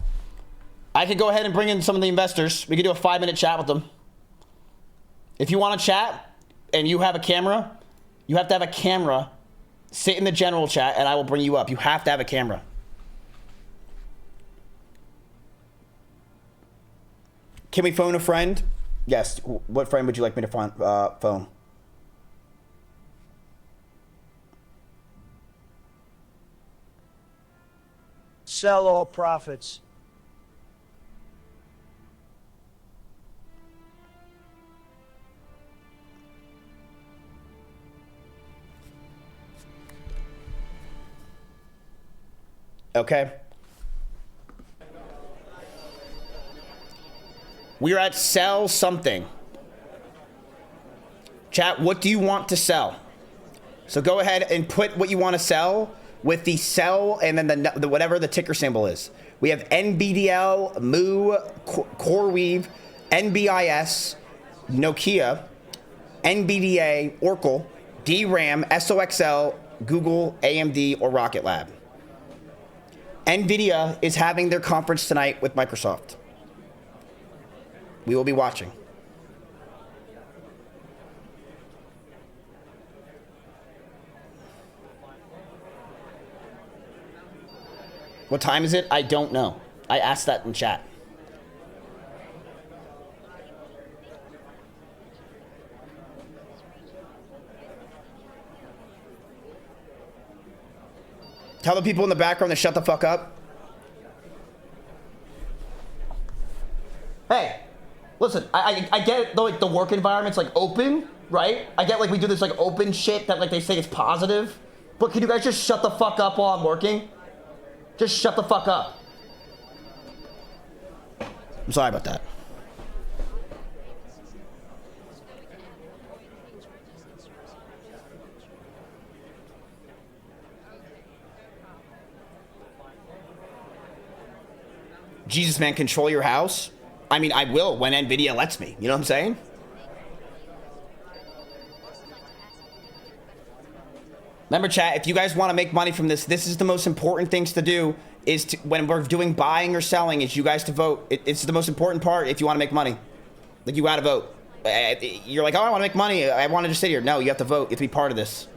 I could go ahead and bring in some of the investors. We could do a 5-minute chat with them. If you want to chat and you have a camera, you have to have a camera. Sit in the general chat and I will bring you up. You have to have a camera. Can we phone a friend? Yes. What friend would you like me to phone? Sell all profits. Okay. We're at sell something. Chat, what do you want to sell? So go ahead and put what you want to sell with the sell and then the whatever the ticker symbol is. We have NBDL, Moo, CoreWeave, NBIS, Nokia, NBDA, Oracle, DRAM, SOXL, Google, AMD, or Rocket Lab. NVIDIA is having their conference tonight with Microsoft. We will be watching. What time is it? I don't know. I asked that in chat. Tell the people in the background to shut the fuck up. Hey, listen, I get it, though, like the work environment's like open, right? I get like we do this like open shit that like they say is positive. But can you guys just shut the fuck up while I'm working? Just shut the fuck up. I'm sorry about that. Jesus, man, control your house? I mean, I will when NVIDIA lets me. You know what I'm saying? Remember, chat, if you guys want to make money from this, this is the most important things to do is to, when we're doing buying or selling, is you guys to vote. It's the most important part if you want to make money. Like, you got to vote. You're like, oh, I want to make money. I want to just sit here. No, you have to vote. You have to be part of this.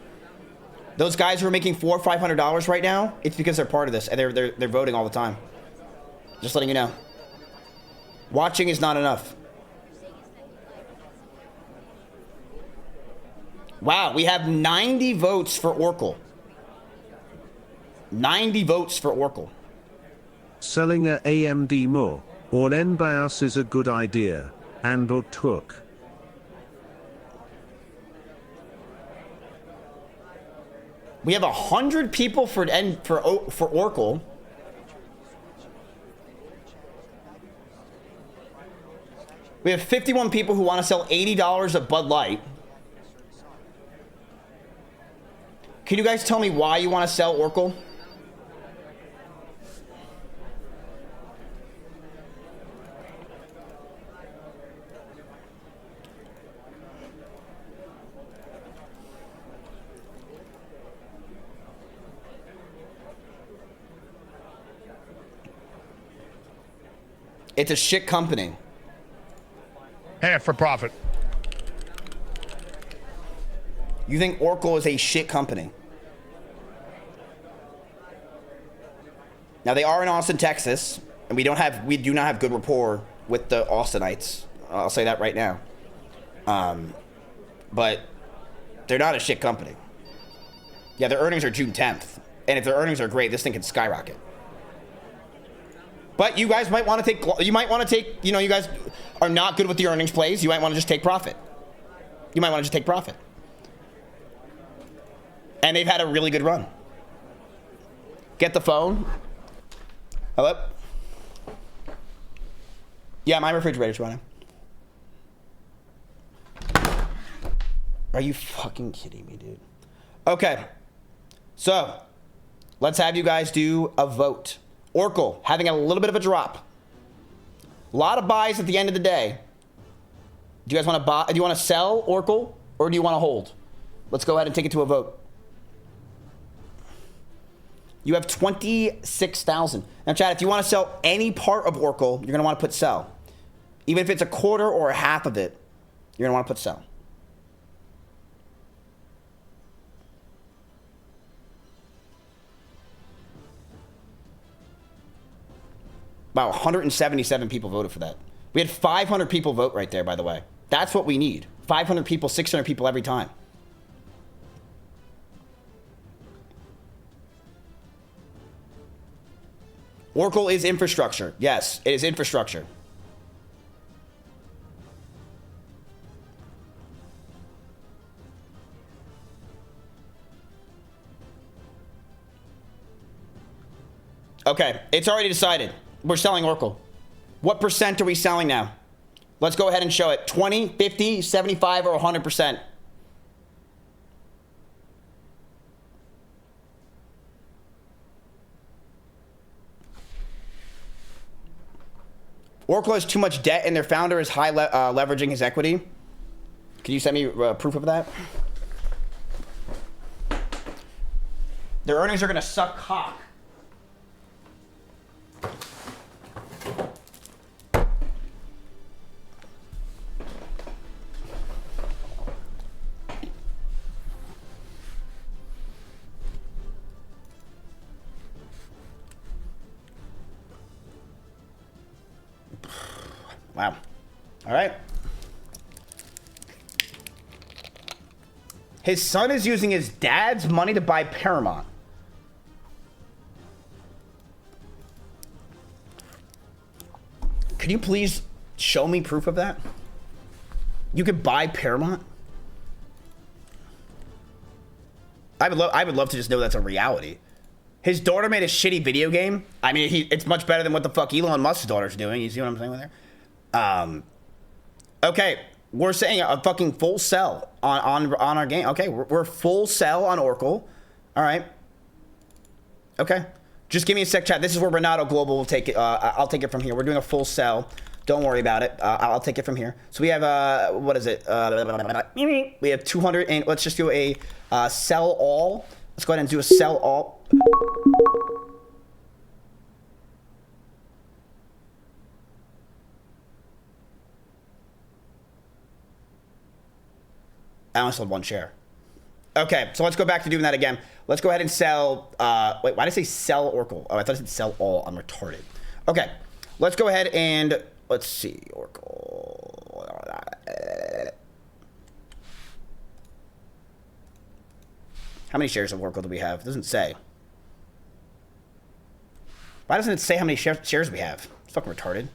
Those guys who are making $400 or $500 right now, it's because they're part of this, and they're voting all the time. Just letting you know. Watching is not enough. Wow, we have 90 votes for Oracle. 90 votes for Oracle. Selling a AMD more or NBIOS is a good idea, and or took. We have 100 people for Oracle. We have 51 people who want to sell $80 of Bud Light. Can you guys tell me why you want to sell Oracle? It's a shit company. Half for profit. You think Oracle is a shit company? Now they are in Austin, Texas, and we do not have good rapport with the Austinites. I'll say that right now. But they're not a shit company. Yeah, their earnings are June 10th, and if their earnings are great, this thing can skyrocket. But you guys might want to take. You might want to take. You know, you guys are not good with the earnings plays. You might want to just take profit. You might want to just take profit. And they've had a really good run. Get the phone. Hello? Yeah, my refrigerator's running. Are you fucking kidding me, dude? Okay. So, let's have you guys do a vote. Oracle, having a little bit of a drop. A lot of buys at the end of the day. Do you guys want to buy? Do you want to sell Oracle or do you want to hold? Let's go ahead and take it to a vote. You have 26,000. Now, Chad, if you want to sell any part of Oracle, you're going to want to put sell. Even if it's a quarter or a half of it, you're going to want to put sell. Wow, 177 people voted for that. We had 500 people vote right there, by the way. That's what we need. 500 people, 600 people every time. Oracle is infrastructure. Yes, it is infrastructure. Okay, it's already decided. We're selling Oracle. What percent are we selling now? Let's go ahead and show it. 20, 50, 75, or 100%. Oracle has too much debt and their founder is high leveraging his equity. Can you send me proof of that? Their earnings are going to suck cock. Wow. All right. His son is using his dad's money to buy Paramount. Could you please show me proof of that? You could buy Paramount? I would love to just know that's a reality. His daughter made a shitty video game. I mean, it's much better than what the fuck Elon Musk's daughter's doing. You see what I'm saying with there? Okay, we're saying a fucking full sell on our game. Okay, we're full sell on Oracle. All right. Okay, just give me a sec, chat. This is where Renato Global will take it. I'll take it from here. We're doing a full sell. Don't worry about it. I'll take it from here. So we have what is it? We have 200, and let's just do a sell all. Let's go ahead and do a sell all. I only sold one share. Okay, so let's go back to doing that again. Let's go ahead and sell, wait, why did I say sell Oracle? Oh, I thought it said sell all. I'm retarded. Okay, let's go ahead and, let's see, Oracle. How many shares of Oracle do we have? It doesn't say. Why doesn't it say how many shares we have? It's fucking retarded.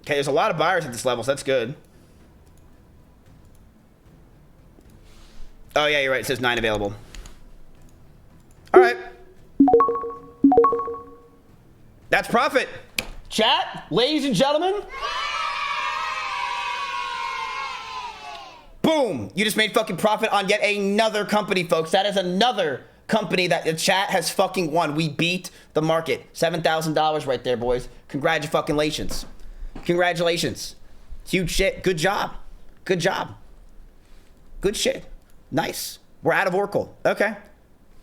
Okay, there's a lot of buyers at this level, so that's good. Oh, yeah, you're right. It says 9 available. All right. That's profit. Chat, ladies and gentlemen. Boom. You just made fucking profit on yet another company, folks. That is another company that the chat has fucking won. We beat the market. $7,000 right there, boys. Congratulations. Congratulations. Huge shit. Good job. Good job. Good shit. Nice. We're out of Oracle. Okay.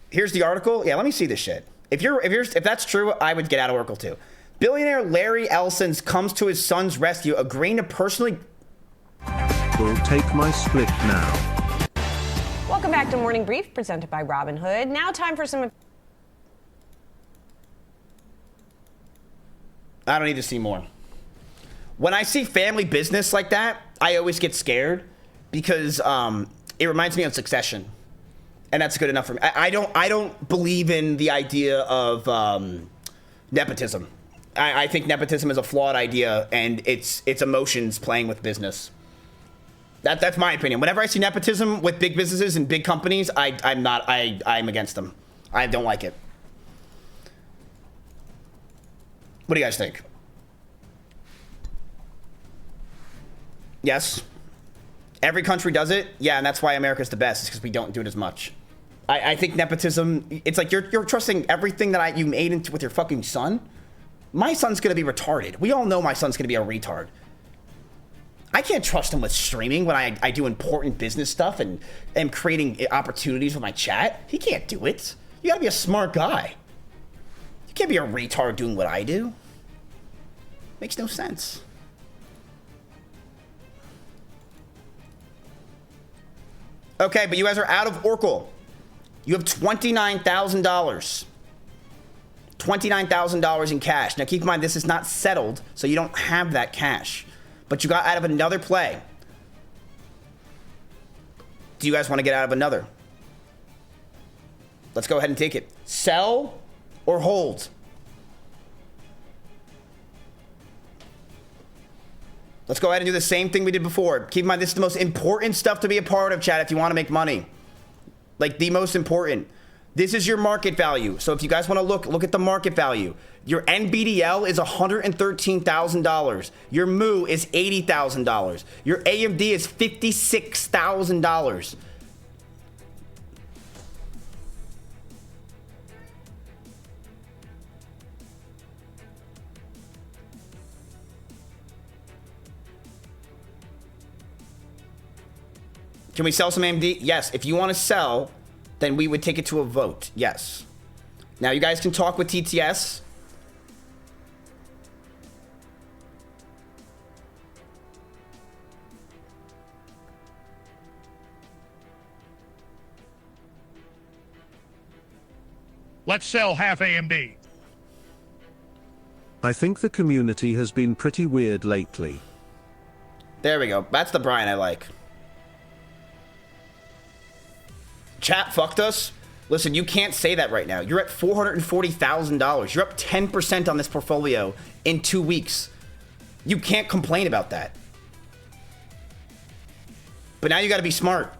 Here's the article. Yeah, let me see this shit. If that's true, I would get out of Oracle too. Billionaire Larry Ellison comes to his son's rescue, agreeing to personally... Will take my split now. Welcome back to Morning Brief, presented by Robinhood. Now time for some... I don't need to see more. When I see family business like that, I always get scared because it reminds me of Succession, and that's good enough for me. I don't believe in the idea of nepotism. I think nepotism is a flawed idea, and it's emotions playing with business. That's my opinion. Whenever I see nepotism with big businesses and big companies, I'm against them. I don't like it. What do you guys think? Yes. Every country does it. Yeah, and that's why America's the best, is because we don't do it as much. I think nepotism, it's like you're trusting everything that you made into with your fucking son. My son's gonna be retarded. We all know my son's gonna be a retard. I can't trust him with streaming when I do important business stuff and am creating opportunities with my chat. He can't do it. You gotta be a smart guy. You can't be a retard doing what I do. Makes no sense. Okay, but you guys are out of Oracle. You have $29,000. $29,000 in cash. Now keep in mind, this is not settled, so you don't have that cash. But you got out of another play. Do you guys want to get out of another? Let's go ahead and take it. Sell or hold? Let's go ahead and do the same thing we did before. Keep in mind, this is the most important stuff to be a part of, chat, if you want to make money. Like, the most important. This is your market value. So if you guys want to look at the market value. Your NBDL is $113,000. Your MU is $80,000. Your AMD is $56,000. Can we sell some AMD? Yes. If you want to sell, then we would take it to a vote. Yes. Now you guys can talk with TTS. Let's sell half AMD. I think the community has been pretty weird lately. There we go. That's the Brian I like. Chat fucked us. Listen, you can't say that right now. You're at $440,000. You're up 10% on this portfolio in 2 weeks. You can't complain about that. But now you got to be smart.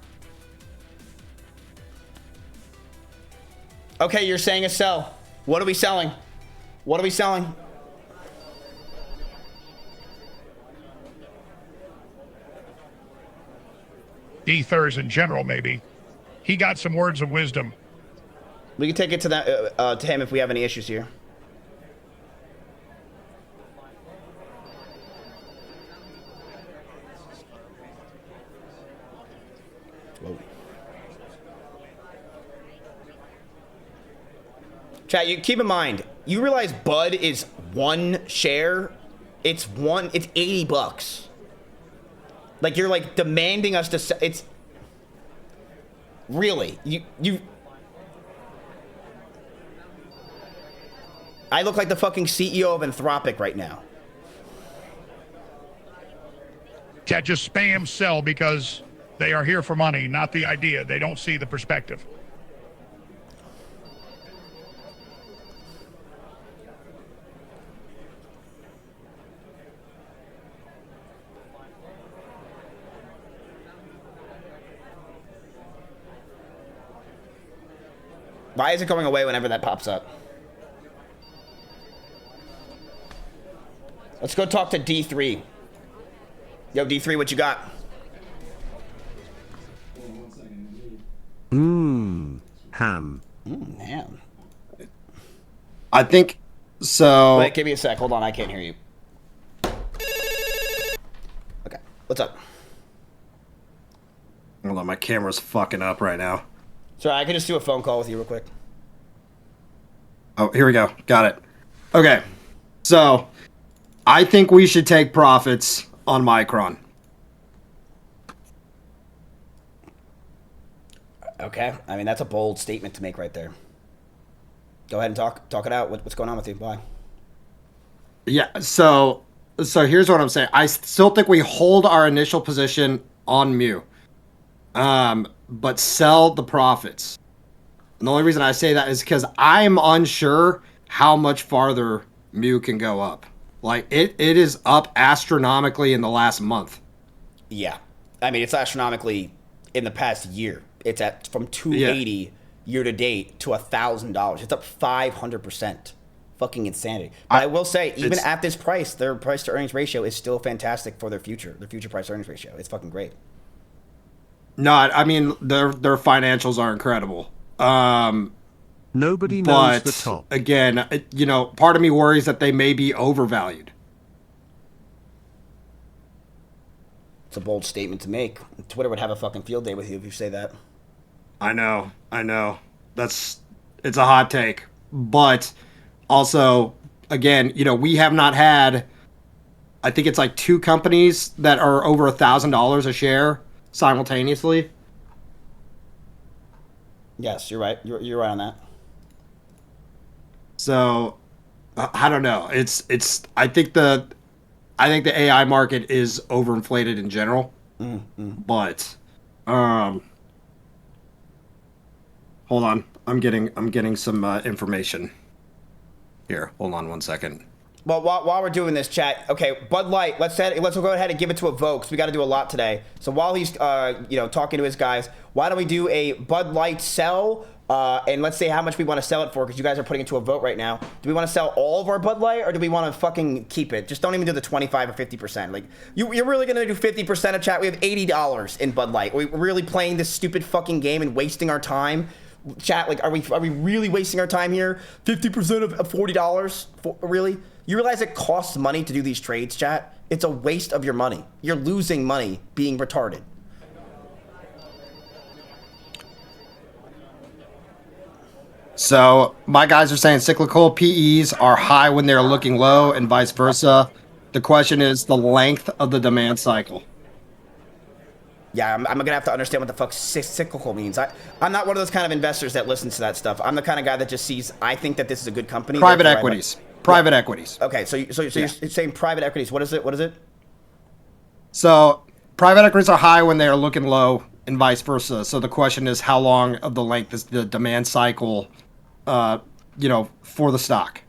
Okay, you're saying a sell. What are we selling? What are we selling? Ethers in general, maybe. He got some words of wisdom. We can take it to that to him if we have any issues here. Whoa. Chat, you keep in mind, you realize Bud is one share. It's 80 bucks. Like, you're like demanding us to sell. It's really you. I look like the fucking CEO of Anthropic right now. Chat, just spam sell because they are here for money, not the idea. They don't see the perspective. Why is it going away whenever that pops up? Let's go talk to D3. Yo, D3, what you got? Ham. Ham. I think so. Wait, give me a sec. Hold on, I can't hear you. Okay, what's up? Hold on, my camera's fucking up right now. Sorry, I can just do a phone call with you real quick. Oh, here we go. Got it. Okay. So, I think we should take profits on Micron. Okay. I mean, that's a bold statement to make right there. Go ahead and talk it out. What's going on with you? Why? Yeah, so here's what I'm saying. I still think we hold our initial position on Mu. But sell the profits. And the only reason I say that is because I'm unsure how much farther Mu can go up. Like, it is up astronomically in the last month. Yeah. I mean, it's astronomically in the past year. It's at from $280 year to date to $1,000. It's up 500%. fucking insanity. But I will say, even it's- at this price, their price to earnings ratio is still fantastic for their future price to earnings ratio. It's fucking great. No, I mean their financials are incredible. Nobody knows But the top. again, you know, part of me worries that they may be overvalued. It's a bold statement to make. Twitter would have a fucking field day with you if you say that. I know. It's a hot take. But also, again, you know, we have not had, I think it's like 2 companies that are over $1,000 a share simultaneously. Yes, you're right. You're right on that. So, I don't know. I think the AI market is overinflated in general. But, hold on. I'm getting some information here. Hold on one second. Well, while we're doing this, chat, okay, Bud Light. Let's go ahead and give it to a vote because we got to do a lot today. So while he's talking to his guys, why don't we do a Bud Light sell? And let's say how much we want to sell it for because you guys are putting it to a vote right now. Do we want to sell all of our Bud Light or do we want to fucking keep it? Just don't even do the 25 or 50%. Like you're really gonna do 50% of chat? We have $80 in Bud Light. We're really playing this stupid fucking game and wasting our time. Chat, like, are we really wasting our time here? 50% of $40? Really? You realize it costs money to do these trades, chat? It's a waste of your money. You're losing money being retarded. So my guys are saying cyclical PEs are high when they're looking low and vice versa. The question is the length of the demand cycle. Yeah, I'm gonna have to understand what the fuck cyclical means. I'm not one of those kind of investors that listens to that stuff. I'm the kind of guy that just sees, I think that this is a good company. Private equities. Private equities. Okay, so you're saying private equities. What is it? So private equities are high when they are looking low and vice versa. So the question is how long of the length is the demand cycle, for the stock?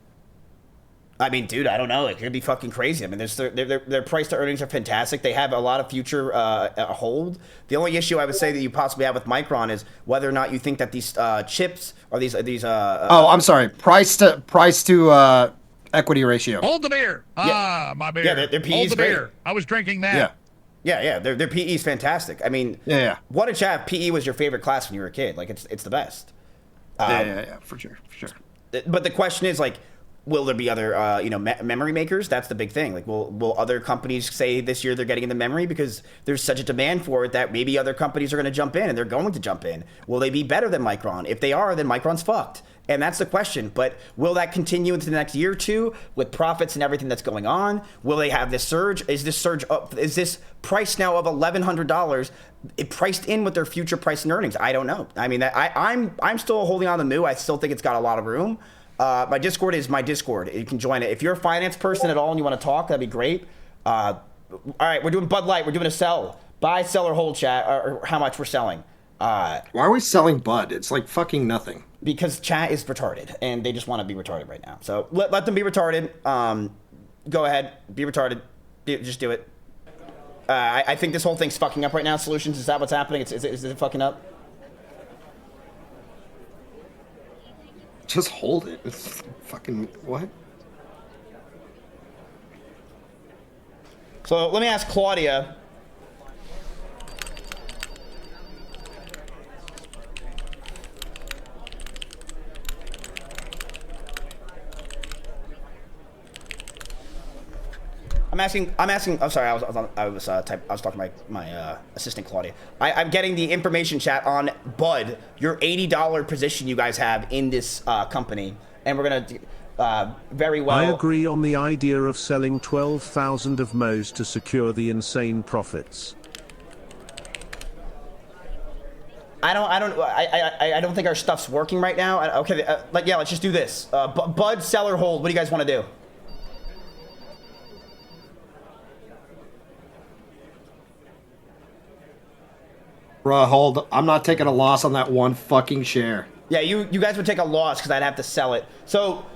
I mean, dude, I don't know. It could be fucking crazy. I mean, their price to earnings are fantastic. They have a lot of future hold. The only issue I would say that you possibly have with Micron is whether or not you think that these chips or these. I'm sorry. Price to equity ratio. Hold the beer. My beer. Yeah, their PE Hold is the great. beer. I was drinking that. Yeah. Their PE is fantastic. I mean, What did you have? PE was your favorite class when you were a kid. Like, it's the best. For sure. But the question is, like, will there be other, memory makers? That's the big thing. Like, will other companies say this year they're getting into memory because there's such a demand for it that maybe other companies are going to jump in and they're going to jump in? Will they be better than Micron? If they are, then Micron's fucked. And that's the question. But will that continue into the next year or two with profits and everything that's going on? Will they have this surge? Is this surge up? Is this price now of $1,100 priced in with their future price and earnings? I don't know. I mean, I'm still holding on to Moo. I still think it's got a lot of room. My Discord is my Discord. You can join it. If you're a finance person at all and you want to talk, that'd be great. All right, we're doing Bud Light. We're doing a sell. Buy, sell, or hold, chat, or how much we're selling. Why are we selling Bud? It's like fucking nothing. Because chat is retarded, and they just want to be retarded right now. So let them be retarded. Go ahead, be retarded. Just do it. I think this whole thing's fucking up right now. Solutions, is that what's happening? Is it fucking up? Just hold it. It's fucking what? So let me ask Claudia. I'm asking. I'm sorry. I was talking to my assistant Claudia. I'm getting the information chat on Bud, your $80 position you guys have in this company, and we're gonna very well. I agree on the idea of selling 12,000 of Mo's to secure the insane profits. I don't think our stuff's working right now. Okay, let's just do this. Bud, sell or hold. What do you guys want to do? Bruh, hold. I'm not taking a loss on that one fucking share. Yeah, you guys would take a loss because I'd have to sell it. So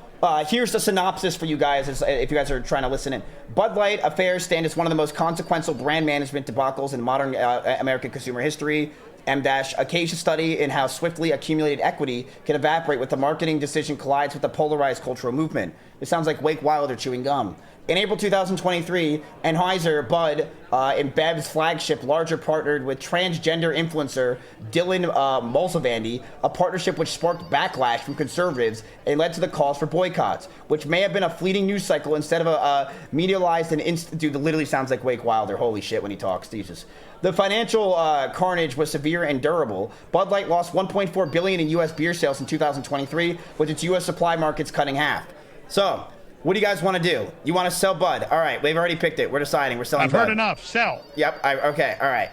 here's the synopsis for you guys if you guys are trying to listen in. Bud Light affairs stand as one of the most consequential brand management debacles in modern American consumer history. A case study in how swiftly accumulated equity can evaporate with the marketing decision collides with the polarized cultural movement. It sounds like Wake Wilder chewing gum. In April 2023, Anheuser-Busch and Bev's flagship larger partnered with transgender influencer Dylan Mulvaney, a partnership which sparked backlash from conservatives and led to the calls for boycotts, which may have been a fleeting news cycle instead of a medialized and dude, that literally sounds like Wake Wilder. Holy shit when he talks, Jesus. The financial carnage was severe and durable. Bud Light lost $1.4 billion in U.S. beer sales in 2023, with its U.S. supply markets cutting half. So, what do you guys want to do? You want to sell Bud? All right, we've already picked it. We're deciding. We're selling I've Bud. heard enough. Sell. Yep. Okay. All right.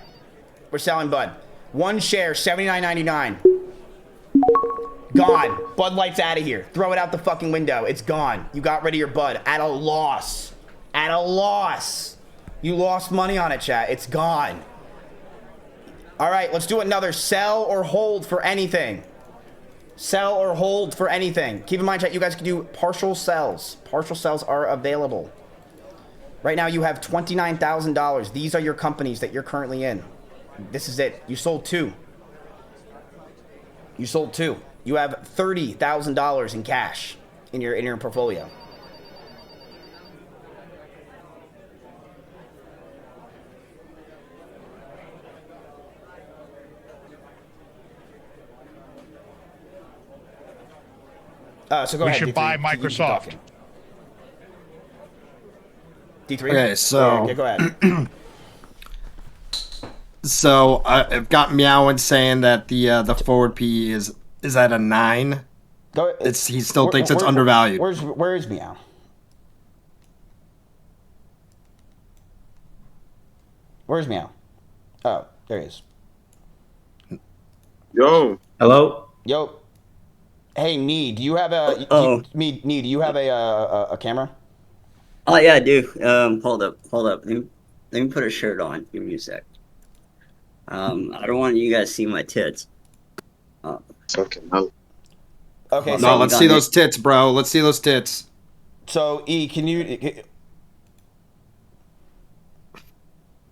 We're selling Bud. One share, $79.99. Gone. Bud Light's out of here. Throw it out the fucking window. It's gone. You got rid of your Bud at a loss. At a loss. You lost money on it, chat. It's gone. All right, let's do another sell or hold for anything. Sell or hold for anything. Keep in mind, chat, you guys can do partial sells. Partial sells are available. Right now, you have $29,000. These are your companies that you're currently in. This is it. You sold 2. You sold 2. You have $30,000 in cash in your portfolio. So go we ahead. should D3. buy Microsoft. D3? Okay, so Yeah, go ahead. So I've got Meowin saying that the forward PE is at a 9. He still thinks it's undervalued. Where is Meow? Where's Meow? Oh, there he is. Yo. Hello. Yo. Hey, Nee, do you have a? Nee, do you have a camera? Oh yeah, I do. Hold up. Let me put a shirt on. Give me a sec. I don't want you guys to see my tits. It's okay. No. Okay. No, let's see those tits, bro. Let's see those tits. So, E, can you?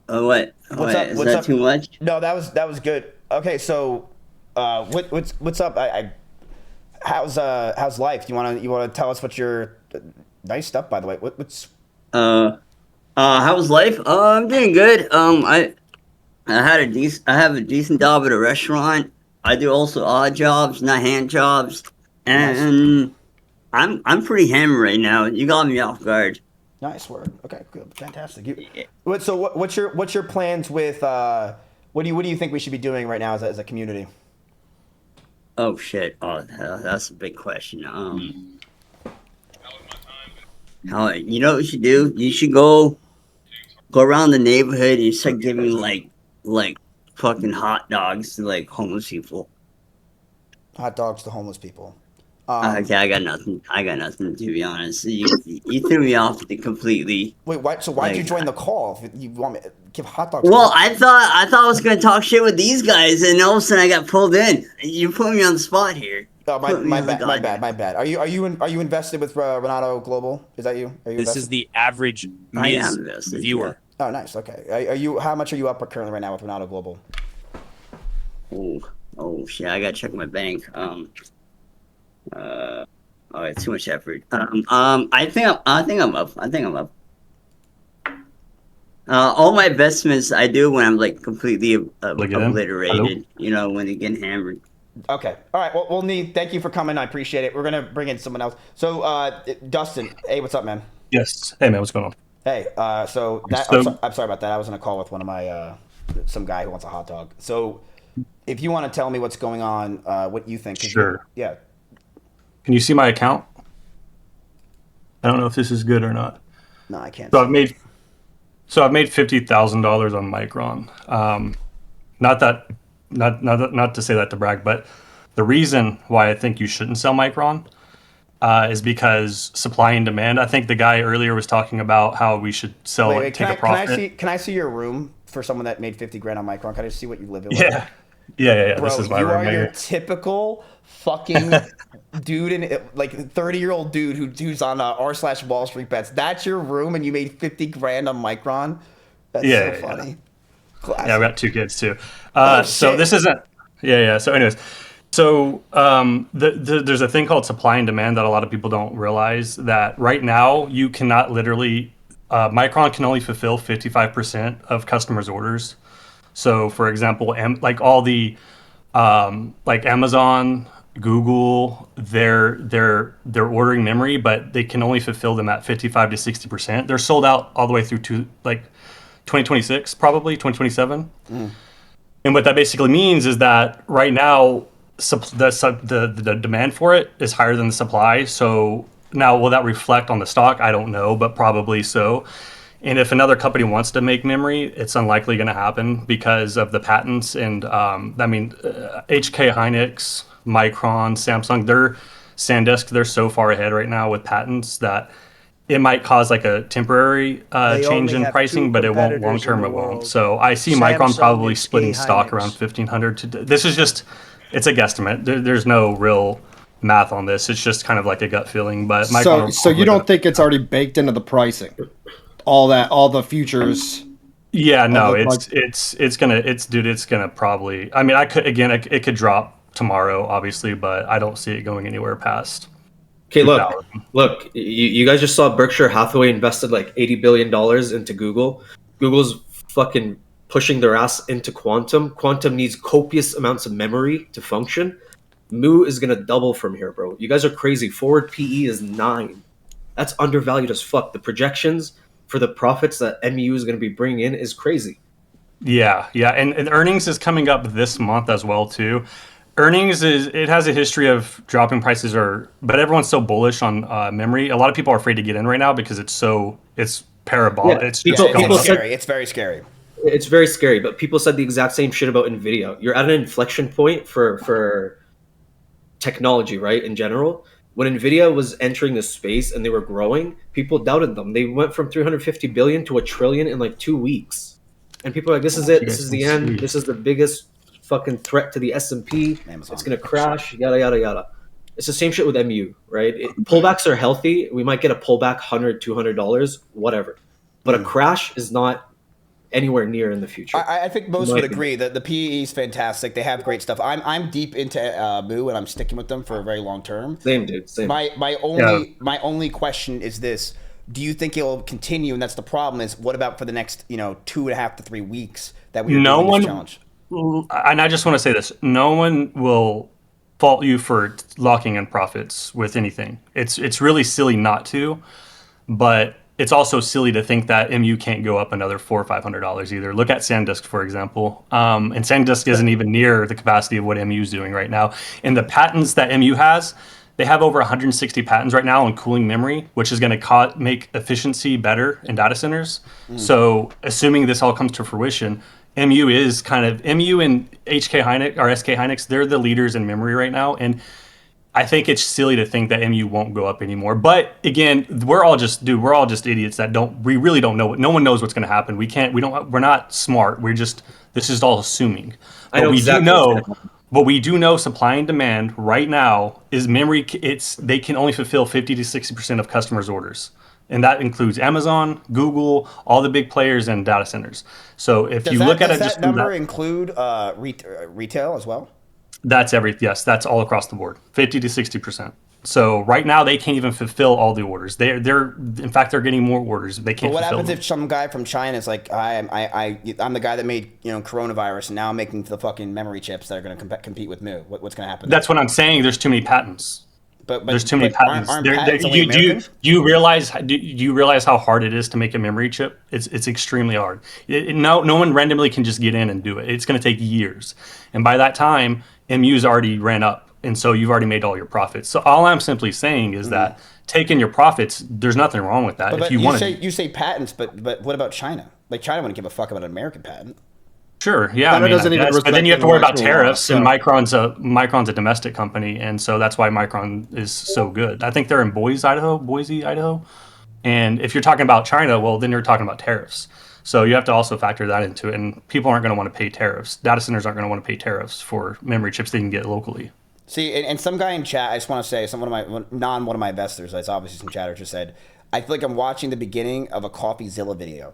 What? What's up? Is What's that up? too much? No, that was good. Okay, so, what's up? How's life? You wanna tell us what your nice stuff, by the way? What's how's life? I'm doing good. I have a decent job at a restaurant. I do also odd jobs, not hand jobs, and I'm pretty hammered right now. You got me off guard. Nice word. Okay, good, fantastic. What's your plans with what do you think we should be doing right now as a community? Oh shit! Oh, that's a big question. How you know what you should do? You should go around the neighborhood and start giving like fucking hot dogs to like homeless people. Hot dogs to homeless people. Okay, I got nothing. To be honest. You threw me off completely. Wait, why? So why'd you join the call? If you want me to give hot dogs? Well, I thought I was gonna talk shit with these guys, and all of a sudden I got pulled in. You put me on the spot here. Oh, my bad. Are you invested with Renato Global? Is that you? Are you This invested? is the average I am Miz invested, viewer. Oh, nice. Okay. Are you? How much are you up currently right now with Renato Global? Oh shit! I gotta check my bank. Oh, it's too much effort. I think I'm up. All my investments I do when I'm like completely obliterated. You know, when you get hammered. Okay. All right. Well, Need, thank you for coming. I appreciate it. We're gonna bring in someone else. So, Dustin, hey, what's up, man? Yes. Hey, man, what's going on? Hey. I'm sorry about that. I was on a call with one of my some guy who wants a hot dog. So, if you want to tell me what's going on, what you think? Sure. Yeah. Can you see my account? I don't know if this is good or not. No, I can't. So I've made $50,000 on Micron. Not to say that to brag, but the reason why I think you shouldn't sell Micron is because supply and demand. I think the guy earlier was talking about how we should sell and take a profit. Can I see your room for someone that made 50 grand on Micron? Can I just see what you live in? Yeah. Bro, this is my you room are right your here. typical fucking dude, in like 30-year-old dude who's on r/Wall Street Bets. That's your room, and you made 50 grand on Micron. That's so funny. Yeah, we got 2 kids too. Oh, so shit. this isn't. Yeah. So, anyways, so there's a thing called supply and demand that a lot of people don't realize. That right now you cannot literally. Micron can only fulfill 55% of customers' orders. So, for example, like all the like Amazon, Google, they're ordering memory, but they can only fulfill them at 55 to 60%. They're sold out all the way through to like 2026, probably 2027. And what that basically means is that right now the demand for it is higher than the supply. So now will that reflect on the stock? I don't know, but probably so. And if another company wants to make memory, it's unlikely going to happen because of the patents. And HK Hynix, Micron, Samsung, they're so far ahead right now with patents that it might cause like a temporary change in pricing, but it won't long term. It won't. So I see Micron probably splitting stock around 1,500. This is just, it's a guesstimate. There's no real math on this. It's just kind of like a gut feeling. But Micron so you don't think it's already baked into the pricing? All the futures. Yeah, no, it's gonna probably. I mean, it could drop tomorrow, obviously, but I don't see it going anywhere past. Okay, look, you guys just saw Berkshire Hathaway invested like $80 billion into Google. Google's fucking pushing their ass into quantum. Quantum needs copious amounts of memory to function. Mu is gonna double from here, bro. You guys are crazy. Forward PE is 9. That's undervalued as fuck. The projections for the profits that MU is going to be bringing in is crazy. Yeah, and earnings is coming up this month as well too. Earnings it has a history of dropping prices, but everyone's so bullish on memory. A lot of people are afraid to get in right now because it's parabolic. Yeah, it's scary. It's very scary. It's very scary. But people said the exact same shit about Nvidia. You're at an inflection point for technology, right? In general. When Nvidia was entering the space and they were growing, people doubted them. They went from 350 billion to $1 trillion in like 2 weeks, and people are like, "This is it. This is the end. This is the biggest fucking threat to the S&P. It's gonna crash." Yada yada yada. It's the same shit with MU, right? Pullbacks are healthy. We might get a pullback $100, $200, whatever, but a crash is not anywhere near in the future. I think most would agree that the PE is fantastic. They have great stuff. I'm deep into Mu, and I'm sticking with them for a very long term. Same, dude. Same. My only question is this: do you think it will continue? And that's the problem. Is what about for the next 2.5 to 3 weeks that we are doing this challenge? And I just want to say this: no one will fault you for locking in profits with anything. It's really silly not to, but it's also silly to think that MU can't go up another $400 or $500 either. Look at SanDisk, for example. And SanDisk isn't even near the capacity of what MU is doing right now. And the patents that MU has, they have over 160 patents right now on cooling memory, which is going to make efficiency better in data centers. So assuming this all comes to fruition, MU and HK Hynix or SK Hynix, they're the leaders in memory right now. And I think it's silly to think that MU won't go up anymore. But again, we're all just idiots that we really don't know. No one knows what's going to happen. We're not smart. This is all assuming. But we do know supply and demand right now is memory. They can only fulfill 50 to 60% of customers' orders. And that includes Amazon, Google, all the big players and data centers. So if you look at it, does that number include retail as well? That's yes, that's all across the board, 50 to 60%. So right now they can't even fulfill all the orders. They're in fact they're getting more orders. They can't. But what fulfill happens them. if some guy from China is like, I'm the guy that made coronavirus, and now I'm making the fucking memory chips that are going to compete with Mu? What's going to happen? That's what I'm saying. There's too many patents. But there's too many patents. Aren't patents only American? Do you realize how hard it is to make a memory chip? It's extremely hard. No one randomly can just get in and do it. It's going to take years, and by that time, MU's already ran up, and so you've already made all your profits. So all I'm simply saying is that taking your profits, there's nothing wrong with that. But you say patents, but what about China? Like China wouldn't give a fuck about an American patent. Sure, yeah. But then you have to worry about tariffs, and Micron's a domestic company, and so that's why Micron is so good. I think they're in Boise, Idaho. And if you're talking about China, well, then you're talking about tariffs. So you have to also factor that into it, and people aren't going to want to pay tariffs. Data centers aren't going to want to pay tariffs for memory chips they can get locally. See, and some guy in chat, I just want to say, one of my investors, that's obviously some chatter, just said, I feel like I'm watching the beginning of a CoffeeZilla video.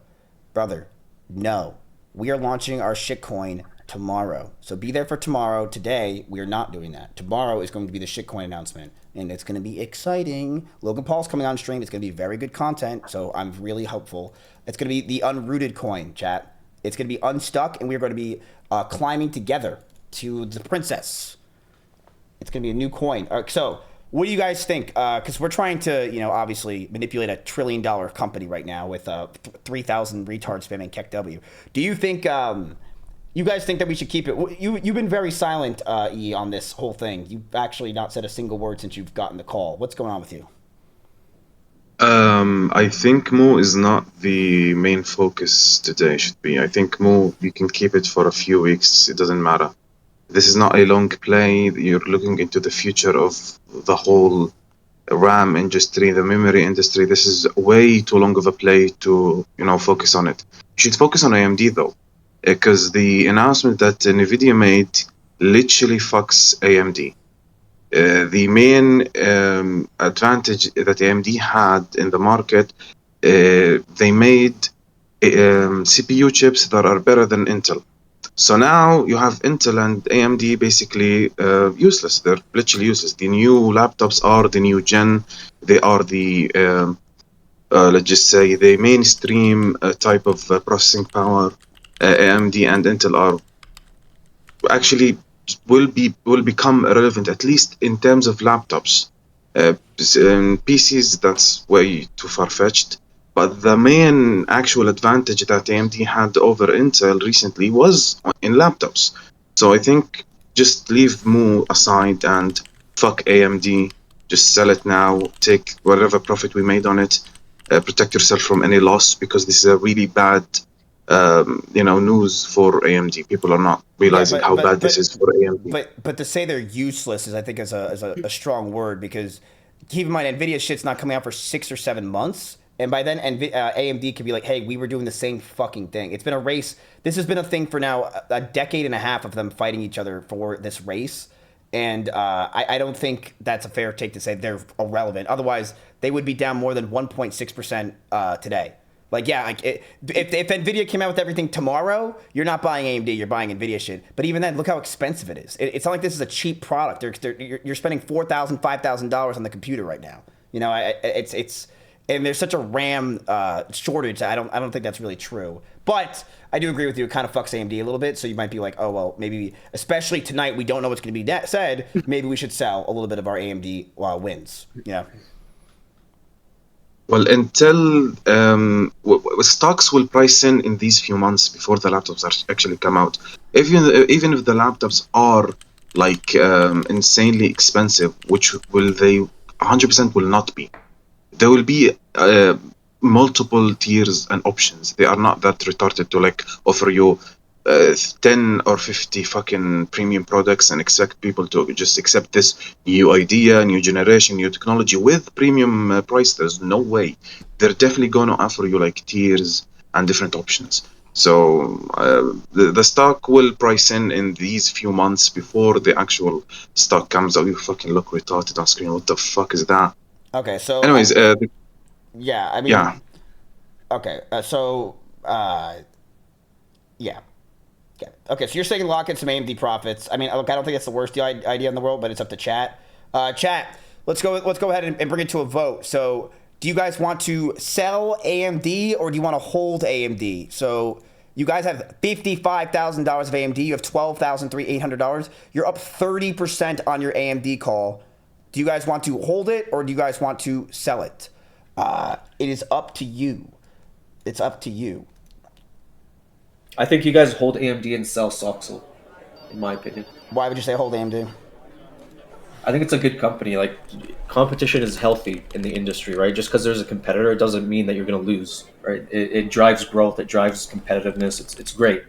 Brother, no. We are launching our shitcoin tomorrow. So be there for tomorrow. Today, we are not doing that. Tomorrow is going to be the shitcoin announcement, and it's going to be exciting. Logan Paul's coming on stream. It's going to be very good content, so I'm really hopeful. It's going to be the unrooted coin, chat. It's going to be unstuck, and we're going to be climbing together to the princess. It's going to be a new coin. So what do you guys think? Because we're trying to, obviously manipulate $1 trillion company right now with 3,000 retards spamming KEKW. Do you think... you guys think that we should keep it? You've been very silent, E, on this whole thing. You've actually not said a single word since you've gotten the call. What's going on with you? I think Mo is not the main focus today, should be. I think Mo, you can keep it for a few weeks. It doesn't matter. This is not a long play. You're looking into the future of the whole RAM industry, the memory industry. This is way too long of a play to, focus on it. You should focus on AMD, though, because the announcement that NVIDIA made literally fucks AMD. The main advantage that AMD had in the market, they made CPU chips that are better than Intel. So now you have Intel and AMD basically useless. They're literally useless. The new laptops are the new gen. They are the, let's just say, the mainstream type of processing power. AMD and Intel are actually will become irrelevant, at least in terms of laptops. PCs, that's way too far-fetched. But the main actual advantage that AMD had over Intel recently was in laptops. So I think just leave Mu aside and fuck AMD. Just sell it now. Take whatever profit we made on it. Protect yourself from any loss, because this is a really bad news for AMD. People are not realizing how bad this is for AMD. But to say they're useless is, I think, is a strong word, because keep in mind, NVIDIA shit's not coming out for 6 or 7 months. And by then, AMD could be like, hey, we were doing the same fucking thing. It's been a race. This has been a thing for now a decade and a half of them fighting each other for this race. And I don't think that's a fair take to say they're irrelevant. Otherwise, they would be down more than 1.6% today. Like, yeah, if NVIDIA came out with everything tomorrow, you're not buying AMD, you're buying NVIDIA shit. But even then, look how expensive it is. It's not like this is a cheap product. You're spending $4,000, $5,000 on the computer right now. And there's such a RAM shortage. I don't think that's really true. But I do agree with you. It kind of fucks AMD a little bit. So you might be like, oh, well, maybe, especially tonight, we don't know what's going to be said. Maybe we should sell a little bit of our AMD wins. Yeah. Well, until stocks will price in these few months before the laptops actually come out. Even if the laptops are like insanely expensive, which they 100% will not be. There will be multiple tiers and options. They are not that retarded to like offer you 10 or 50 fucking premium products and expect people to just accept this new idea, new generation, new technology with premium price. There's no way. They're definitely going to offer you like tiers and different options. So the stock will price in these few months before the actual stock comes out. You fucking look retarded on screen. What the fuck is that? Okay, so anyways, yeah, I mean, yeah. Okay, yeah. Okay, so you're saying lock in some AMD profits. I mean, look, I don't think that's the worst idea in the world, but it's up to chat. Chat, let's go ahead and bring it to a vote. So, do you guys want to sell AMD or do you want to hold AMD? So, you guys have $55,000 of AMD. You have $12,800. You're up 30% on your AMD call. Do you guys want to hold it or do you guys want to sell it? It is up to you. It's up to you. I think you guys hold AMD and sell Soxel, in my opinion. Why would you say hold AMD? I think it's a good company. Like, competition is healthy in the industry, right? Just because there's a competitor, it doesn't mean that you're going to lose, right? It drives growth. It drives competitiveness. It's great.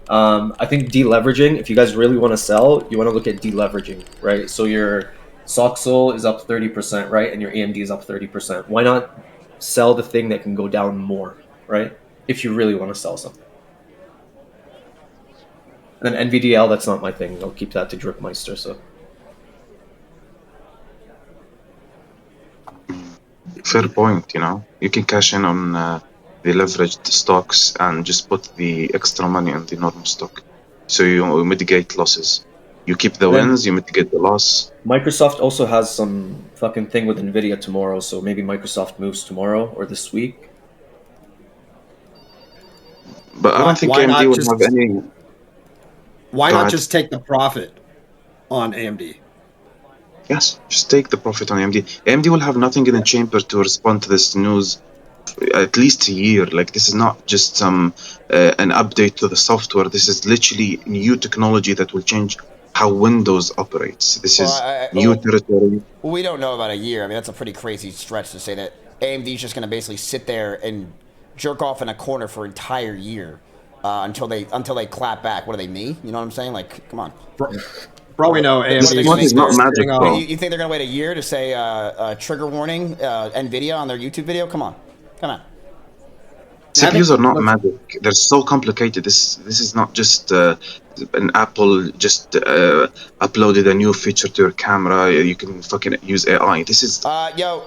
I think deleveraging, if you guys really want to sell, you want to look at deleveraging, right? So your Soxel is up 30%, right? And your AMD is up 30%. Why not sell the thing that can go down more, right? If you really want to sell something. And then NVDL, that's not my thing. I'll keep that to Dripmeister, so. Fair point, you can cash in on the leveraged stocks and just put the extra money on the normal stock. So you mitigate losses. You keep the Then- wins, you mitigate the loss. Microsoft also has some fucking thing with Nvidia tomorrow, so maybe Microsoft moves tomorrow or this week. But I don't think Why AMD not will just- have any. Why Go not ahead. just take the profit on AMD? Yes, just take the profit on AMD. AMD will have nothing in the chamber to respond to this news at least a year. Like, this is not just some an update to the software. This is literally new technology that will change how Windows operates. This is new territory. Well, we don't know about a year. I mean, that's a pretty crazy stretch to say that AMD is just going to basically sit there and jerk off in a corner for an entire year until they clap back. What are they, me? You know what I'm saying? Like, come on. Bro, we know This AMD is not magic, bro. You think they're going to wait a year to say trigger warning NVIDIA on their YouTube video? Come on. Come on. CPUs are not magic. They're so complicated. This is not just an Apple just uploaded a new feature to your camera. You can fucking use AI. This is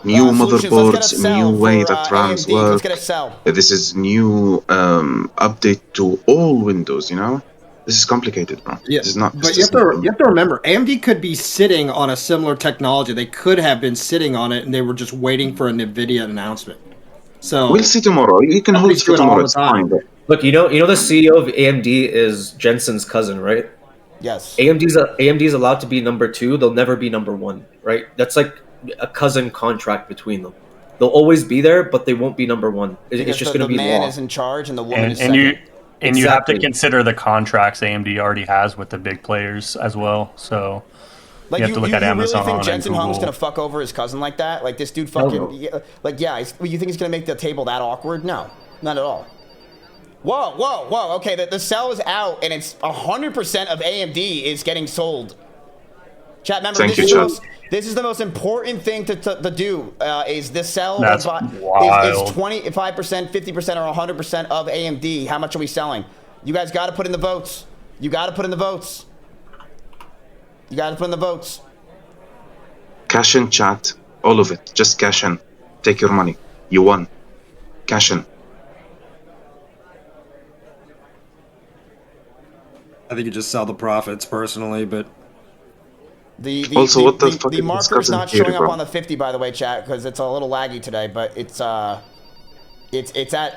new motherboards, new way that RAMs AMD. work. Let's get a cell. This is new update to all Windows. You know, this is complicated, bro. Yeah, This is not. but you have to remember, AMD could be sitting on a similar technology. They could have been sitting on it, and they were just waiting for an NVIDIA announcement. So we'll see tomorrow. You can hold it for tomorrow. It's fine. But Look, you know the CEO of AMD is Jensen's cousin, right? Yes. AMD's allowed to be number 2. They'll never be number 1, right? That's like a cousin contract between them. They'll always be there, but they won't be number 1. It's just going to be the man law. is in charge and the woman is And second. you have to Exactly. consider the contracts AMD already has with the big players as well. So Like, you have to look at Amazon really think and Jensen Huang's Google. gonna fuck over his cousin like that? Like, this dude Hell fucking, no. you think he's gonna make the table that awkward? No, not at all. Whoa. Okay, the cell is out, and it's 100% of AMD is getting sold. Chat, remember, Thank this you, is chat. this is the most important thing to do. Is this cell That's is wild. 25%, 50%, or 100% of AMD? How much are we selling? You guys got to put in the votes. You got to put in the votes. You got to put in the votes. cash in, chat, all of it. Just cash in. Take your money. You won. Cash in. I think you just sell the profits personally, but Also, what the fuck the is marker's discussing not here, showing up bro? on the 50, by the way, chat, because it's a little laggy today. But it's at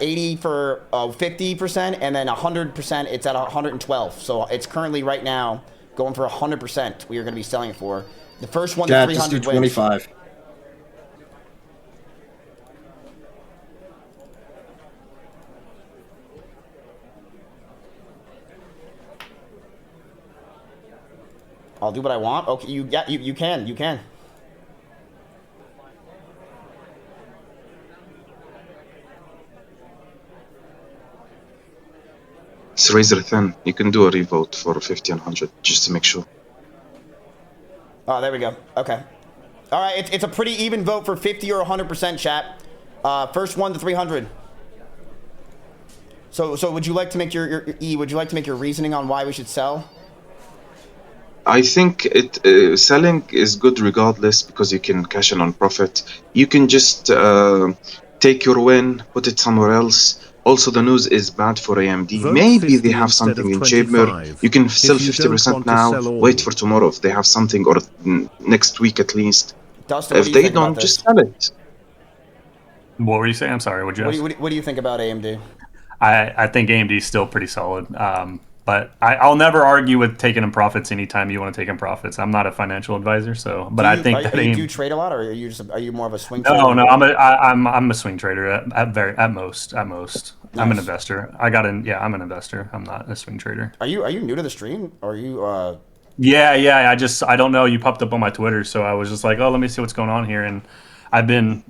80 for 50%, and then 100%. It's at 112. So it's currently right now going for 100%. We are going to be selling it for the first one to yeah, just do 300 wins. 25. I'll do what I want. Okay, you can. It's razor thin. You can do a revote for 50 and 100 just to make sure. Oh, there we go. Okay. All right, it's a pretty even vote for 50 or 100%, chat. First one to 300. So would you like to make your E? Would you like to make your reasoning on why we should sell? I think selling is good regardless because you can cash in on profit. You can just take your win, put it somewhere else. Also, the news is bad for AMD. Vote Maybe 50 they have instead something of in chamber. 25. You can If sell you don't 50% want to now. sell all. Wait for tomorrow if they have something, or next week at least. Dustin, what If do you they think about don't, this? just sell it. What were you saying? I'm sorry. What'd you ask? What do you think about AMD? I think AMD is still pretty solid. But I'll never argue with taking in profits anytime you want to take in profits. I'm not a financial advisor, so. But I think that do AMD. you trade a lot, or are you more of a swing trader? No, I'm a swing trader at most. I'm an Nice. investor. I'm an investor. I'm not a swing trader. Are you new to the stream? Or are you Yeah. I don't know. You popped up on my Twitter, so I was just like, oh, let me see what's going on here. And I've been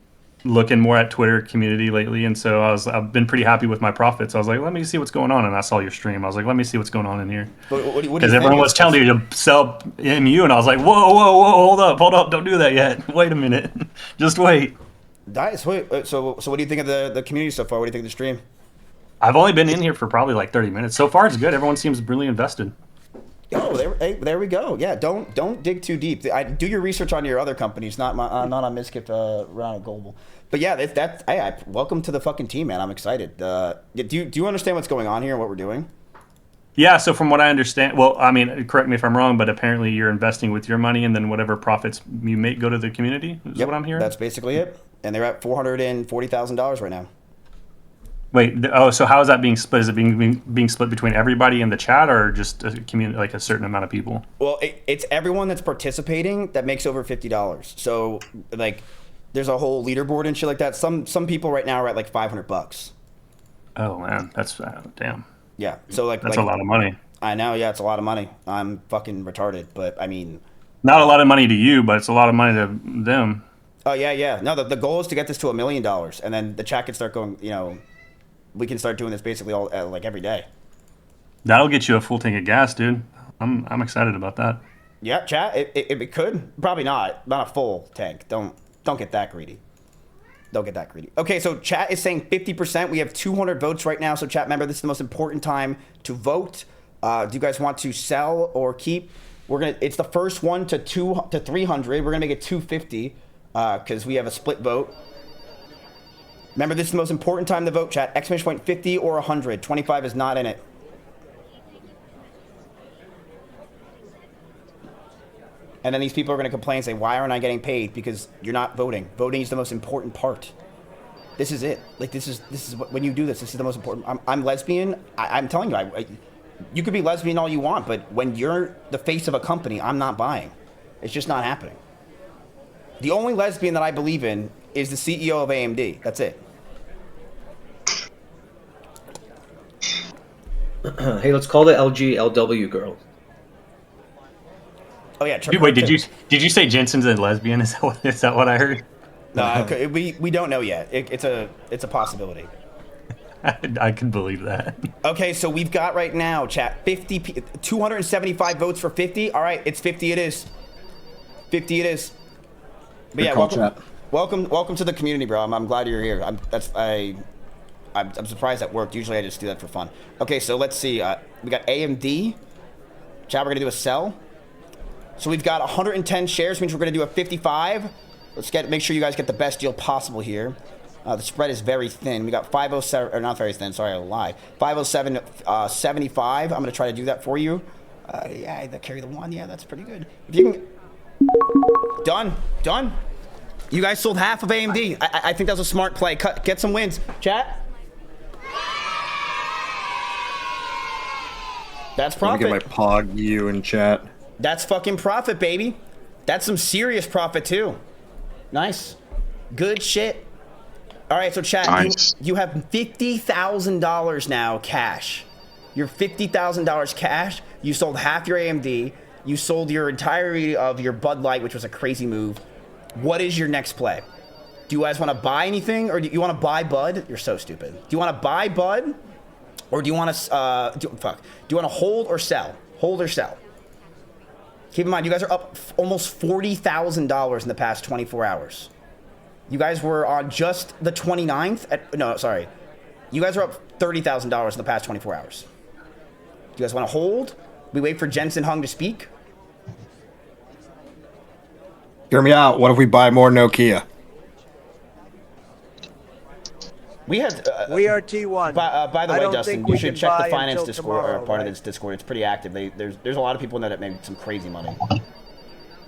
looking more at Twitter community lately, and so I've been pretty happy with my profits. I was like, let me see what's going on, and I saw your stream. I was like, let me see what's going on in here, because everyone was telling you to sell MU, and I was like, whoa, hold up, don't do that yet. Wait a minute, just wait. Nice. Wait. So what do you think of the community so far? What do you think of the stream? I've only been in here for probably like 30 minutes. So far, it's good. Everyone seems really invested. go. There we go. Yeah, don't dig too deep. Do your research on your other companies, not on Mizkif, Ronald Global. But yeah, welcome to the fucking team, man. I'm excited. Do you understand what's going on here and what we're doing? Yeah, so from what I understand, well, I mean, correct me if I'm wrong, but apparently you're investing with your money, and then whatever profits you make go to the community. Is what I'm hearing. That's basically it. And they're at $440,000 right now. Wait, so how is that being split? Is it being split between everybody in the chat, or just a community, like a certain amount of people? Well, it's everyone that's participating that makes over $50. So like, there's a whole leaderboard and shit like that. Some people right now are at like $500. Oh man, that's damn. Yeah, so that's a lot of money. I know, yeah, it's a lot of money. I'm fucking retarded, but I mean, not a lot of money to you, but it's a lot of money to them. Oh yeah. No, the goal is to get this to $1 million, and then the chat can start going. We can start doing this basically all like every day. That'll get you a full tank of gas, dude. I'm excited about that. Yeah, chat. It could, probably not a full tank. Don't get that greedy. Don't get that greedy. Okay, so chat is saying 50%. We have 200 votes right now. So chat, remember, this is the most important time to vote. Do you guys want to sell or keep? It's the first one to 300. We're gonna make it 250 because we have a split vote. Remember, this is the most important time to vote, chat. Exclamation point 50 or 100. 25 is not in it. And then these people are going to complain and say, why aren't I getting paid? Because you're not voting. Voting is the most important part. This is it. Like, this is when you do this is the most important. I'm lesbian. I'm telling you, you could be lesbian all you want, but when you're the face of a company, I'm not buying. It's just not happening. The only lesbian that I believe in is the CEO of AMD. That's it. Hey, let's call the LG LW girl. Oh yeah. Wait, did you say Jensen's a lesbian? Is that what I heard? No, we don't know yet. It's a possibility. I can believe that. Okay, so we've got right now, chat, 275 votes for 50. All right, it's 50. It is. 50. It is. But yeah, welcome to the community, bro. I'm glad you're here. I'm surprised that worked. Usually I just do that for fun. Okay, so let's see. We got AMD. Chat, we're gonna do a sell. So we've got 110 shares, which we're going to do a 55. Make sure you guys get the best deal possible here. The spread is very thin. We got 507, or not very thin, sorry, I lied. 507, 75. I'm going to try to do that for you. Yeah, carry the one. Yeah, that's pretty good. If you can... Done. You guys sold half of AMD. I think that was a smart play. Get some wins. Chat? That's profit. Let me get my Pog U in chat. That's fucking profit, baby. That's some serious profit, too. Nice. Good shit. All right, so chat, nice. You have $50,000 now cash. You're $50,000 cash. You sold half your AMD. You sold your entirety of your Bud Light, which was a crazy move. What is your next play? Do you guys want to buy anything, or do you want to buy Bud? You're so stupid. Do you want to buy Bud, or do you want to do you want to hold or sell? Hold or sell? Keep in mind, you guys are up almost $40,000 in the past 24 hours. You guys were on just the 29th. No, sorry. You guys are up $30,000 in the past 24 hours. Do you guys want to hold? We wait for Jensen Hung to speak? Hear me out. What if we buy more Nokia? We had. We are T1. By the way, Dustin, you should check the finance Discord or part of this Discord. It's pretty active. There's a lot of people in there that made some crazy money.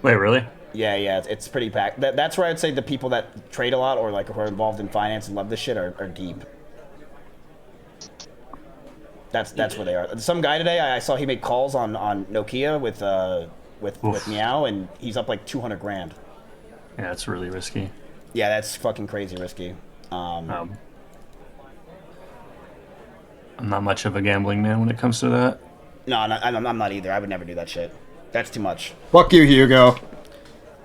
Wait, really? Yeah, it's pretty packed. That's where I'd say the people that trade a lot or like who are involved in finance and love this shit are deep. That's where they are. Some guy today, I saw he made calls on Nokia with Meow, and he's up like 200 grand. Yeah, it's really risky. Yeah, that's fucking crazy risky. I'm not much of a gambling man when it comes to that. No, I'm not either. I would never do that shit. That's too much. Fuck you, Hugo.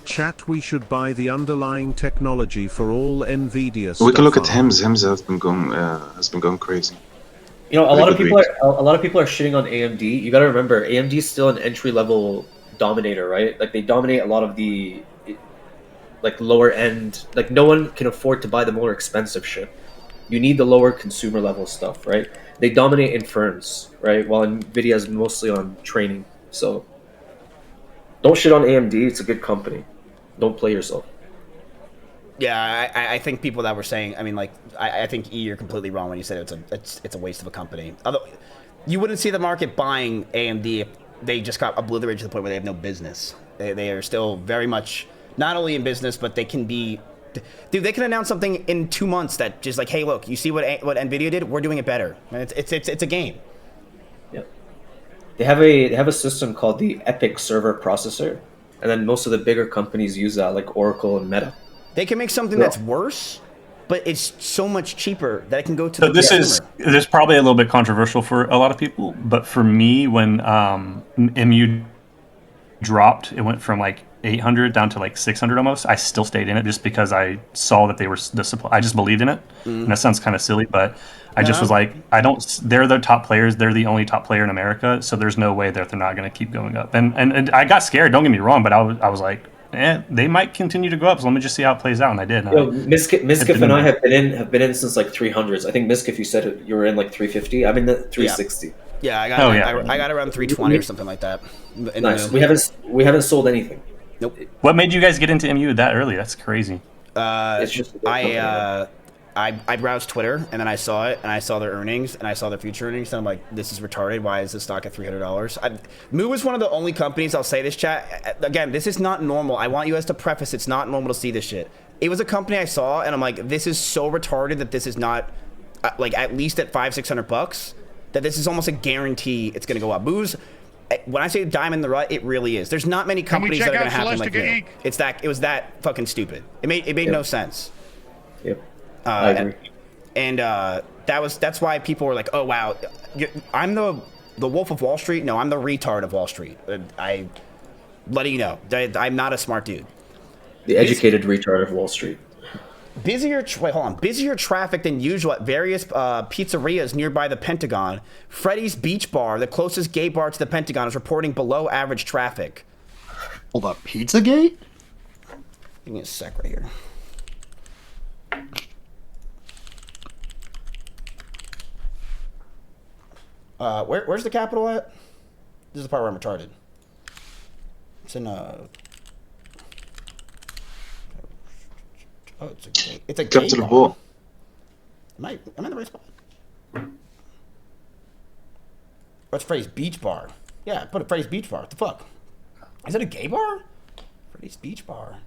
Chat, we should buy the underlying technology for all NVIDIA stuff. We can look at HIMS. HIMS has been going crazy. You know, a lot of people are shitting on AMD. You got to remember, AMD is still an entry level dominator, right? Like they dominate a lot of the like lower end. Like no one can afford to buy the more expensive shit. You need the lower consumer level stuff, right? They dominate in firms, right? While NVIDIA is mostly on training. So don't shit on AMD. It's a good company. Don't play yourself. Yeah, I think people that were saying, I mean, like, I think you're completely wrong when you said it's a waste of a company. Although, you wouldn't see the market buying AMD if they just got obliterated to the point where they have no business. They are still very much not only in business, but they can be, dude. They can announce something in 2 months that just like, hey, look, you see what Nvidia did? We're doing it better. And it's a game. Yep. They have a system called the Epic Server Processor, and then most of the bigger companies use that, like Oracle and Meta. They can make something Yeah. that's worse, but it's so much cheaper that it can go to So the this consumer. is probably a little bit controversial for a lot of people, but for me, when MU dropped, it went from like 800 down to like 600 almost. I still stayed in it just because I saw that they were the supply. I just believed in it, and that sounds kind of silly, but I just was like, I don't. They're the top players. They're the only top player in America, so there's no way that they're not going to keep going up. And I got scared. Don't get me wrong, but I was like, they might continue to go up. So let me just see how it plays out, and I did. Yo, Mizkif and I have been in since like 300s. I think Mizkif, you said you were in like 350. I'm in the 360. Yeah, I got I got around 320 or something like that. Nice. We haven't sold anything. Nope. What made you guys get into MU that early? That's crazy. It's just I browsed Twitter and then I saw it and I saw their earnings and I saw their future earnings and I'm like, this is retarded. Why is this stock at $300? Moo is one of the only companies, I'll say this, chat. Again, this is not normal. I want you guys to preface, it's not normal to see this shit. It was a company I saw and I'm like, this is so retarded that this is not like at least at $500-600 that this is almost a guarantee it's going to go up. Moo's, when I say diamond in the rut, it really is. There's not many companies that are going to happen like Moo. It was that fucking stupid. It made no sense. Yep. I agree. And that's why people were like, "Oh wow, I'm the Wolf of Wall Street." No, I'm the retard of Wall Street. I letting you know, I'm not a smart dude. The educated retard of Wall Street. Busier traffic than usual at various pizzerias nearby the Pentagon. Freddy's Beach Bar, the closest gay bar to the Pentagon, is reporting below average traffic. Hold up, Pizzagate? Give me a sec right here. Where's the Capitol at? This is the part where I'm retarded. It's in Oh, it's a gay bar. Am I in the right spot? What's Freddy's Beach Bar? Yeah, put a Freddy's Beach Bar. What the fuck? Is it a gay bar? Freddy's Beach Bar.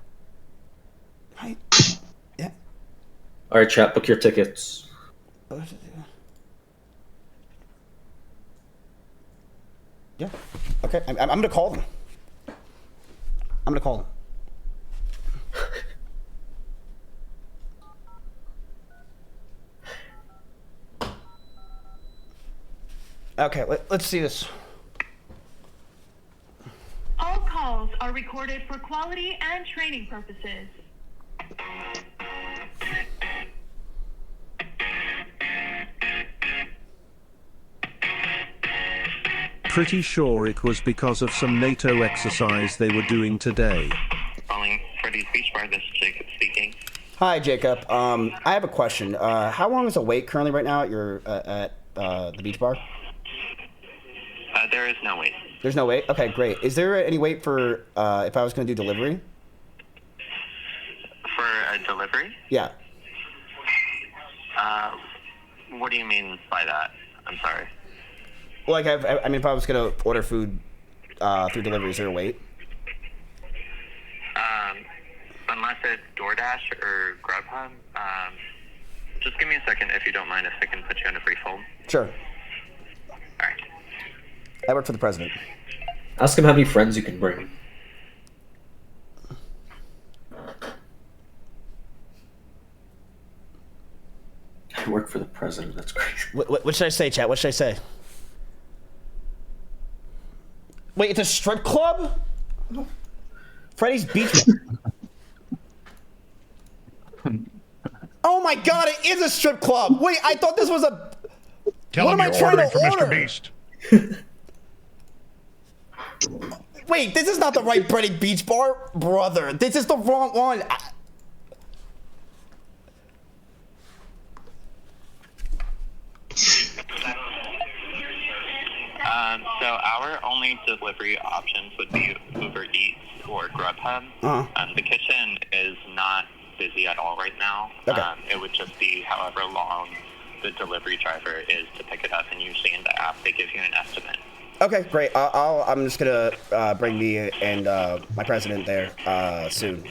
Right? Yeah. All right, chat. Book your tickets. Yeah. Okay. I'm gonna call them. I'm gonna call them. Okay. Let's see this. All calls are recorded for quality and training purposes. Pretty sure it was because of some NATO exercise they were doing today. Calling Freddy's Beach Bar, this is Jacob speaking. Hi, Jacob. I have a question. How long is the wait currently right now at your at the beach bar? There is no wait. There's no wait? Okay, great. Is there any wait for if I was going to do delivery? For a delivery? Yeah. What do you mean by that? I'm sorry. Like, I mean, if I was going to order food through delivery, is there a wait? Unless it's DoorDash or Grubhub. Just give me a second if you don't mind if I can put you on a brief hold. Sure. All right. I work for the president. Ask him how many friends you can bring. I work for the president. That's crazy. What should I say, chat? What should I say? Wait, it's a strip club? Freddy's Beach. Oh my god, it is a strip club! Wait, I thought this was a... Tell what him am I you're trying ordering to for order? Mr. Beast. Wait, this is not the right Freddy Beach Bar? Brother, this is the wrong one. So our only only delivery options would be Uber Eats or Grubhub. The kitchen is not busy at all right now. Okay. It would just be however long the delivery driver is to pick it up, and usually in the app they give you an estimate. Okay, great. I'm just gonna bring me and my president there soon.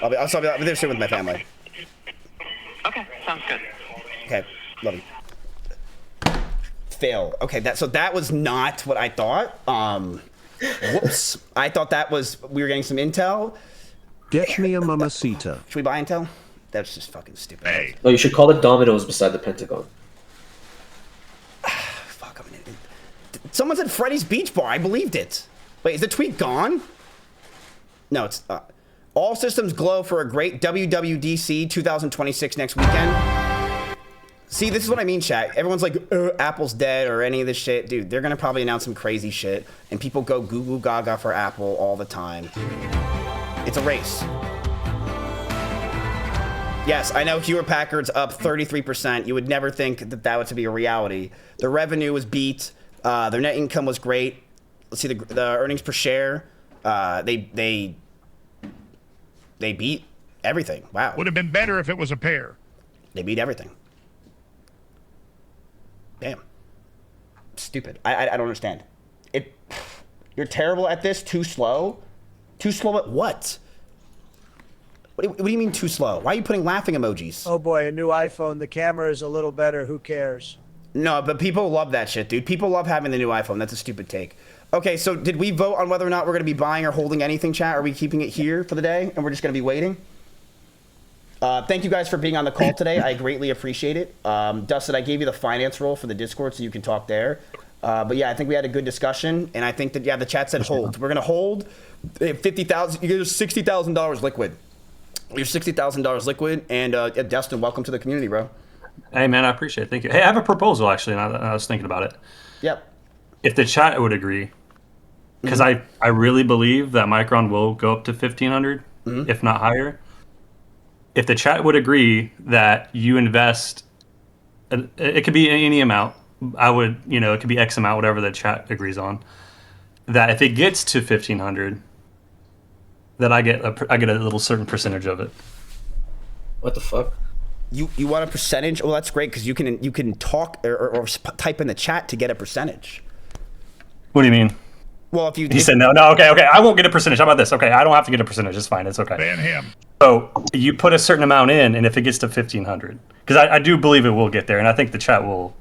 I'll be there soon with my family. Okay, sounds good. Okay, love you. Fail. Okay, that was not what I thought. Whoops. I thought that was we were getting some intel. Get me a mamacita. Should we buy intel? That's just fucking stupid. Hey. No, you should call it Domino's beside the Pentagon. Fuck, I'm an idiot. Someone said Freddy's Beach Bar. I believed it. Wait, is the tweet gone? No, it's all systems glow for a great WWDC 2026 next weekend. See, this is what I mean, chat. Everyone's like, Apple's dead or any of this shit. Dude, they're going to probably announce some crazy shit. And people go goo goo gaga for Apple all the time. It's a race. Yes, I know Hewlett Packard's up 33%. You would never think that would be a reality. The revenue was beat. Their net income was great. Let's see, the earnings per share. They beat everything. Wow. Would have been better if it was a pair. They beat everything. Damn. Stupid. I don't understand. You're terrible at this. Too slow. Too slow at what? What do you mean too slow? Why are you putting laughing emojis? Oh boy, a new iPhone. The camera is a little better. Who cares? No, but people love that shit, dude. People love having the new iPhone. That's a stupid take. Okay, so did we vote on whether or not we're going to be buying or holding anything, chat? Are we keeping it here for the day and we're just going to be waiting? Thank you guys for being on the call today. I greatly appreciate it. Dustin, I gave you the finance role for the Discord so you can talk there. But yeah, I think we had a good discussion, and I think that, yeah, the chat said hold. We're going to hold $50,000. You get $60,000 liquid. You're $60,000 liquid, and Dustin, welcome to the community, bro. Hey, man, I appreciate it. Thank you. Hey, I have a proposal, actually, and I was thinking about it. Yep. If the chat would agree, because I really believe that Micron will go up to 1,500, if not higher. If the chat would agree that you invest, it could be any amount. I would, it could be X amount, whatever the chat agrees on. That if it gets to 1,500, that I get a little certain percentage of it. What the fuck? You want a percentage? Well, that's great because you can talk or type in the chat to get a percentage. What do you mean? Well, if you he said no, okay, I won't get a percentage. How about this? Okay, I don't have to get a percentage. It's fine. It's okay. Ban him. So you put a certain amount in, and if it gets to 1,500, because I do believe it will get there, and I think the chat will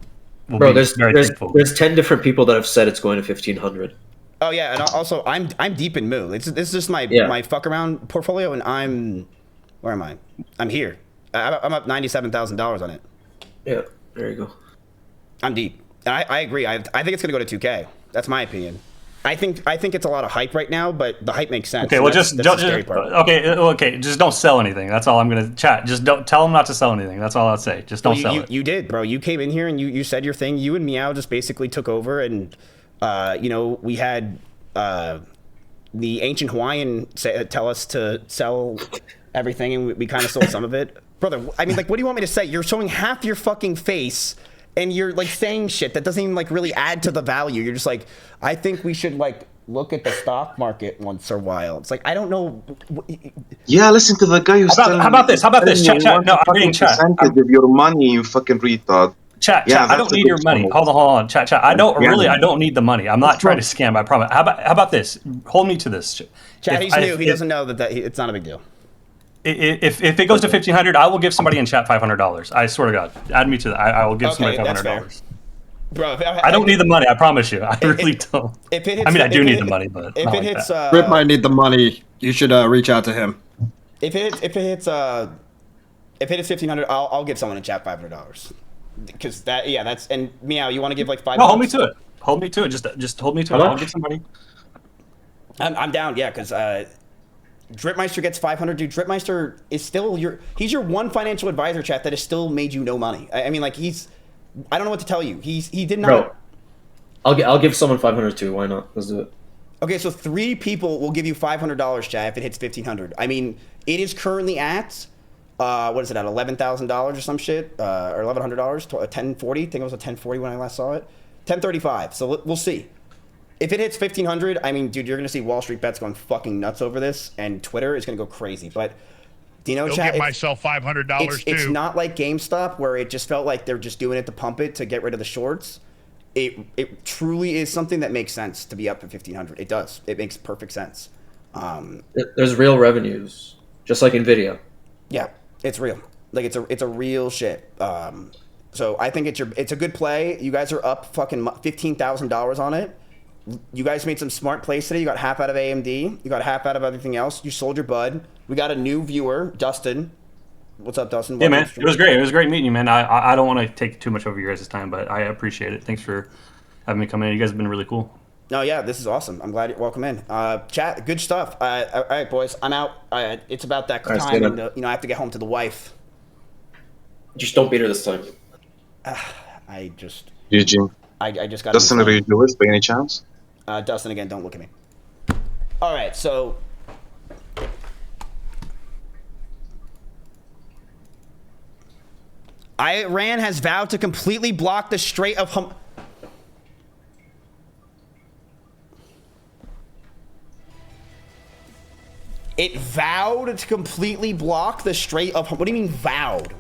Bro, be very thankful. There's 10 different people that have said it's going to 1,500. Oh yeah, and also I'm deep in Moo. This is just my fuck around portfolio, and where am I? I'm here. I'm up $97,000 on it. Yeah, there you go. I'm deep, and I agree. I think it's gonna go to 2K. That's my opinion. I think it's a lot of hype right now, but the hype makes sense. Okay, well, that's the scary part. Okay, just don't sell anything. That's all I'm gonna chat. Just don't tell them not to sell anything. That's all I'll say. Just don't sell it. You did, bro. You came in here and you said your thing. You and Meow just basically took over, and we had the ancient Hawaiian tell us to sell everything, and we kind of sold some of it, brother. I mean, like, what do you want me to say? You're showing half your fucking face. And you're like saying shit that doesn't even like really add to the value. You're just like, I think we should like look at the stock market once in a while. It's like, I don't know. Yeah, listen to the guy who's How about this? Chat. No, I'm reading chat. Percentage of your money, you fucking retard. Chat. I don't need your money. Hold on. Chat. I don't need the money. I'm not trying to scam. I promise. How about this? Hold me to this. Chat. He's new. He doesn't know that it's not a big deal. If it goes to 1,500, I will give somebody in chat $500. I swear to God, add me to that. I will give somebody $500. Bro, I don't need the money. I promise you. I really don't. If it hits, I mean, I do need the money, but if it hits, Rip might need the money. You should reach out to him. If it hits 1,500, I'll give someone in chat $500. Because that's and Meow. You want to give like $5? No, hold me to it. Hold me to it. Just hold me to it. I'll give somebody. I'm down. Yeah, because. Dripmeister gets 500. Dude, Dripmeister is still he's your one financial advisor, chat, that has still made you no money. I mean, like, I don't know what to tell you. He did not. Bro, I'll give someone 500 too. Why not? Let's do it. Okay, so 3 people will give you $500, chat, if it hits 1,500. I mean, it is currently at what is it at $11,000 or some shit, or $1,100, $1040. I think it was a $1040 when I last saw it. $1035. So we'll see. If it hits 1,500, I mean, dude, you're gonna see Wall Street bets going fucking nuts over this, and Twitter is gonna go crazy. But Dino, Go chat, get myself $500 too. It's not like GameStop where it just felt like they're just doing it to pump it to get rid of the shorts. It truly is something that makes sense to be up at 1,500. It does. It makes perfect sense. There's real revenues, just like Nvidia. Yeah, it's real. Like it's a real shit. So I think it's a good play. You guys are up fucking $15,000 on it. You guys made some smart plays today. You got half out of AMD. You got half out of everything else. You sold your bud. We got a new viewer, Dustin. What's up, Dustin? Yeah, man. It was great. It was great meeting you, man. I don't want to take too much over your guys' time, but I appreciate it. Thanks for having me come in. You guys have been really cool. No, yeah, this is awesome. I'm glad you're welcome in. Chat, good stuff. All right, boys, I'm out. It's about that All right, time. And, I have to get home to the wife. Just don't beat her this time. I just. GG. I just got. Dustin, are you do it by any chance? Dustin, again, don't look at me. All right, so. Iran has vowed to completely block the Strait of Hormuz. It vowed to completely block the Strait of Hormuz. What do you mean vowed?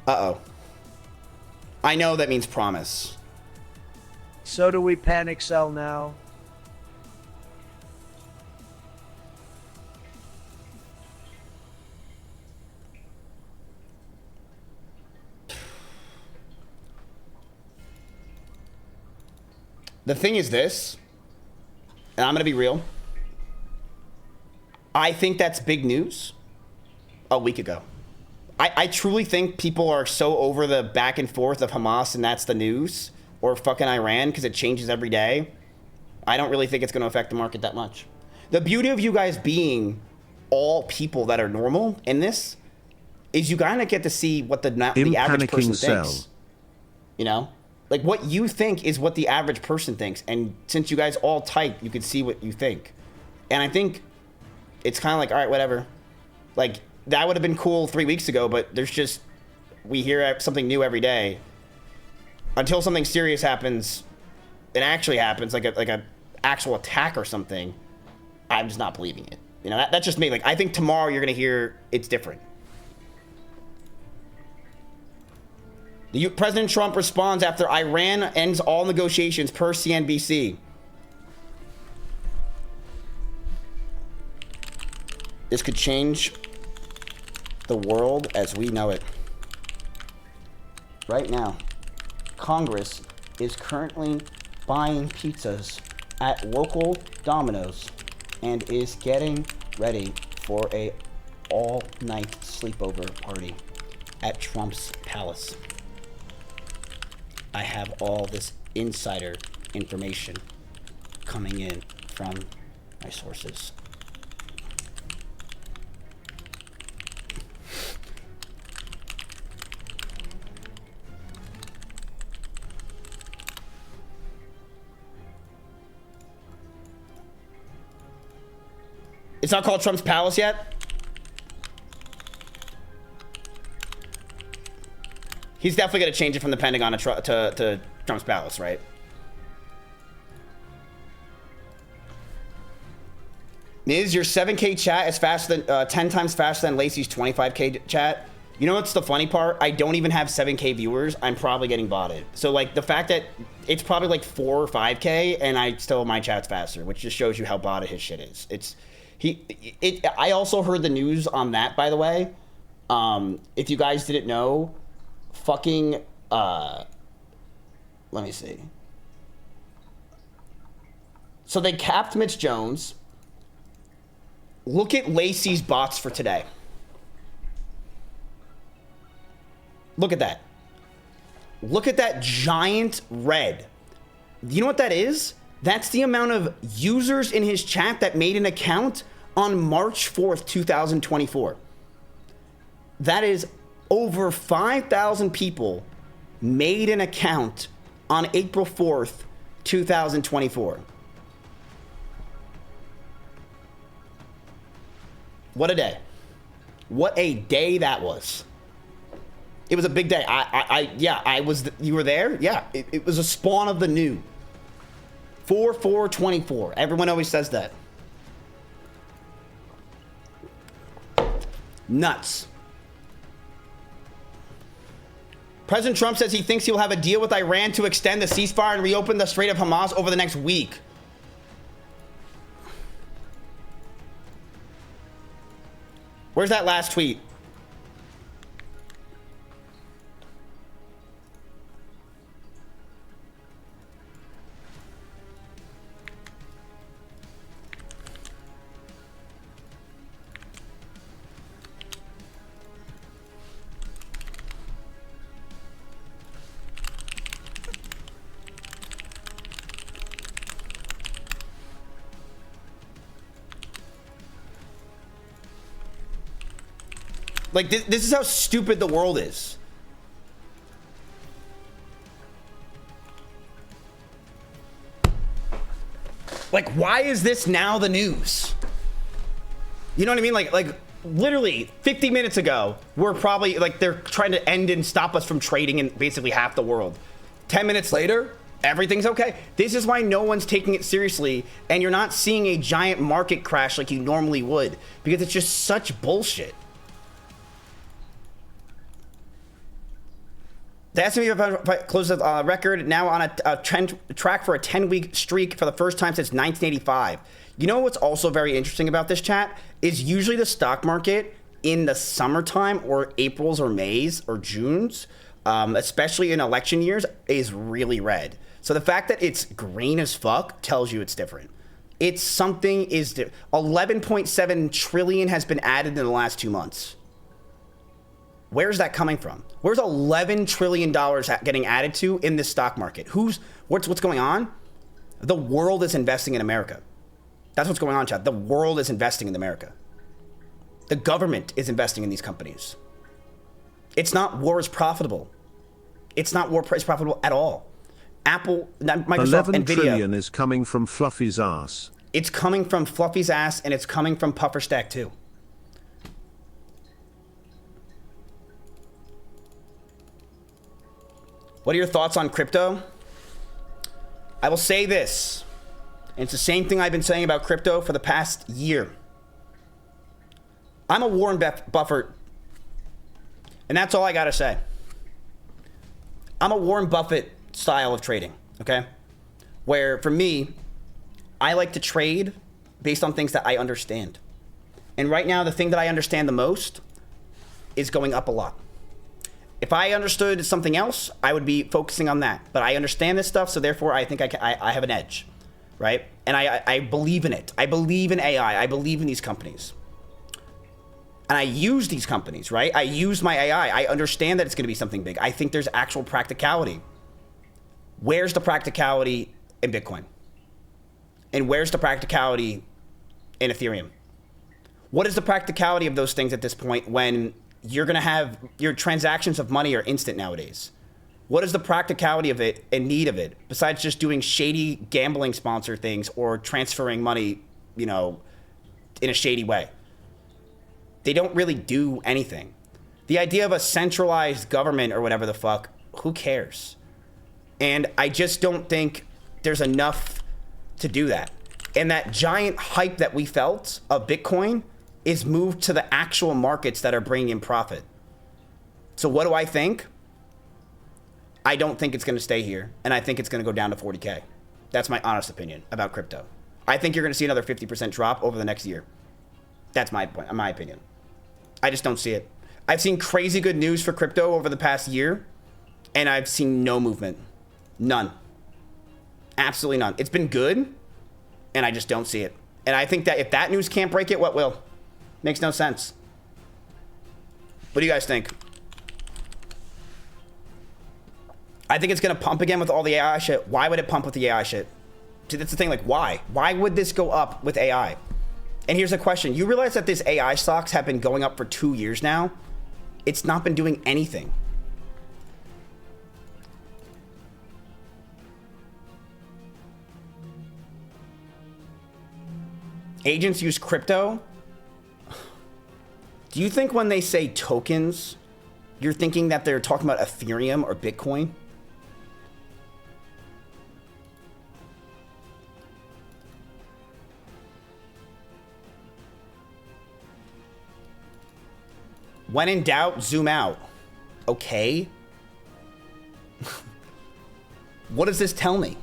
Uh-oh. I know that means promise. So do we panic sell now? The thing is this, and I'm going to be real. I think that's big news a week ago. I truly think people are so over the back and forth of Hamas and that's the news, or fucking Iran because it changes every day. I don't really think it's going to affect the market that much. The beauty of you guys being all people that are normal in this is you kind of get to see what the average person thinks. You know? Like, what you think is what the average person thinks. And since you guys all type, you can see what you think. And I think it's kind of like, all right, whatever. Like, that would have been cool 3 weeks ago, but there's just, we hear something new every day. Until something serious happens, it actually happens, like a actual attack or something, I'm just not believing it. You know, that's just me. Like, I think tomorrow you're going to hear it's different. President Trump responds after Iran ends all negotiations per CNBC. This could change the world as we know it. Right now, Congress is currently buying pizzas at local Domino's and is getting ready for a all-night sleepover party at Trump's palace. I have all this insider information coming in from my sources. It's not called Trump's Palace yet? He's definitely going to change it from the Pentagon to Trump's Palace, right? Is your 7K chat is faster than 10 times faster than Lacey's 25K chat? You know what's the funny part? I don't even have 7K viewers. I'm probably getting botted. So like the fact that it's probably like 4 or 5K and my chat's faster, which just shows you how botted his shit is. I also heard the news on that, by the way. If you guys didn't know, fucking let me see. So they capped Mitch Jones. Look at Lacey's bots for today. Look at that. Look at that giant red. You know what that is? That's the amount of users in his chat that made an account on March 4th, 2024. That is over 5,000 people made an account on April 4th, 2024. What a day. What a day that was. It was a big day. Yeah, you were there? Yeah, it was a spawn of the new. 4/4/24. Everyone always says that. Nuts. President Trump says he thinks he'll have a deal with Iran to extend the ceasefire and reopen the Strait of Hamas over the next week. Where's that last tweet? Like, this is how stupid the world is. Like, why is this now the news? You know what I mean? Like literally 50 minutes ago, we're probably, like, they're trying to end and stop us from trading in basically half the world. 10 minutes later, everything's okay. This is why no one's taking it seriously, and you're not seeing a giant market crash like you normally would, because it's just such bullshit. The S&P 500 closes a record now on a trend track for a 10-week streak for the first time since 1985. You know what's also very interesting about this, chat, is usually the stock market in the summertime or Aprils or Mays or Junes, especially in election years, is really red. So the fact that it's green as fuck tells you it's different. It's something is 11.7 trillion has been added in the last 2 months. Where's that coming from? Where's $11 trillion getting added to in this stock market? What's going on? The world is investing in America. That's what's going on, chat. The world is investing in America. The government is investing in these companies. It's not war is profitable. It's not war is profitable at all. Apple, Microsoft, 11 Nvidia. trillion is coming from Fluffy's ass. It's coming from Fluffy's ass, and it's coming from Pufferstack too. What are your thoughts on crypto? I will say this, and it's the same thing I've been saying about crypto for the past year. I'm a Warren Buffett, and that's all I gotta say. I'm a Warren Buffett style of trading, okay? Where for me, I like to trade based on things that I understand. And right now, the thing that I understand the most is going up a lot. If I understood something else, I would be focusing on that. But I understand this stuff, so therefore I think I have an edge, right? And I believe in it. I believe in AI. I believe in these companies. And I use these companies, right? I use my AI. I understand that it's going to be something big. I think there's actual practicality. Where's the practicality in Bitcoin? And where's the practicality in Ethereum? What is the practicality of those things at this point when you're going to have your transactions of money are instant nowadays? What is the practicality of it and need of it besides just doing shady gambling sponsor things or transferring money, you know, in a shady way? They don't really do anything. The idea of a centralized government or whatever the fuck, who cares? And I just don't think there's enough to do that. And that giant hype that we felt of Bitcoin is moved to the actual markets that are bringing in profit. So what do I think? I don't think it's going to stay here, and I think it's going to go down to 40K. That's my honest opinion about crypto. I think you're going to see another 50% drop over the next year. That's my opinion. I just don't see it. I've seen crazy good news for crypto over the past year, and I've seen no movement. None. Absolutely none. It's been good, and I just don't see it. And I think that if that news can't break it, what will? Makes no sense. What do you guys think? I think it's going to pump again with all the AI shit. Why would it pump with the AI shit? See, that's the thing. Like, why? Why would this go up with AI? And here's a question. You realize that this AI stocks have been going up for 2 years now? It's not been doing anything. Agents use crypto Do you think when they say tokens, you're thinking that they're talking about Ethereum or Bitcoin? When in doubt, zoom out. Okay. What does this tell me?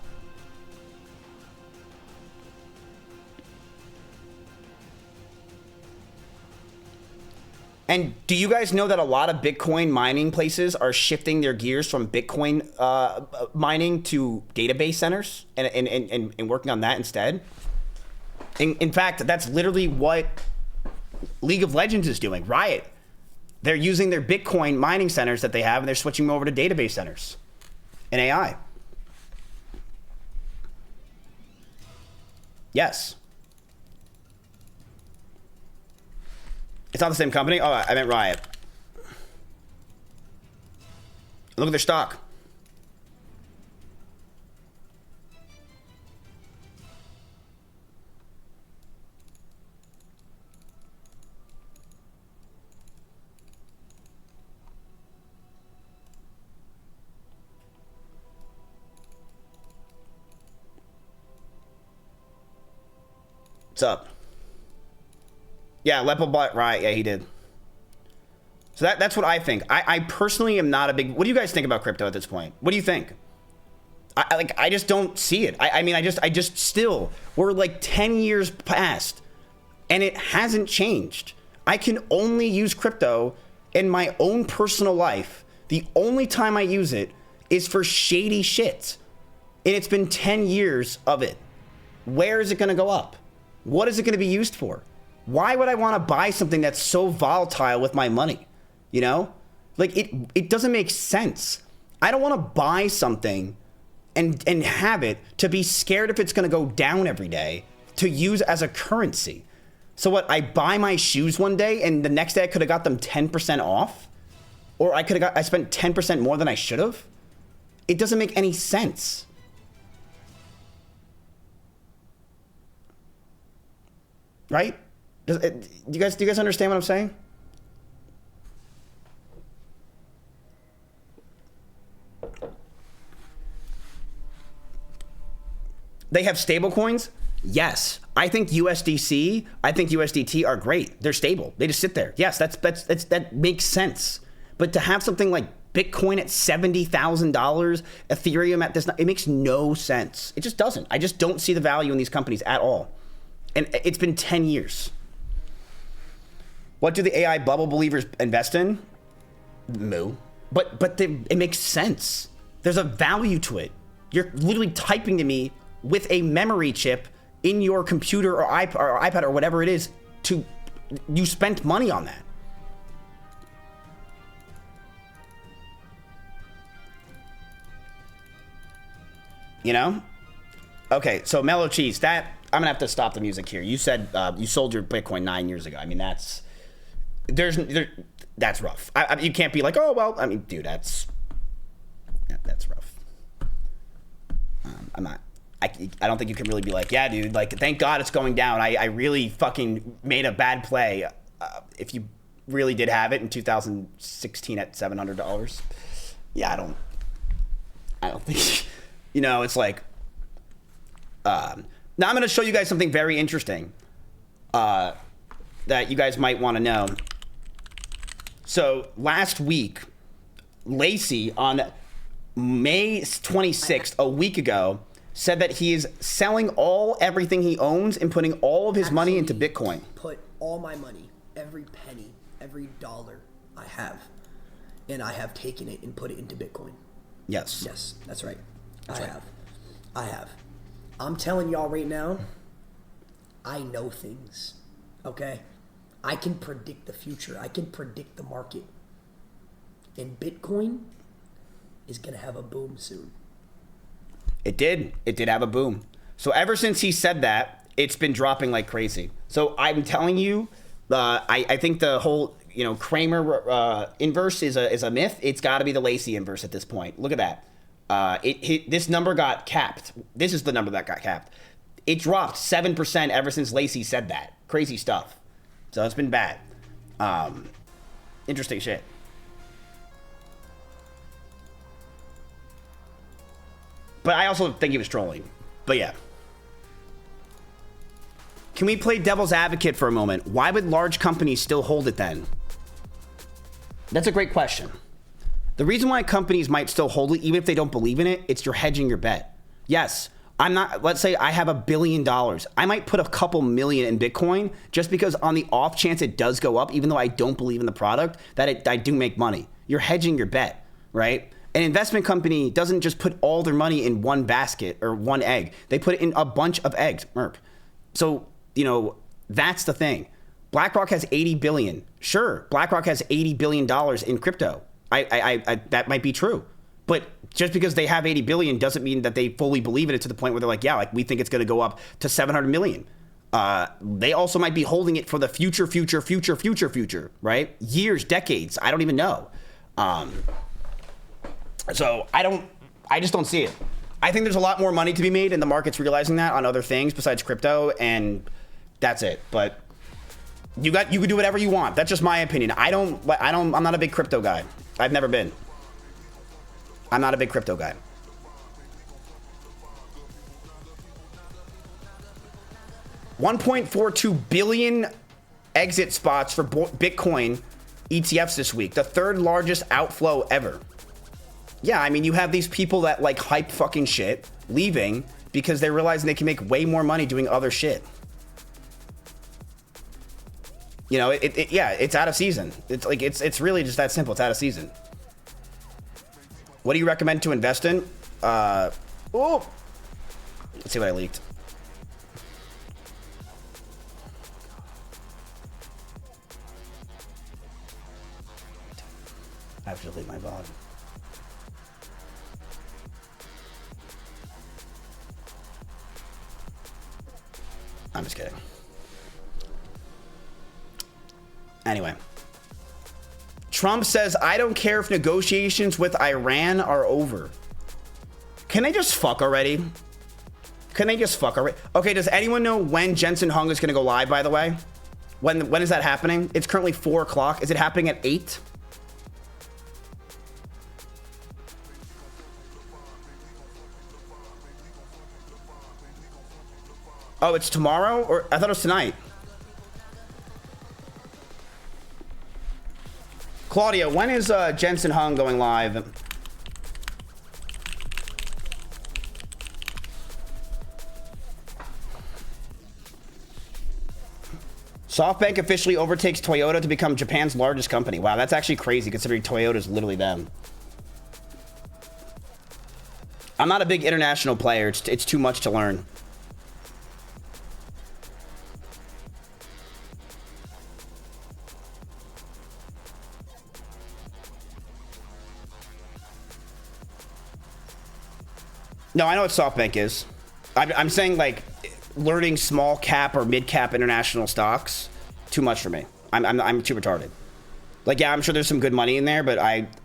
And do you guys know that a lot of Bitcoin mining places are shifting their gears from Bitcoin mining to database centers and working on that instead? In fact, that's literally what League of Legends is doing. Riot. They're using their Bitcoin mining centers that they have, and they're switching them over to database centers and AI. Yes. It's not the same company? Oh, I meant Riot. Look at their stock. What's up? Yeah, Lepo bought Riot. Yeah, he did. So that's what I think. I personally am not a big... What do you guys think about crypto at this point? What do you think? I just don't see it. I mean, I just still... We're like 10 years past, and it hasn't changed. I can only use crypto in my own personal life. The only time I use it is for shady shit. And it's been 10 years of it. Where is it going to go up? What is it going to be used for? Why would I want to buy something that's so volatile with my money? You know? Like, it doesn't make sense. I don't want to buy something and have it to be scared if it's going to go down every day to use as a currency. So what, I buy my shoes one day and the next day I could have got them 10% off? Or I spent 10% more than I should have? It doesn't make any sense. Right? Do you guys understand what I'm saying? They have stable coins? Yes. I think USDC, I think USDT are great. They're stable. They just sit there. Yes, that makes sense. But to have something like Bitcoin at $70,000, Ethereum at this, it makes no sense. It just doesn't. I just don't see the value in these companies at all. And it's been 10 years. What do the AI bubble believers invest in? Moo. But it makes sense. There's a value to it. You're literally typing to me with a memory chip in your computer or iPad or whatever it is. You spent money on that. You know? Okay, so Mellow Cheese, I'm gonna have to stop the music here. You said you sold your Bitcoin 9 years ago. I mean, that's rough. You can't be like, oh well. I mean, dude, that's rough. I don't think you can really be like, yeah, dude. Like, thank God it's going down. I really fucking made a bad play. If you really did have it in 2016 at $700, yeah, I don't think. You know, it's like. Now I'm going to show you guys something very interesting that you guys might want to know. So last week, Lacey on May 26th, a week ago, said that he is selling everything he owns and putting all of his money into Bitcoin. Put all my money, every penny, every dollar I have, and I have taken it and put it into Bitcoin. Yes. Yes, that's right. I have. I'm telling y'all right now, I know things, okay? I can predict the future. I can predict the market. And Bitcoin is going to have a boom soon. It did. It did have a boom. So ever since he said that, it's been dropping like crazy. So I'm telling you, I think the whole, Kramer inverse is a myth. It's got to be the Lacey inverse at this point. Look at that. This number got capped. This is the number that got capped. It dropped 7% ever since Lacey said that. Crazy stuff. So it's been bad. Interesting shit. But I also think he was trolling. But yeah. Can we play devil's advocate for a moment? Why would large companies still hold it then? That's a great question. The reason why companies might still hold it, even if they don't believe in it, it's you're hedging your bet. Yes, I'm not, let's say I have $1 billion. I might put a couple million in Bitcoin just because on the off chance it does go up, even though I don't believe in the product, that I do make money. You're hedging your bet, right? An investment company doesn't just put all their money in one basket or one egg. They put it in a bunch of eggs, Merp. So, you know, that's the thing. BlackRock has 80 billion. Sure, BlackRock has $80 billion in crypto. I that might be true. But just because they have 80 billion doesn't mean that they fully believe in it to the point where they're like, yeah, like we think it's going to go up to 700 million. They also might be holding it for the future, right? Years, decades. I don't even know. So I just don't see it. I think there's a lot more money to be made, and the market's realizing that on other things besides crypto, and that's it. But you can do whatever you want. That's just my opinion. I'm not a big crypto guy. I've never been. I'm not a big crypto guy. $1.42 billion exit spots for Bitcoin ETFs this week. The third largest outflow ever. Yeah, I mean, you have these people that like hype fucking shit leaving because they're realizing they can make way more money doing other shit. You know, yeah, it's out of season. It's like it's really just that simple. It's out of season. What do you recommend to invest in? Let's see what I leaked. I have to delete my VOD. I'm just kidding. Anyway. Trump says, I don't care if negotiations with Iran are over. Can they just fuck already? Can they just fuck already? Okay, does anyone know when Jensen Hung is going to go live, by the way? When is that happening? It's currently 4 o'clock. Is it happening at 8? Oh, it's tomorrow? Or I thought it was tonight. Claudia, when is Jensen Hung going live? SoftBank officially overtakes Toyota to become Japan's largest company. Wow, that's actually crazy considering Toyota is literally them. I'm not a big international player. It's too much to learn. No, I know what SoftBank is. I'm saying like learning small cap or mid cap international stocks, too much for me. I'm too retarded. Like, yeah, I'm sure there's some good money in there, but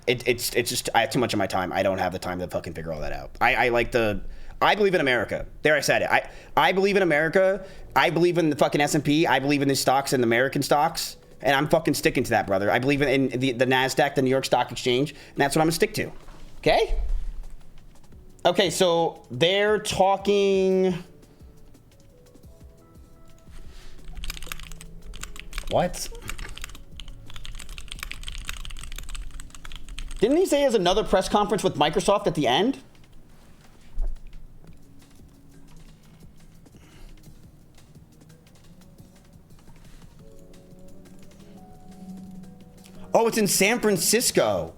it's just I have too much of my time. I don't have the time to fucking figure all that out. I believe in America. There, I said it. I believe in America. I believe in the fucking S&P. I believe in the stocks and American stocks, and I'm fucking sticking to that, brother. I believe in the NASDAQ, the New York Stock Exchange, and that's what I'm gonna stick to. Okay. Okay, so they're talking. What? Didn't he say he has another press conference with Microsoft at the end? Oh, it's in San Francisco.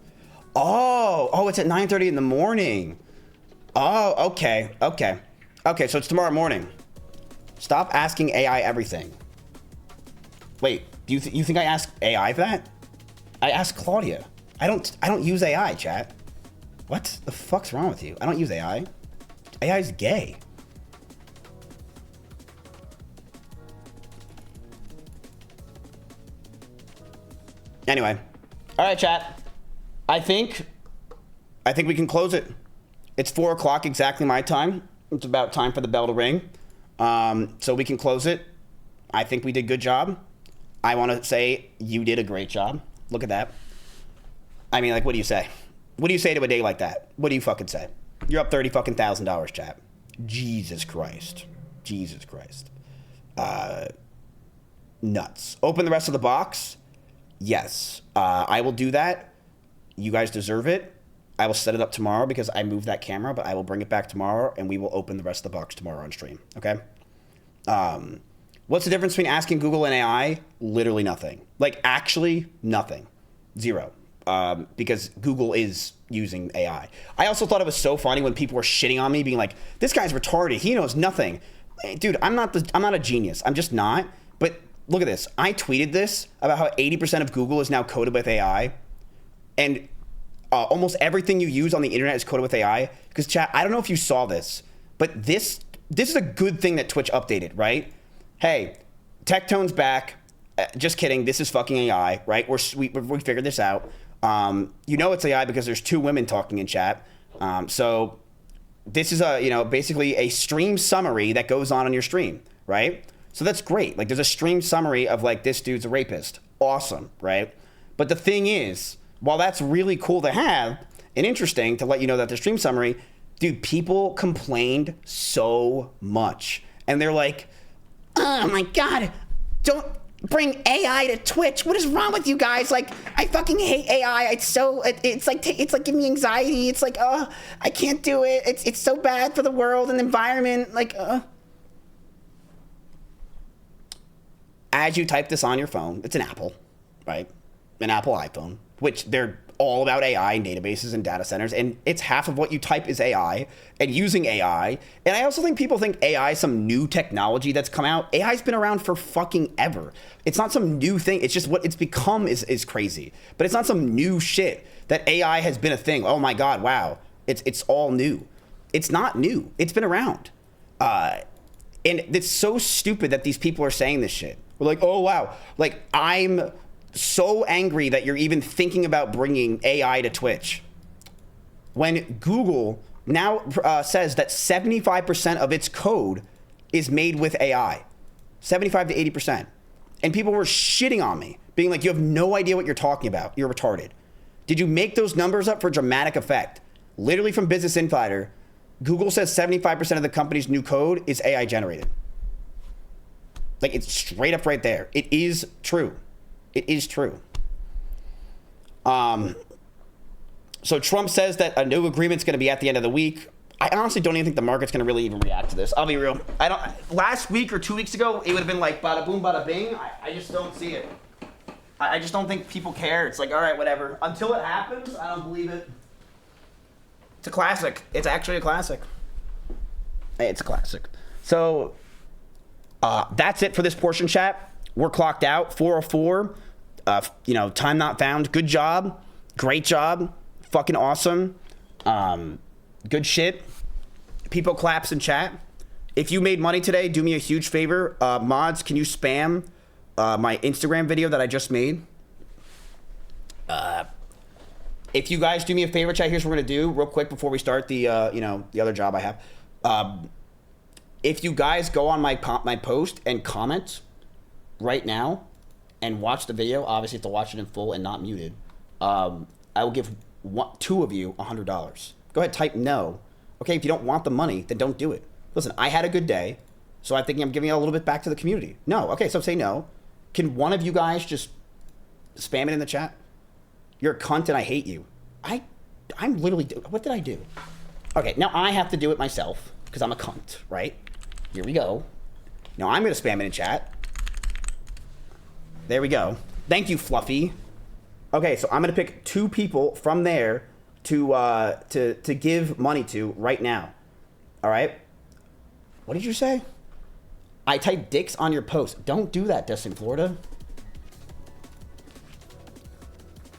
Oh, it's at 9:30 in the morning. Oh, okay. Okay, so it's tomorrow morning. Stop asking AI everything. Wait, do you think I asked AI that? I asked Claudia. I don't use AI, chat. What the fuck's wrong with you? I don't use AI. AI is gay. Anyway. All right, chat. I think we can close it. It's 4 o'clock, exactly my time. It's about time for the bell to ring. So we can close it. I think we did a good job. I want to say you did a great job. Look at that. I mean, like, what do you say? What do you say to a day like that? What do you fucking say? You're up $30,000, chat. Jesus Christ. Jesus Christ. Nuts. Open the rest of the box. Yes. I will do that. You guys deserve it. I will set it up tomorrow because I moved that camera, but I will bring it back tomorrow and we will open the rest of the box tomorrow on stream. Okay? What's the difference between asking Google and AI? Literally nothing. Like, actually nothing. Zero. Because Google is using AI. I also thought it was so funny when people were shitting on me, being like, this guy's retarded. He knows nothing. Dude, I'm not a genius. I'm just not. But look at this. I tweeted this about how 80% of Google is now coded with AI. And almost everything you use on the internet is coded with AI. Because chat, I don't know if you saw this, but this is a good thing that Twitch updated, right? Hey, Tectone's back. Just kidding. This is fucking AI, right? We figured this out. You know it's AI because there's 2 women talking in chat. So this is basically a stream summary that goes on your stream, right? So that's great. Like, there's a stream summary of like, this dude's a rapist. Awesome, right? But the thing is, while that's really cool to have and interesting to let you know that the stream summary, dude, people complained so much. And they're like, oh my God, don't bring AI to Twitch. What is wrong with you guys? Like, I fucking hate AI. It's like giving me anxiety. It's like, I can't do it. It's so bad for the world and the environment. Like, As you type this on your phone, it's an Apple, right? An Apple iPhone, which they're all about AI and databases and data centers, and it's half of what you type is AI and using AI. And I also think people think AI is some new technology that's come out. AI's been around for fucking ever. It's not some new thing. It's just what it's become is crazy. But it's not some new shit that AI has been a thing. Oh my God, wow. It's all new. It's not new. It's been around. And it's so stupid that these people are saying this shit. We're like, oh wow. Like, I'm so angry that you're even thinking about bringing AI to Twitch. When Google now says that 75% of its code is made with AI. 75 to 80%. And people were shitting on me, being like, you have no idea what you're talking about. You're retarded. Did you make those numbers up for dramatic effect? Literally from Business Insider, Google says 75% of the company's new code is AI generated. Like, it's straight up right there. It is true. It is true. So Trump says that a new agreement's going to be at the end of the week. I honestly don't even think the market's going to really even react to this. I'll be real. Last week or 2 weeks ago, it would have been like bada boom, bada bing. I just don't see it. I just don't think people care. It's like, all right, whatever. Until it happens, I don't believe it. It's a classic. It's actually a classic. It's a classic. So that's it for this portion, chat. We're clocked out, 4:04. Time not found. Good job. Great job. Fucking awesome. Good shit. People claps in chat. If you made money today, do me a huge favor. Mods, can you spam my Instagram video that I just made? If you guys do me a favor, chat, here's what we're gonna do real quick before we start the the other job I have. If you guys go on my post and comment right now and watch the video, obviously you have to watch it in full and not muted, I will give 2 of you $100. Go ahead, type no. Okay, if you don't want the money, then don't do it. Listen, I had a good day, so I think I'm giving a little bit back to the community. No, okay, so say no. Can one of you guys just spam it in the chat? You're a cunt and I hate you. I'm literally, what did I do? Okay, now I have to do it myself because I'm a cunt, right? Here we go. Now I'm gonna spam it in chat. There we go. Thank you, Fluffy. Okay, so I'm gonna pick 2 people from there to give money to right now. All right. What did you say? I typed dicks on your post. Don't do that, Destin, Florida.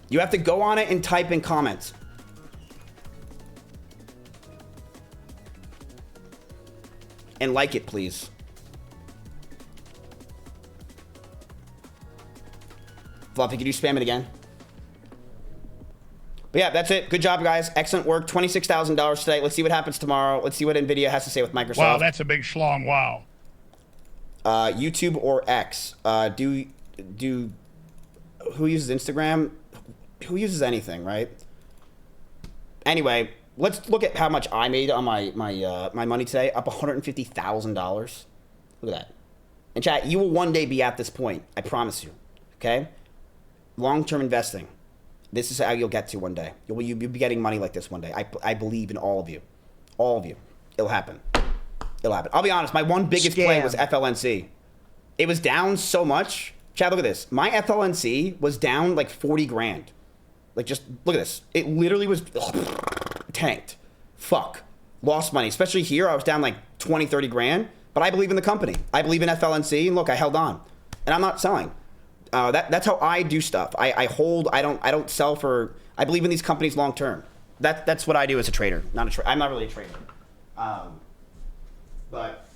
You have to go on it and type in comments. And like it, please. Fluffy, could you spam it again? But yeah, that's it. Good job, guys. Excellent work. $26,000 today. Let's see what happens tomorrow. Let's see what NVIDIA has to say with Microsoft. Wow, that's a big schlong. Wow. YouTube or X. who uses Instagram? Who uses anything, right? Anyway, let's look at how much I made on my money today. Up $150,000. Look at that. And chat, you will one day be at this point. I promise you. Okay? Long-term investing. This is how you'll get to one day. You'll be getting money like this one day. I believe in all of you. All of you. It'll happen. It'll happen. I'll be honest. My one biggest play was FLNC. It was down so much. Chad, look at this. My FLNC was down like 40 grand. Like, just look at this. It literally was tanked. Fuck. Lost money. Especially here, I was down like 20, 30 grand. But I believe in the company. I believe in FLNC. And look, I held on. And I'm not selling. That's how I do stuff. I hold. I don't sell for. I believe in these companies long term. That's what I do as a trader. I'm not really a trader. But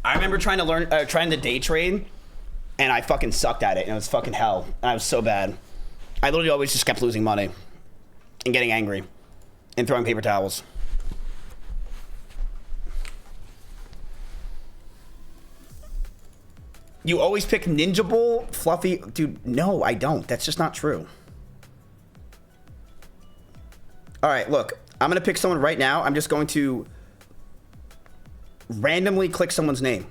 I remember trying to day trade, and I fucking sucked at it, and it was fucking hell. And I was so bad. I literally always just kept losing money, and getting angry, and throwing paper towels. You always pick Ninja Bull, Fluffy, dude. No, I don't. That's just not true. All right, look. I'm gonna pick someone right now. I'm just going to randomly click someone's name.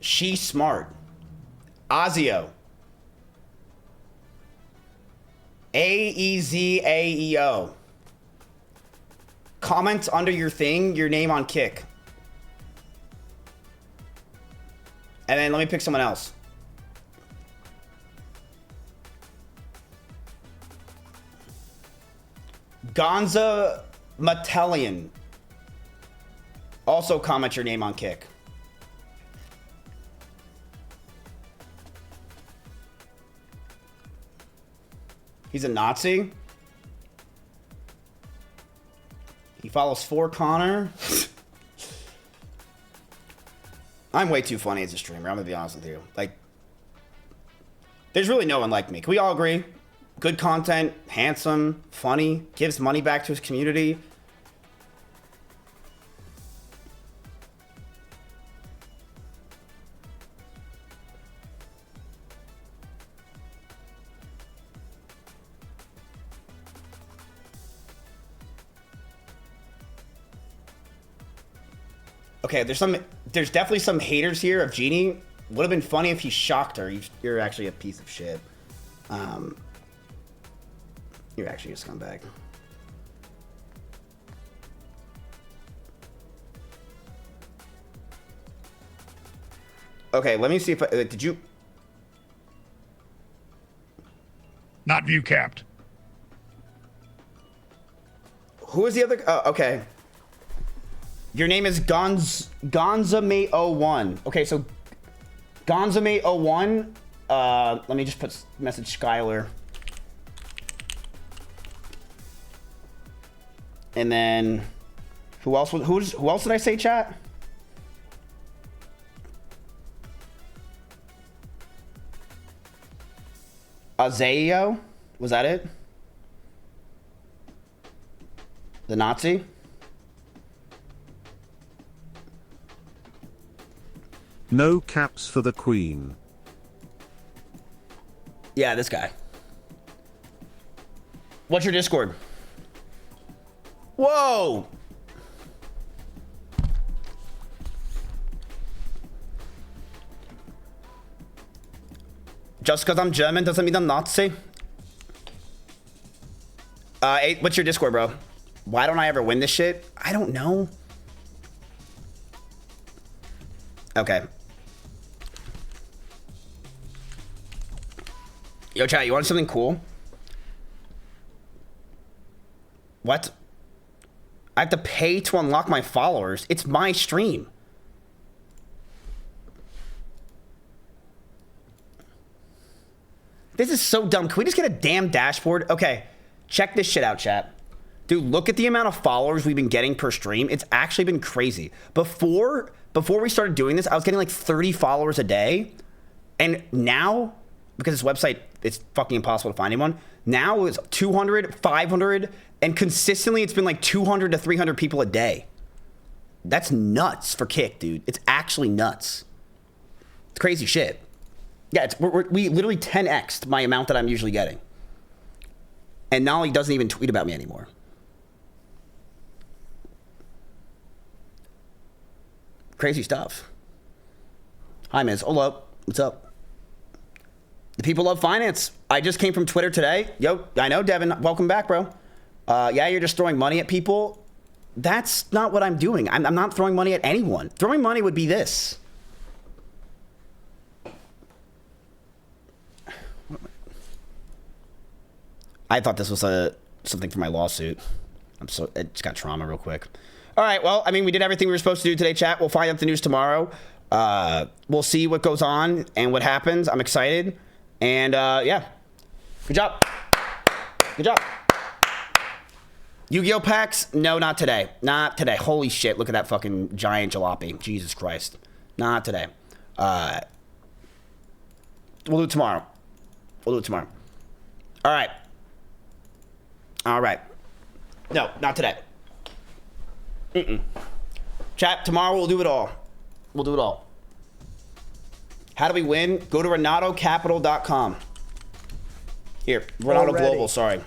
She's smart. Azio. AEZAEO. Comment under your thing, your name on Kick. And then let me pick someone else. Gonza Metellian. Also comment your name on Kick. He's a Nazi. He follows 4Connor. I'm way too funny as a streamer. I'm gonna be honest with you. Like, there's really no one like me. Can we all agree? Good content, handsome, funny, gives money back to his community. Okay, there's definitely some haters here of Genie. Would have been funny if he shocked her. You're actually a piece of shit. You're actually a scumbag. Okay, let me see if did you? Not view capped. Who is the other? Okay. Your name is Gonzamate01. Okay, so Gonzamate01. Let me just put message Skylar. And then who else did I say, chat? Azeo? Was that it? The Nazi? No caps for the Queen. Yeah, this guy. What's your Discord? Whoa! Just because I'm German doesn't mean I'm Nazi. What's your Discord, bro? Why don't I ever win this shit? I don't know. Okay. Yo, chat, you want something cool? What? I have to pay to unlock my followers. It's my stream. This is so dumb. Can we just get a damn dashboard? Okay, check this shit out, chat. Dude, look at the amount of followers we've been getting per stream. It's actually been crazy. Before we started doing this, I was getting like 30 followers a day. And now, because this website it's fucking impossible to find anyone. Now it's 200, 500, and consistently it's been like 200 to 300 people a day. That's nuts for Kick, dude. It's actually nuts. It's crazy shit. Yeah, we literally 10x'd my amount that I'm usually getting. And Nolly doesn't even tweet about me anymore. Crazy stuff. Hi, Miz. Hello. What's up? The people love finance. I just came from Twitter today. Yo, I know, Devin. Welcome back, bro. Yeah, you're just throwing money at people. That's not what I'm doing. I'm not throwing money at anyone. Throwing money would be this. I thought this was something for my lawsuit. I just got trauma real quick. All right, well, I mean, we did everything we were supposed to do today, chat. We'll find out the news tomorrow. We'll see what goes on and what happens. I'm excited. And, yeah. Good job. Good job. Yu-Gi-Oh packs? No, not today. Not today. Holy shit, look at that fucking giant jalopy. Jesus Christ. Not today. We'll do it tomorrow. We'll do it tomorrow. All right. All right. No, not today. Chat, tomorrow we'll do it all. We'll do it all. How do we win? Go to RenatoCapital.com. Here, Renato Global, sorry.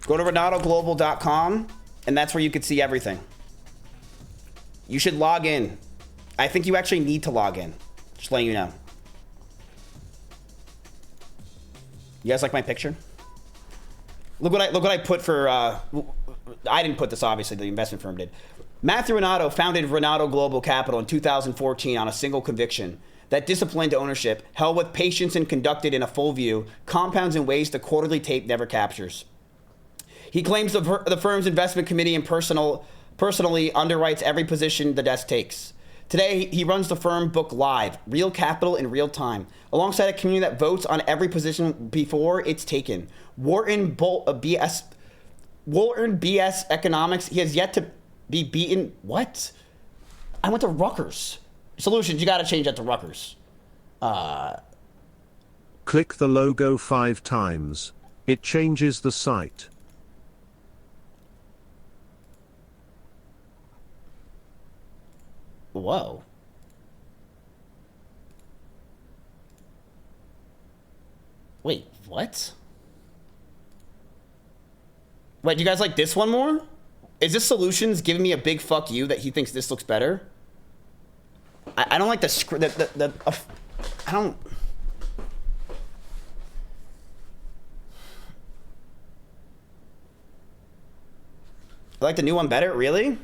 Go to RenatoGlobal.com, and that's where you can see everything. You should log in. I think you actually need to log in. Just letting you know. You guys like my picture? Look what I put for, I didn't put this, obviously, the investment firm did. Matthew Renato founded Renato Global Capital in 2014 on a single conviction that disciplined ownership, held with patience and conducted in a full view, compounds in ways the quarterly tape never captures. He claims the firm's investment committee and personally underwrites every position the desk takes. Today, he runs the firm book live, real capital in real time, alongside a community that votes on every position before it's taken. Wharton BS economics. He has yet to be beaten. What? I went to Rutgers. Solutions, you got to change that to Rutgers. Click the logo 5 times. It changes the site. Whoa. Wait, what? Wait, do you guys like this one more? Is this Solutions giving me a big fuck you that he thinks this looks better? I don't like the script. I don't. I like the new one better, really?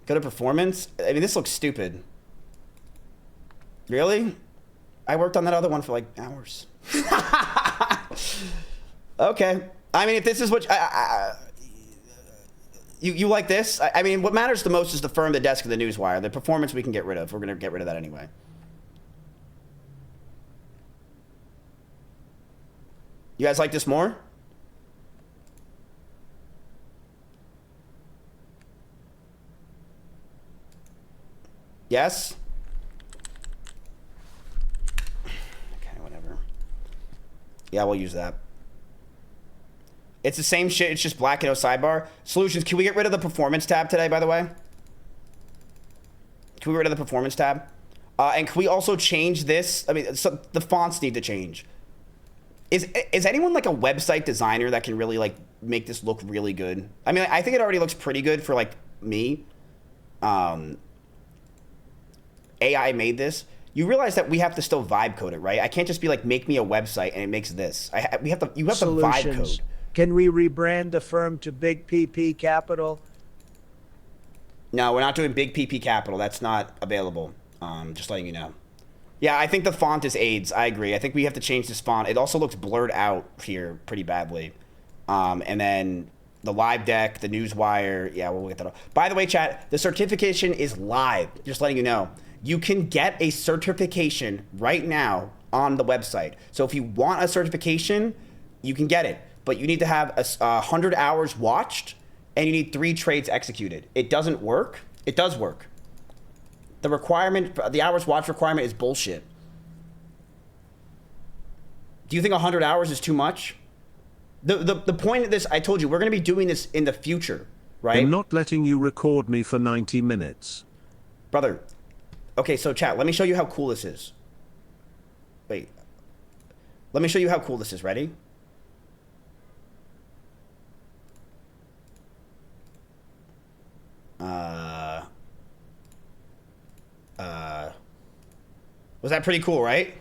Go to performance. I mean, this looks stupid. Really? I worked on that other one for like hours. Okay. I mean, if this is what you like this? I mean, what matters the most is the firm, the desk, and the newswire. The performance we can get rid of. We're gonna get rid of that anyway. You guys like this more? Yes? Okay, whatever. Yeah, we'll use that. It's the same shit, it's just black and no sidebar. Solutions, can we get rid of the performance tab today, by the way? Can we get rid of the performance tab? And can we also change this? I mean, so the fonts need to change. Is anyone like a website designer that can really like make this look really good? I mean, I think it already looks pretty good for like me. AI made this. You realize that we have to still vibe code it, right? I can't just be like, make me a website and it makes this. You have to vibe code. Can we rebrand the firm to Big PP Capital? No, we're not doing Big PP Capital. That's not available. Just letting you know. Yeah, I think the font is AIDS. I agree. I think we have to change this font. It also looks blurred out here pretty badly. And then the live deck, the newswire. Yeah, we'll get that. By the way, chat, the certification is live. Just letting you know. You can get a certification right now on the website. So if you want a certification, you can get it. But you need to have 100 hours watched, and you need 3 trades executed. It doesn't work. It does work. The requirement, the hours watch requirement is bullshit. Do you think 100 hours is too much? The point of this, I told you, we're going to be doing this in the future, right? I'm not letting you record me for 90 minutes. Brother. Okay, so chat, let me show you how cool this is. Wait. Let me show you how cool this is. Ready? Was that pretty cool, right?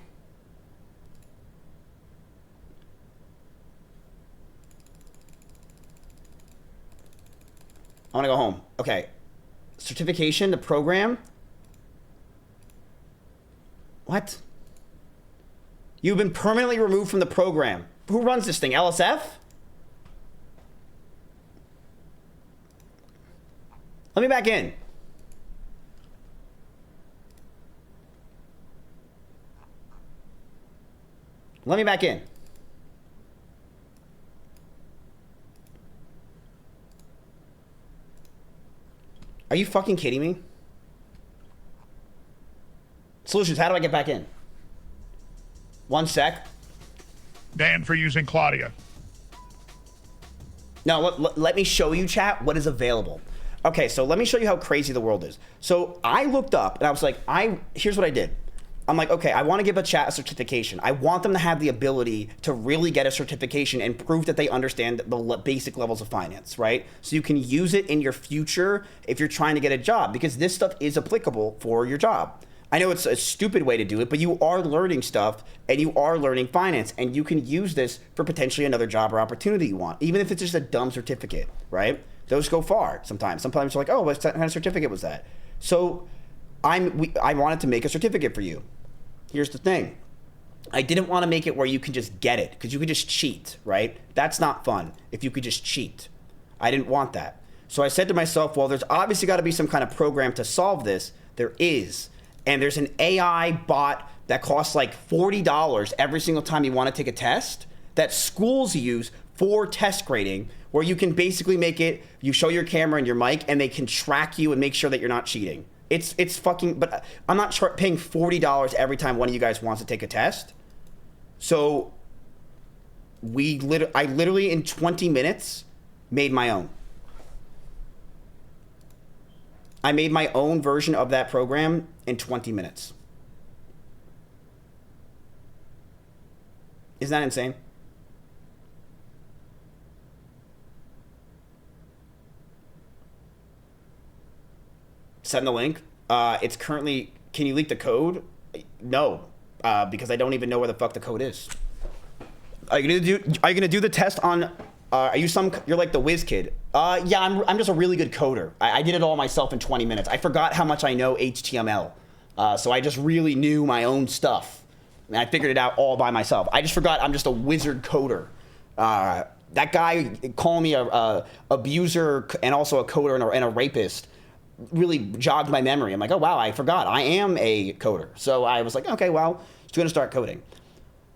I want to go home. Okay. Certification, the program. What? You've been permanently removed from the program. Who runs this thing? LSF? Let me back in. Let me back in. Are you fucking kidding me? Solutions, how do I get back in? 1 sec. Dan for using Claudia. No, let me show you, chat, what is available. Okay, so let me show you how crazy the world is. So I looked up and I was like, here's what I did. I'm like, okay, I want to give a chat a certification. I want them to have the ability to really get a certification and prove that they understand the basic levels of finance, right? So you can use it in your future if you're trying to get a job, because this stuff is applicable for your job. I know it's a stupid way to do it, but you are learning stuff and you are learning finance, and you can use this for potentially another job or opportunity you want, even if it's just a dumb certificate, right? Those go far sometimes. Sometimes you're like, oh, what kind of certificate was that? So I wanted to make a certificate for you. Here's the thing. I didn't want to make it where you can just get it, because you could just cheat, right? That's not fun if you could just cheat. I didn't want that. So I said to myself, well, there's obviously got to be some kind of program to solve this. There is. And there's an AI bot that costs like $40 every single time you want to take a test that schools use for test grading, where you can basically make it, you show your camera and your mic, and they can track you and make sure that you're not cheating. It's fucking, but I'm not paying $40 every time one of you guys wants to take a test. So I literally in 20 minutes made my own. I made my own version of that program in 20 minutes. Isn't that insane? Send the link. It's currently, can you leak the code? No, because I don't even know where the fuck the code is. Are you gonna do the test on, you're like the whiz kid. Yeah, I'm just a really good coder. I did it all myself in 20 minutes. I forgot how much I know HTML. So I just really knew my own stuff. And I figured it out all by myself. I just forgot I'm just a wizard coder. That guy calling me a abuser and also a coder and a rapist really jogged my memory. I'm like, oh wow, I forgot. I am a coder. So I was like, okay, well, just gonna start coding.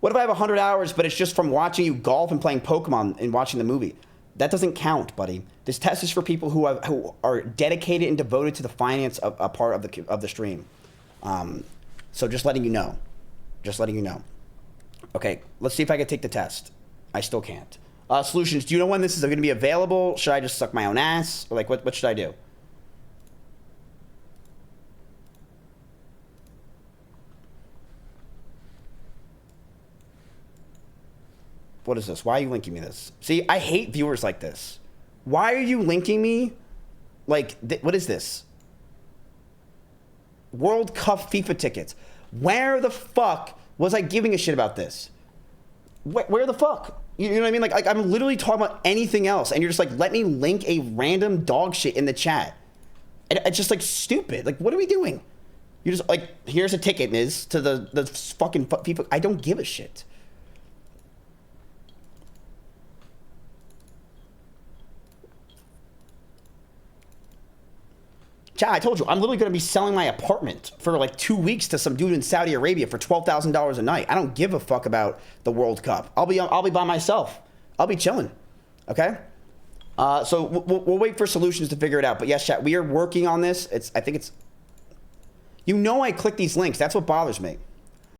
What if I have 100 hours, but it's just from watching you golf and playing Pokemon and watching the movie? That doesn't count, buddy. This test is for people who are dedicated and devoted to the finance of a part of the stream. So just letting you know. Just letting you know. Okay, let's see if I can take the test. I still can't. Solutions, do you know when this is going to be available? Should I just suck my own ass? Or like, what should I do? What is this? Why are you linking me this? See, I hate viewers like this. Why are you linking me? Like, what is this? World Cup FIFA tickets. Where the fuck was I giving a shit about this? Where the fuck? You know what I mean? Like I'm literally talking about anything else, and you're just like, let me link a random dog shit in the chat. And it's just like stupid. Like, what are we doing? You're just like, here's a ticket, Miz, to the fucking FIFA. I don't give a shit. Chat, I told you, I'm literally going to be selling my apartment for like 2 weeks to some dude in Saudi Arabia for $12,000 a night. I don't give a fuck about the World Cup. I'll be by myself. I'll be chilling. Okay? So we'll wait for solutions to figure it out. But yes, chat, we are working on this. I think it's... You know I click these links. That's what bothers me.